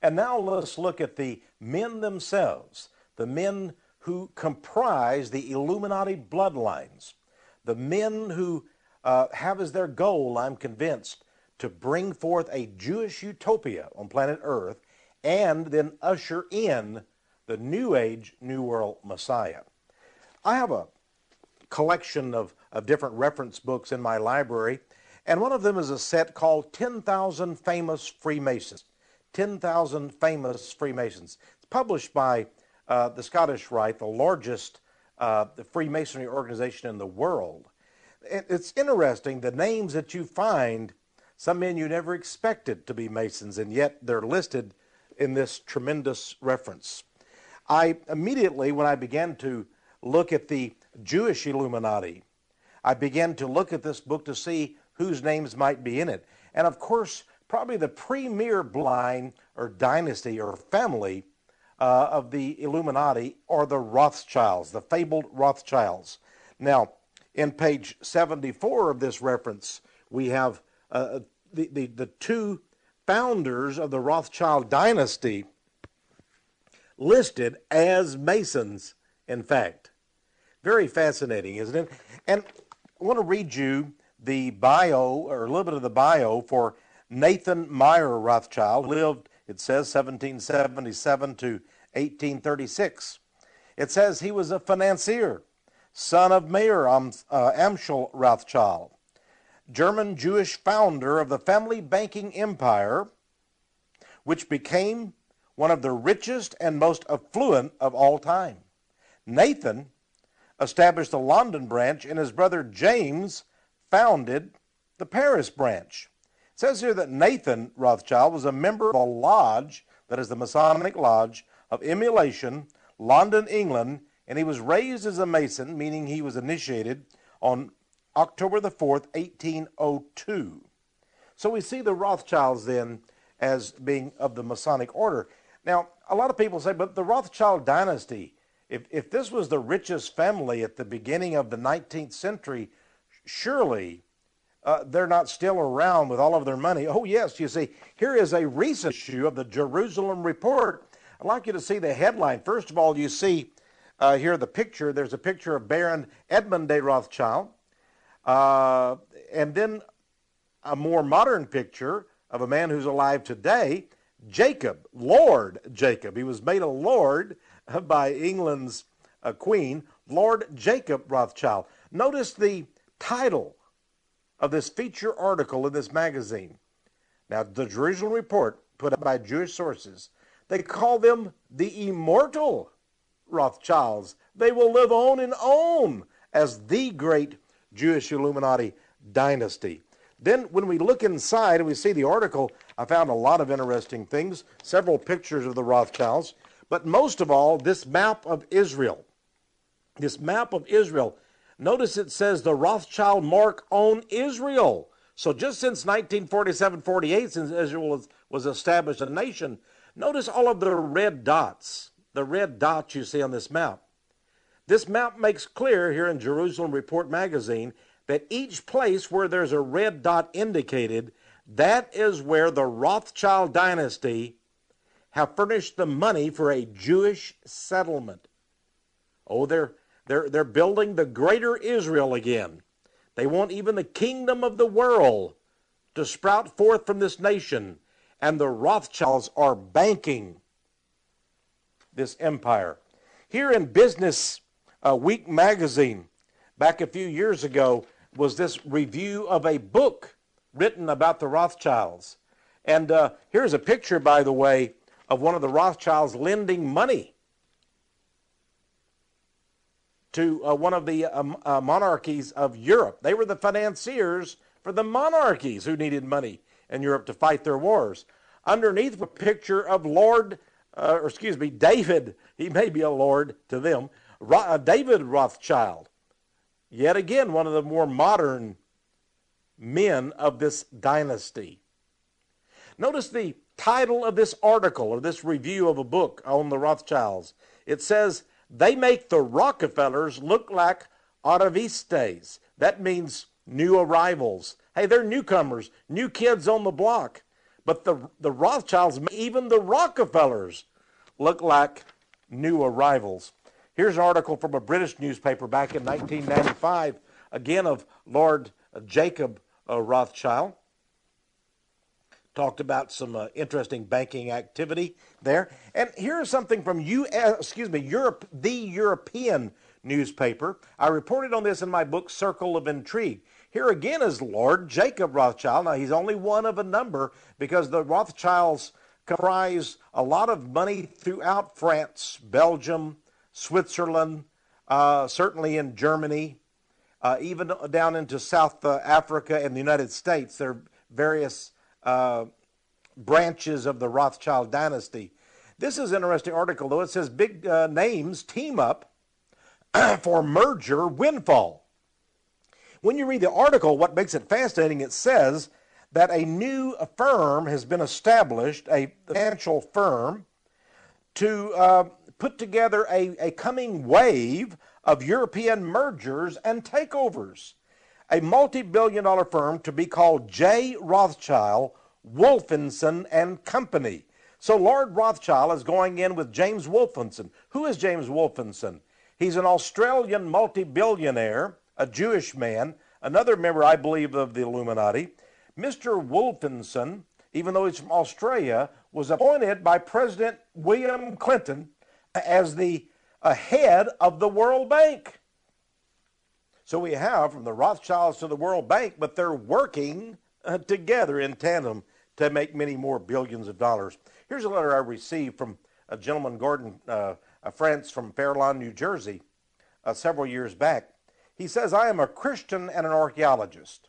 And now let's look at the men themselves, the men who comprise the Illuminati bloodlines, the men who have as their goal, I'm convinced, to bring forth a Jewish utopia on planet Earth and then usher in the New Age, New World Messiah. I have a collection of different reference books in my library, and one of them is a set called 10,000 Famous Freemasons. 10,000 Famous Freemasons. It's published by the Scottish Rite, the largest Freemasonry organization in the world. It's interesting, the names that you find, some men you never expected to be Masons, and yet they're listed in this tremendous reference. I immediately, when I began to look at the Jewish Illuminati, I began to look at this book to see whose names might be in it. And of course, probably the premier line or dynasty or family of the Illuminati are the Rothschilds, the fabled Rothschilds. Now, in page 74 of this reference, we have the two founders of the Rothschild dynasty listed as Masons, in fact. Very fascinating, isn't it? And I want to read you the bio, or a little bit of the bio, for Nathan Meyer Rothschild, who lived, it says, 1777 to 1836. It says he was a financier, son of Mayer Amschel Rothschild, German Jewish founder of the family banking empire, which became one of the richest and most affluent of all time. Nathan established the London branch, and his brother James founded the Paris branch. It says here that Nathan Rothschild was a member of a lodge, that is the Masonic Lodge of Emulation, London, England, and he was raised as a Mason, meaning he was initiated on October the 4th, 1802. So we see the Rothschilds then as being of the Masonic order. Now, a lot of people say, but the Rothschild dynasty, if this was the richest family at the beginning of the 19th century, surely they're not still around with all of their money. Oh, yes, you see, here is a recent issue of the Jerusalem Report. I'd like you to see the headline. First of all, you see here the picture. There's a picture of Baron Edmund de Rothschild. And then a more modern picture of a man who's alive today, Jacob, Lord Jacob. He was made a lord by England's queen, Lord Jacob Rothschild. Notice the title of this feature article in this magazine. Now, the Jerusalem Report, put up by Jewish sources, they call them the immortal Rothschilds. They will live on and on as the great Jewish Illuminati dynasty. Then when we look inside and we see the article, I found a lot of interesting things, several pictures of the Rothschilds, but most of all, this map of Israel. This map of Israel. Notice it says the Rothschild mark on Israel. So just since 1947-48, since Israel was established a nation, notice all of the red dots you see on this map. This map makes clear here in Jerusalem Report magazine that each place where there's a red dot indicated, that is where the Rothschild dynasty have furnished the money for a Jewish settlement. Oh, they're building the greater Israel again. They want even the kingdom of the world to sprout forth from this nation, and the Rothschilds are banking this empire. Here in Business Week magazine, back a few years ago, was this review of a book written about the Rothschilds. And here's a picture, by the way, of one of the Rothschilds lending money to one of the monarchies of Europe. They were the financiers for the monarchies who needed money in Europe to fight their wars. Underneath a picture of David, he may be a lord to them, David Rothschild. Yet again, one of the more modern men of this dynasty. Notice the title of this article, or this review of a book on the Rothschilds. It says, they make the Rockefellers look like arrivistas. That means new arrivals. Hey, they're newcomers, new kids on the block. But the Rothschilds, even the Rockefellers, look like new arrivals. Here's an article from a British newspaper back in 1995, again of Lord Jacob Rothschild. Talked about some interesting banking activity there. And here's something from the European newspaper. I reported on this in my book, Circle of Intrigue. Here again is Lord Jacob Rothschild. Now, he's only one of a number because the Rothschilds comprise a lot of money throughout France, Belgium, Switzerland, certainly in Germany, even down into South Africa and the United States. There are various branches of the Rothschild dynasty. This is an interesting article, though. It says big names team up for merger windfall. When you read the article, what makes it fascinating, it says that a new firm has been established, a financial firm, to put together a coming wave of European mergers and takeovers. A multi-billion-dollar firm to be called J. Rothschild, Wolfenson and Company. So Lord Rothschild is going in with James Wolfenson. Who is James Wolfenson? He's an Australian multi-billionaire, a Jewish man, another member, I believe, of the Illuminati. Mr. Wolfenson, even though he's from Australia, was appointed by President William Clinton as the head of the World Bank. So we have from the Rothschilds to the World Bank, but they're working together in tandem to make many more billions of dollars. Here's a letter I received from a gentleman, Gordon France from Fairlawn, New Jersey, several years back. He says, I am a Christian and an archaeologist.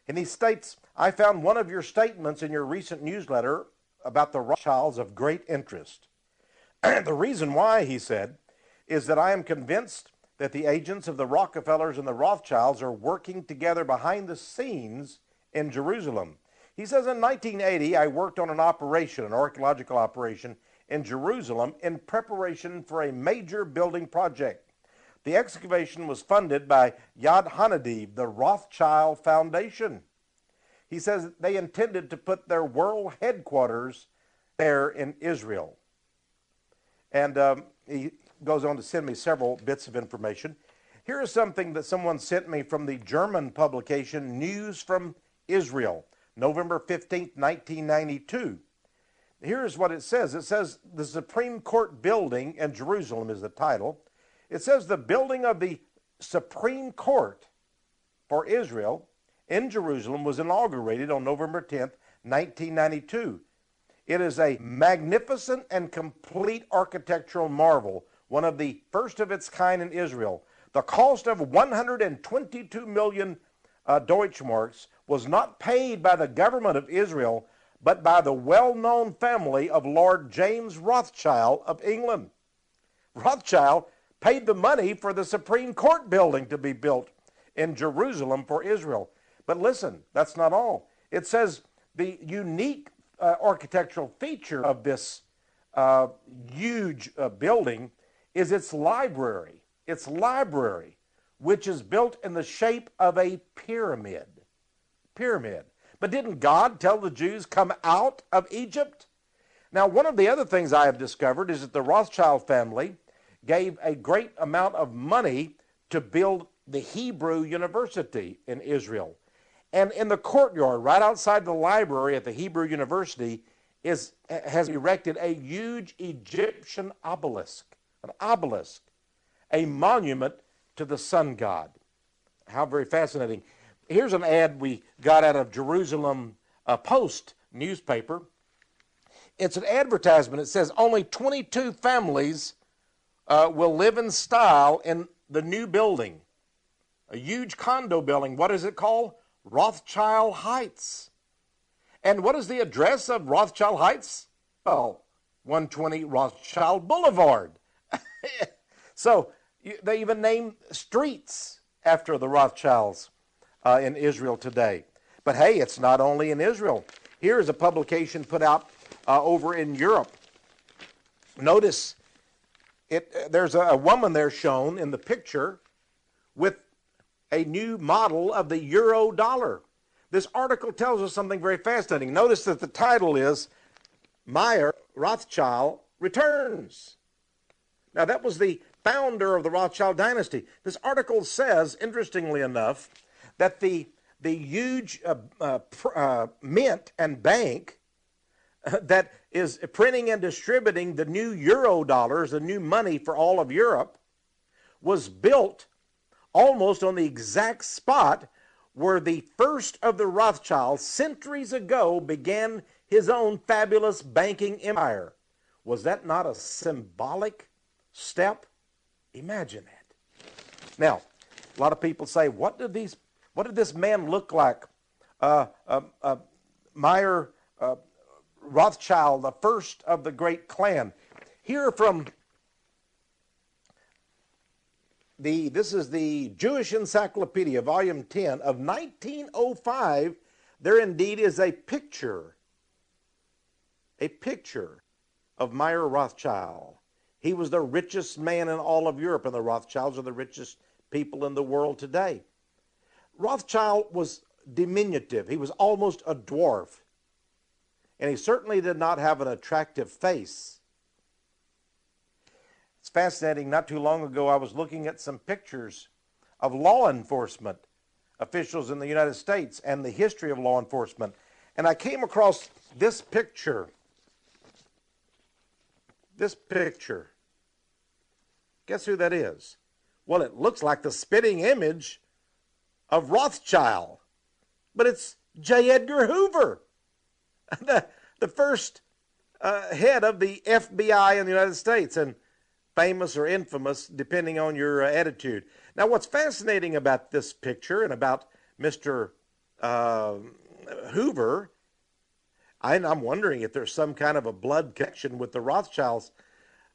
And he states, I found one of your statements in your recent newsletter about the Rothschilds of great interest. The reason why, he said, is that I am convinced that the agents of the Rockefellers and the Rothschilds are working together behind the scenes in Jerusalem. He says, in 1980, I worked on an archaeological operation in Jerusalem in preparation for a major building project. The excavation was funded by Yad Hanadiv, the Rothschild Foundation. He says they intended to put their world headquarters there in Israel. And he goes on to send me several bits of information. Here is something that someone sent me from the German publication News from Israel, November 15th, 1992. Here's what it says. It says the Supreme Court building in Jerusalem is the title. It says the building of the Supreme Court for Israel in Jerusalem was inaugurated on November 10th, 1992. It is a magnificent and complete architectural marvel, one of the first of its kind in Israel. The cost of 122 million Deutschmarks was not paid by the government of Israel, but by the well-known family of Lord James Rothschild of England. Rothschild paid the money for the Supreme Court building to be built in Jerusalem for Israel. But listen, that's not all. It says the unique architectural feature of this huge building is its library. Its library, which is built in the shape of a pyramid. Pyramid. But didn't God tell the Jews, come out of Egypt? Now, one of the other things I have discovered is that the Rothschild family gave a great amount of money to build the Hebrew University in Israel. And in the courtyard, right outside the library at the Hebrew University, has erected a huge Egyptian obelisk, an obelisk, a monument to the sun god. How very fascinating. Here's an ad we got out of Jerusalem Post newspaper. It's an advertisement. It says only 22 families will live in style in the new building. A huge condo building. What is it called? Rothschild Heights. And what is the address of Rothschild Heights? Oh, 120 Rothschild Boulevard. So they even name streets after the Rothschilds in Israel today. But hey, it's not only in Israel. Here is a publication put out over in Europe. Notice there's a woman there shown in the picture with a new model of the euro dollar. This article tells us something very fascinating. Notice that the title is Mayer Rothschild Returns. Now, that was the founder of the Rothschild dynasty. This article says, interestingly enough, that the huge mint and bank that is printing and distributing the new euro dollars, the new money for all of Europe, was built almost on the exact spot where the first of the Rothschilds centuries ago began his own fabulous banking empire. Was that not a symbolic step? Imagine that. Now, a lot of people say, what did this man look like? Mayer Rothschild, the first of the great clan. Here from this is the Jewish Encyclopedia, volume 10 of 1905. There indeed is a picture of Mayer Rothschild. He was the richest man in all of Europe, and the Rothschilds are the richest people in the world today. Rothschild was diminutive. He was almost a dwarf. And he certainly did not have an attractive face. It's fascinating. Not too long ago, I was looking at some pictures of law enforcement officials in the United States and the history of law enforcement. And I came across this picture. This picture. Guess who that is? Well, it looks like the spitting image of Rothschild. But it's J. Edgar Hoover, the first head of the FBI in the United States, and famous or infamous, depending on your attitude. Now, what's fascinating about this picture and about Mr. Hoover, I'm wondering if there's some kind of a blood connection with the Rothschilds,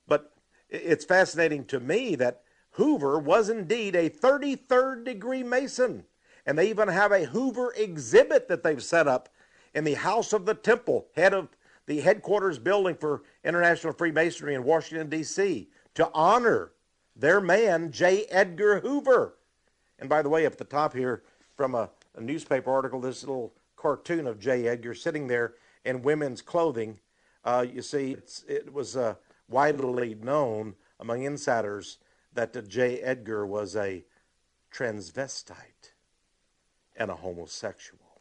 but it's fascinating to me that Hoover was indeed a 33rd degree Mason. And they even have a Hoover exhibit that they've set up in the House of the Temple, head of the headquarters building for International Freemasonry in Washington, D.C., to honor their man, J. Edgar Hoover. And by the way, up at the top here, from a newspaper article, this little cartoon of J. Edgar sitting there in women's clothing. You see, it was widely known among insiders that J. Edgar was a transvestite and a homosexual.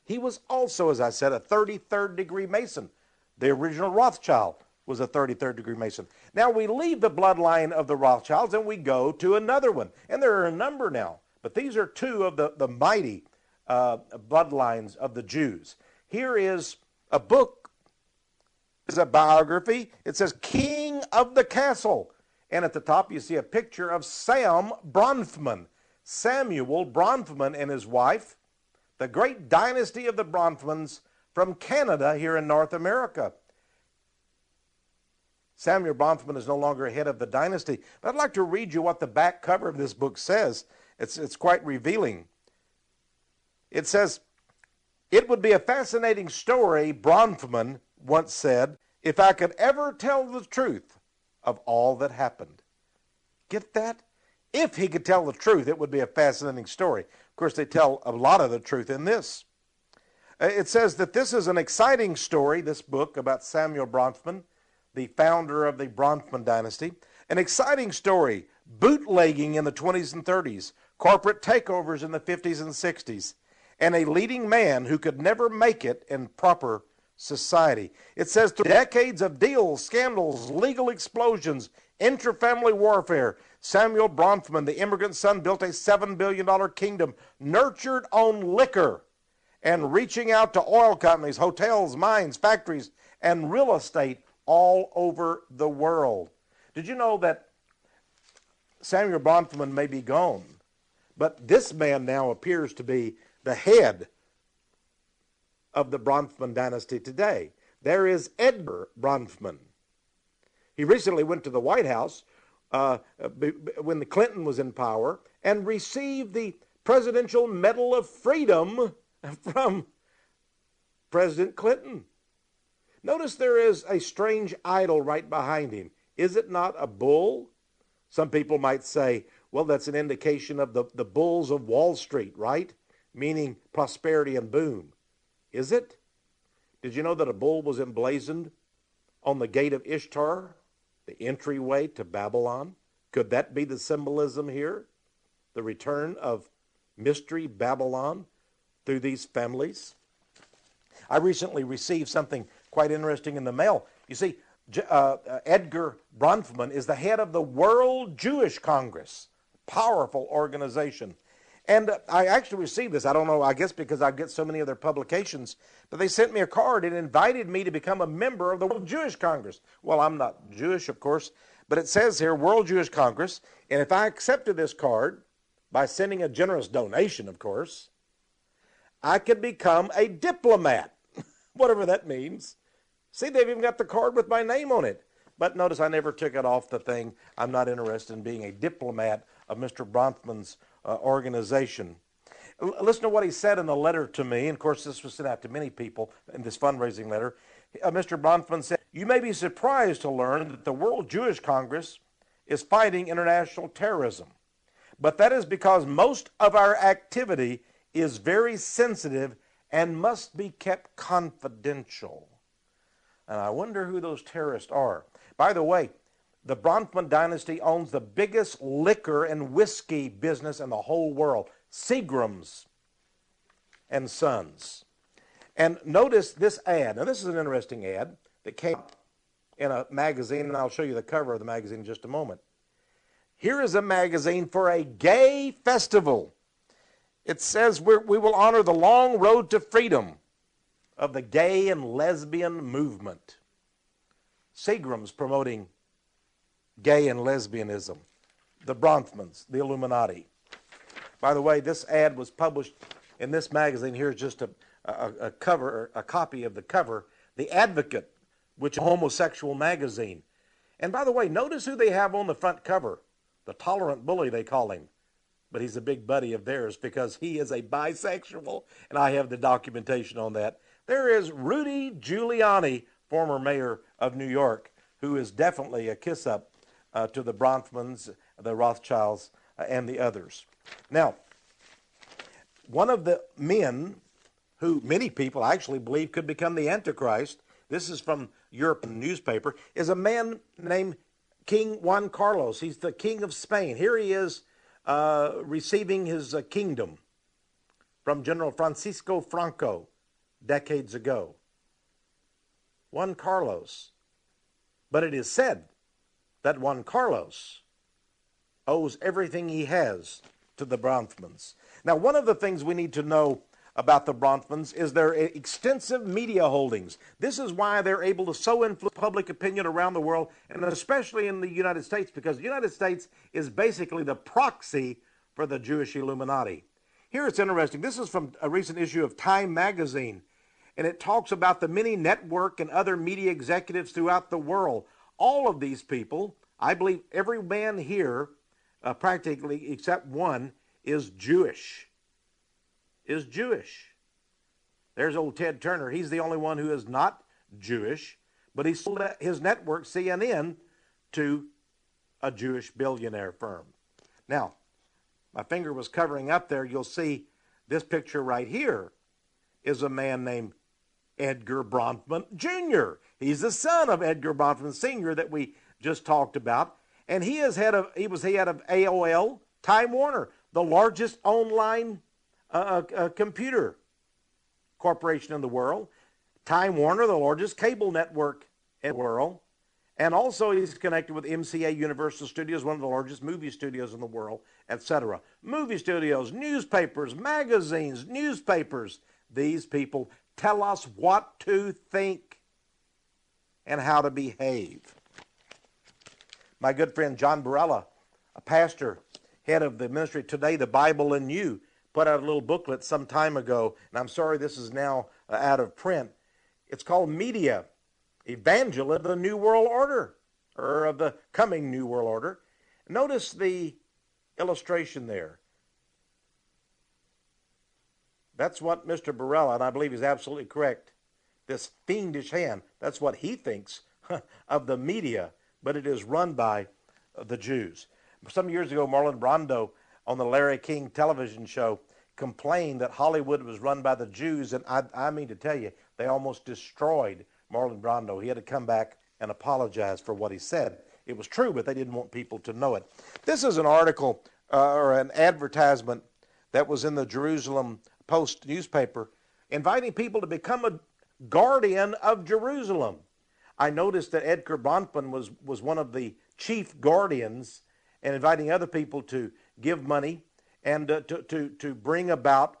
He was also, as I said, a 33rd degree Mason. The original Rothschild was a 33rd degree Mason. Now we leave the bloodline of the Rothschilds and we go to another one. And there are a number now, but these are two of the mighty bloodlines of the Jews. Here is a book, it's a biography. It says King of the Castle. And at the top you see a picture of Sam Bronfman. Samuel Bronfman and his wife, the great dynasty of the Bronfmans from Canada here in North America. Samuel Bronfman is no longer head of the dynasty, but I'd like to read you what the back cover of this book says. It's quite revealing. It says, "It would be a fascinating story," Bronfman once said, "if I could ever tell the truth of all that happened." Get that? If he could tell the truth, it would be a fascinating story. Of course, they tell a lot of the truth in this. It says that this is an exciting story, this book about Samuel Bronfman, the founder of the Bronfman dynasty. An exciting story, bootlegging in the 20s and 30s, corporate takeovers in the 50s and 60s, and a leading man who could never make it in proper society. It says, through decades of deals, scandals, legal explosions, intra-family warfare, Samuel Bronfman, the immigrant son, built a $7 billion kingdom nurtured on liquor and reaching out to oil companies, hotels, mines, factories, and real estate all over the world. Did you know that Samuel Bronfman may be gone, but this man now appears to be the head of the Bronfman dynasty today? There is Edgar Bronfman. He recently went to the White House when the Clinton was in power, and received the Presidential Medal of Freedom from President Clinton. Notice there is a strange idol right behind him. Is it not a bull? Some people might say, well, that's an indication of the bulls of Wall Street, right? Meaning prosperity and boom. Is it? Did you know that a bull was emblazoned on the gate of Ishtar, the entryway to Babylon? Could that be the symbolism here? The return of Mystery Babylon through these families? I recently received something quite interesting in the mail. You see, Edgar Bronfman is the head of the World Jewish Congress, powerful organization. And I actually received this. I don't know, I guess because I get so many of their publications, but they sent me a card and invited me to become a member of the World Jewish Congress. Well, I'm not Jewish, of course, but it says here, World Jewish Congress, and if I accepted this card, by sending a generous donation, of course, I could become a diplomat, whatever that means. See, they've even got the card with my name on it. But notice I never took it off the thing. I'm not interested in being a diplomat of Mr. Bronfman's organization. Listen to what he said in the letter to me. And of course, this was sent out to many people in this fundraising letter. Mr. Bronfman said, "You may be surprised to learn that the World Jewish Congress is fighting international terrorism. But that is because most of our activity is very sensitive and must be kept confidential." And I wonder who those terrorists are. By the way, the Bronfman dynasty owns the biggest liquor and whiskey business in the whole world, Seagram's and Sons. And notice this ad. Now, this is an interesting ad that came in a magazine, and I'll show you the cover of the magazine in just a moment. Here is a magazine for a gay festival. It says we will honor the long road to freedom of the gay and lesbian movement. Seagram's promoting gay and lesbianism. The Bronfmans, the Illuminati. By the way, this ad was published in this magazine. Here's just a cover, a copy of the cover. The Advocate, which is a homosexual magazine. And by the way, notice who they have on the front cover. The tolerant bully, they call him. But he's a big buddy of theirs because he is a bisexual, and I have the documentation on that. There is Rudy Giuliani, former mayor of New York, who is definitely a kiss-up to the Bronfmans, the Rothschilds, and the others. Now, one of the men who many people actually believe could become the Antichrist, this is from European newspaper, is a man named King Juan Carlos. He's the king of Spain. Here he is receiving his kingdom from General Francisco Franco decades ago. Juan Carlos. But it is said that Juan Carlos owes everything he has to the Bronfmans. Now, one of the things we need to know about the Bronfmans is their extensive media holdings. This is why they're able to so influence public opinion around the world, and especially in the United States, because the United States is basically the proxy for the Jewish Illuminati. Here it's interesting. This is from a recent issue of Time magazine, and it talks about the many network and other media executives throughout the world. All of these people, I believe every man here, practically except one, is Jewish. There's old Ted Turner. He's the only one who is not Jewish, but he sold his network, CNN, to a Jewish billionaire firm. Now, my finger was covering up there. You'll see this picture right here is a man named Edgar Bronfman Jr. He's the son of Edgar Bronfman Sr. that we just talked about, and he was head of AOL, Time Warner, the largest online computer corporation in the world. Time Warner, the largest cable network in the world. And also he's connected with MCA Universal Studios, one of the largest movie studios in the world, etc. Movie studios, newspapers, magazines, newspapers. These people tell us what to think and how to behave. My good friend John Barella, a pastor, head of the ministry Today, the Bible and You, put out a little booklet some time ago, and I'm sorry this is now out of print. It's called Media, Evangelism of the New World Order, or of the coming New World Order. Notice the illustration there. That's what Mr. Barela, and I believe he's absolutely correct, this fiendish hand, that's what he thinks of the media, but it is run by the Jews. Some years ago, Marlon Brando on the Larry King television show complained that Hollywood was run by the Jews, and I mean to tell you, they almost destroyed Marlon Brando. He had to come back and apologize for what he said. It was true, but they didn't want people to know it. This is an article or an advertisement that was in the Jerusalem Post newspaper inviting people to become a guardian of Jerusalem. I noticed that Edgar Bronfman was one of the chief guardians and inviting other people to give money and to bring about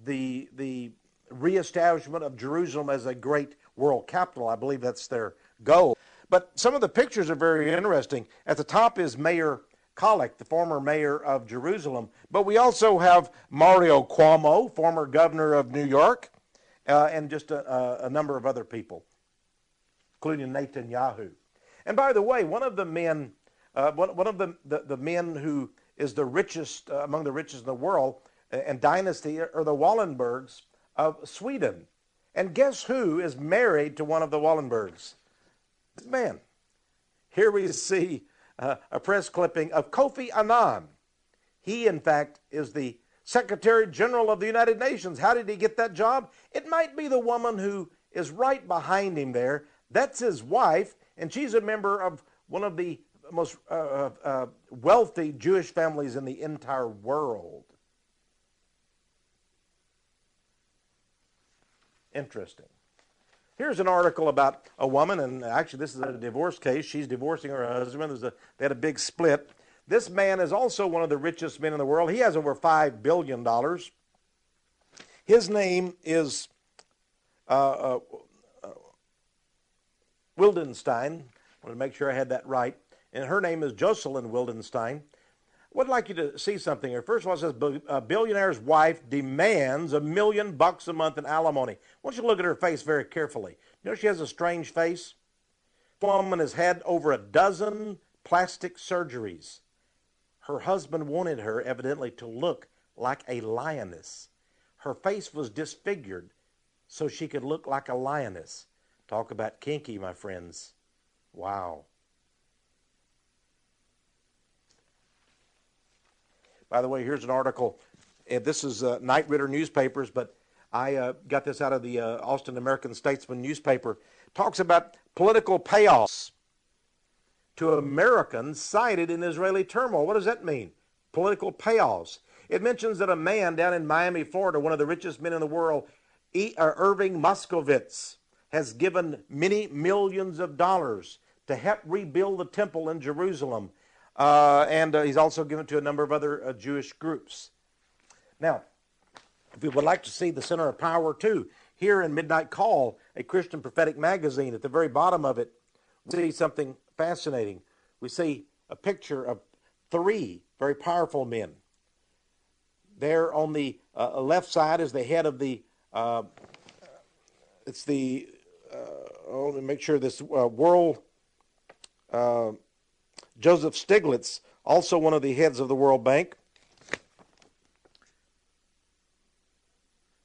the reestablishment of Jerusalem as a great world capital. I believe that's their goal. But some of the pictures are very interesting. At the top is Mayor Khalek, the former mayor of Jerusalem. But we also have Mario Cuomo, former governor of New York, and just a number of other people, including Netanyahu. And by the way, one of the men, one of the men who is the richest, among the richest in the world, and dynasty, are the Wallenbergs of Sweden. And guess who is married to one of the Wallenbergs? This man. Here we see a press clipping of Kofi Annan. He, in fact, is the Secretary General of the United Nations. How did he get that job? It might be the woman who is right behind him there. That's his wife, and she's a member of one of the most wealthy Jewish families in the entire world. Interesting. Here's an article about a woman, and actually this is a divorce case. She's divorcing her husband. They had a big split. This man is also one of the richest men in the world. He has over $5 billion. His name is Wildenstein. I want to make sure I had that right. And her name is Jocelyn Wildenstein. I would like you to see something here. First of all, it says a billionaire's wife demands $1 million a month in alimony. I want you to look at her face very carefully. You know she has a strange face? The woman has had over a dozen plastic surgeries. Her husband wanted her, evidently, to look like a lioness. Her face was disfigured so she could look like a lioness. Talk about kinky, my friends. Wow. By the way, here's an article. This is Knight Ridder newspapers, but I got this out of the Austin American Statesman newspaper. Talks about political payoffs to Americans cited in Israeli turmoil. What does that mean? Political payoffs. It mentions that a man down in Miami, Florida, one of the richest men in the world, Irving Moskovitz, has given many millions of dollars to help rebuild the temple in Jerusalem. And he's also given to a number of other Jewish groups. Now, if you would like to see the center of power too, here in Midnight Call, a Christian prophetic magazine, at the very bottom of it, we see something fascinating. We see a picture of 3 very powerful men. There on the left side is the head of the, let me make sure this world, Joseph Stiglitz, also one of the heads of the World Bank,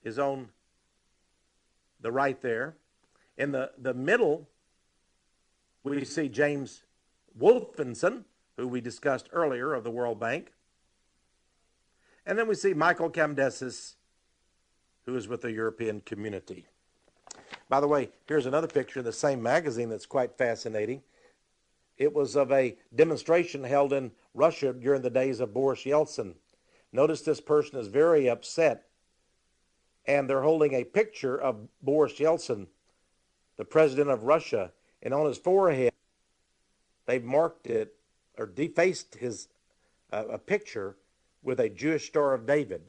is on the right there. In the middle, we see James Wolfenson, who we discussed earlier, of the World Bank. And then we see Michael Kamdesis, who is with the European Community. By the way, here's another picture in the same magazine that's quite fascinating. It was of a demonstration held in Russia during the days of Boris Yeltsin. Notice this person is very upset, and they're holding a picture of Boris Yeltsin, the president of Russia, and on his forehead, they've marked it or defaced his a picture with a Jewish Star of David.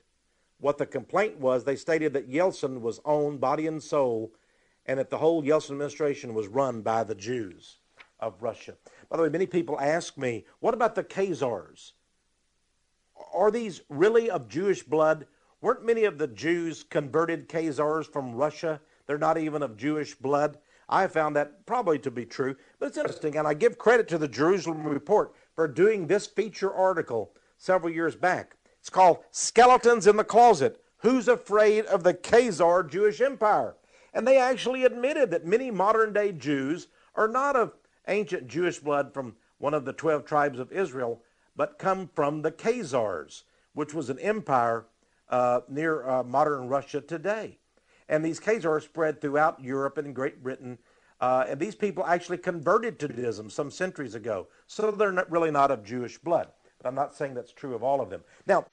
What the complaint was, they stated that Yeltsin was owned body and soul, and that the whole Yeltsin administration was run by the Jews of Russia. By the way, many people ask me, what about the Khazars? Are these really of Jewish blood? Weren't many of the Jews converted Khazars from Russia? They're not even of Jewish blood. I found that probably to be true, but it's interesting, and I give credit to the Jerusalem Report for doing this feature article several years back. It's called Skeletons in the Closet, Who's Afraid of the Khazar Jewish Empire? And they actually admitted that many modern-day Jews are not of ancient Jewish blood from one of the 12 tribes of Israel, but come from the Khazars, which was an empire near modern Russia today. And these Khazars spread throughout Europe and Great Britain, and these people actually converted to Judaism some centuries ago, so they're really not of Jewish blood. But I'm not saying that's true of all of them. Now,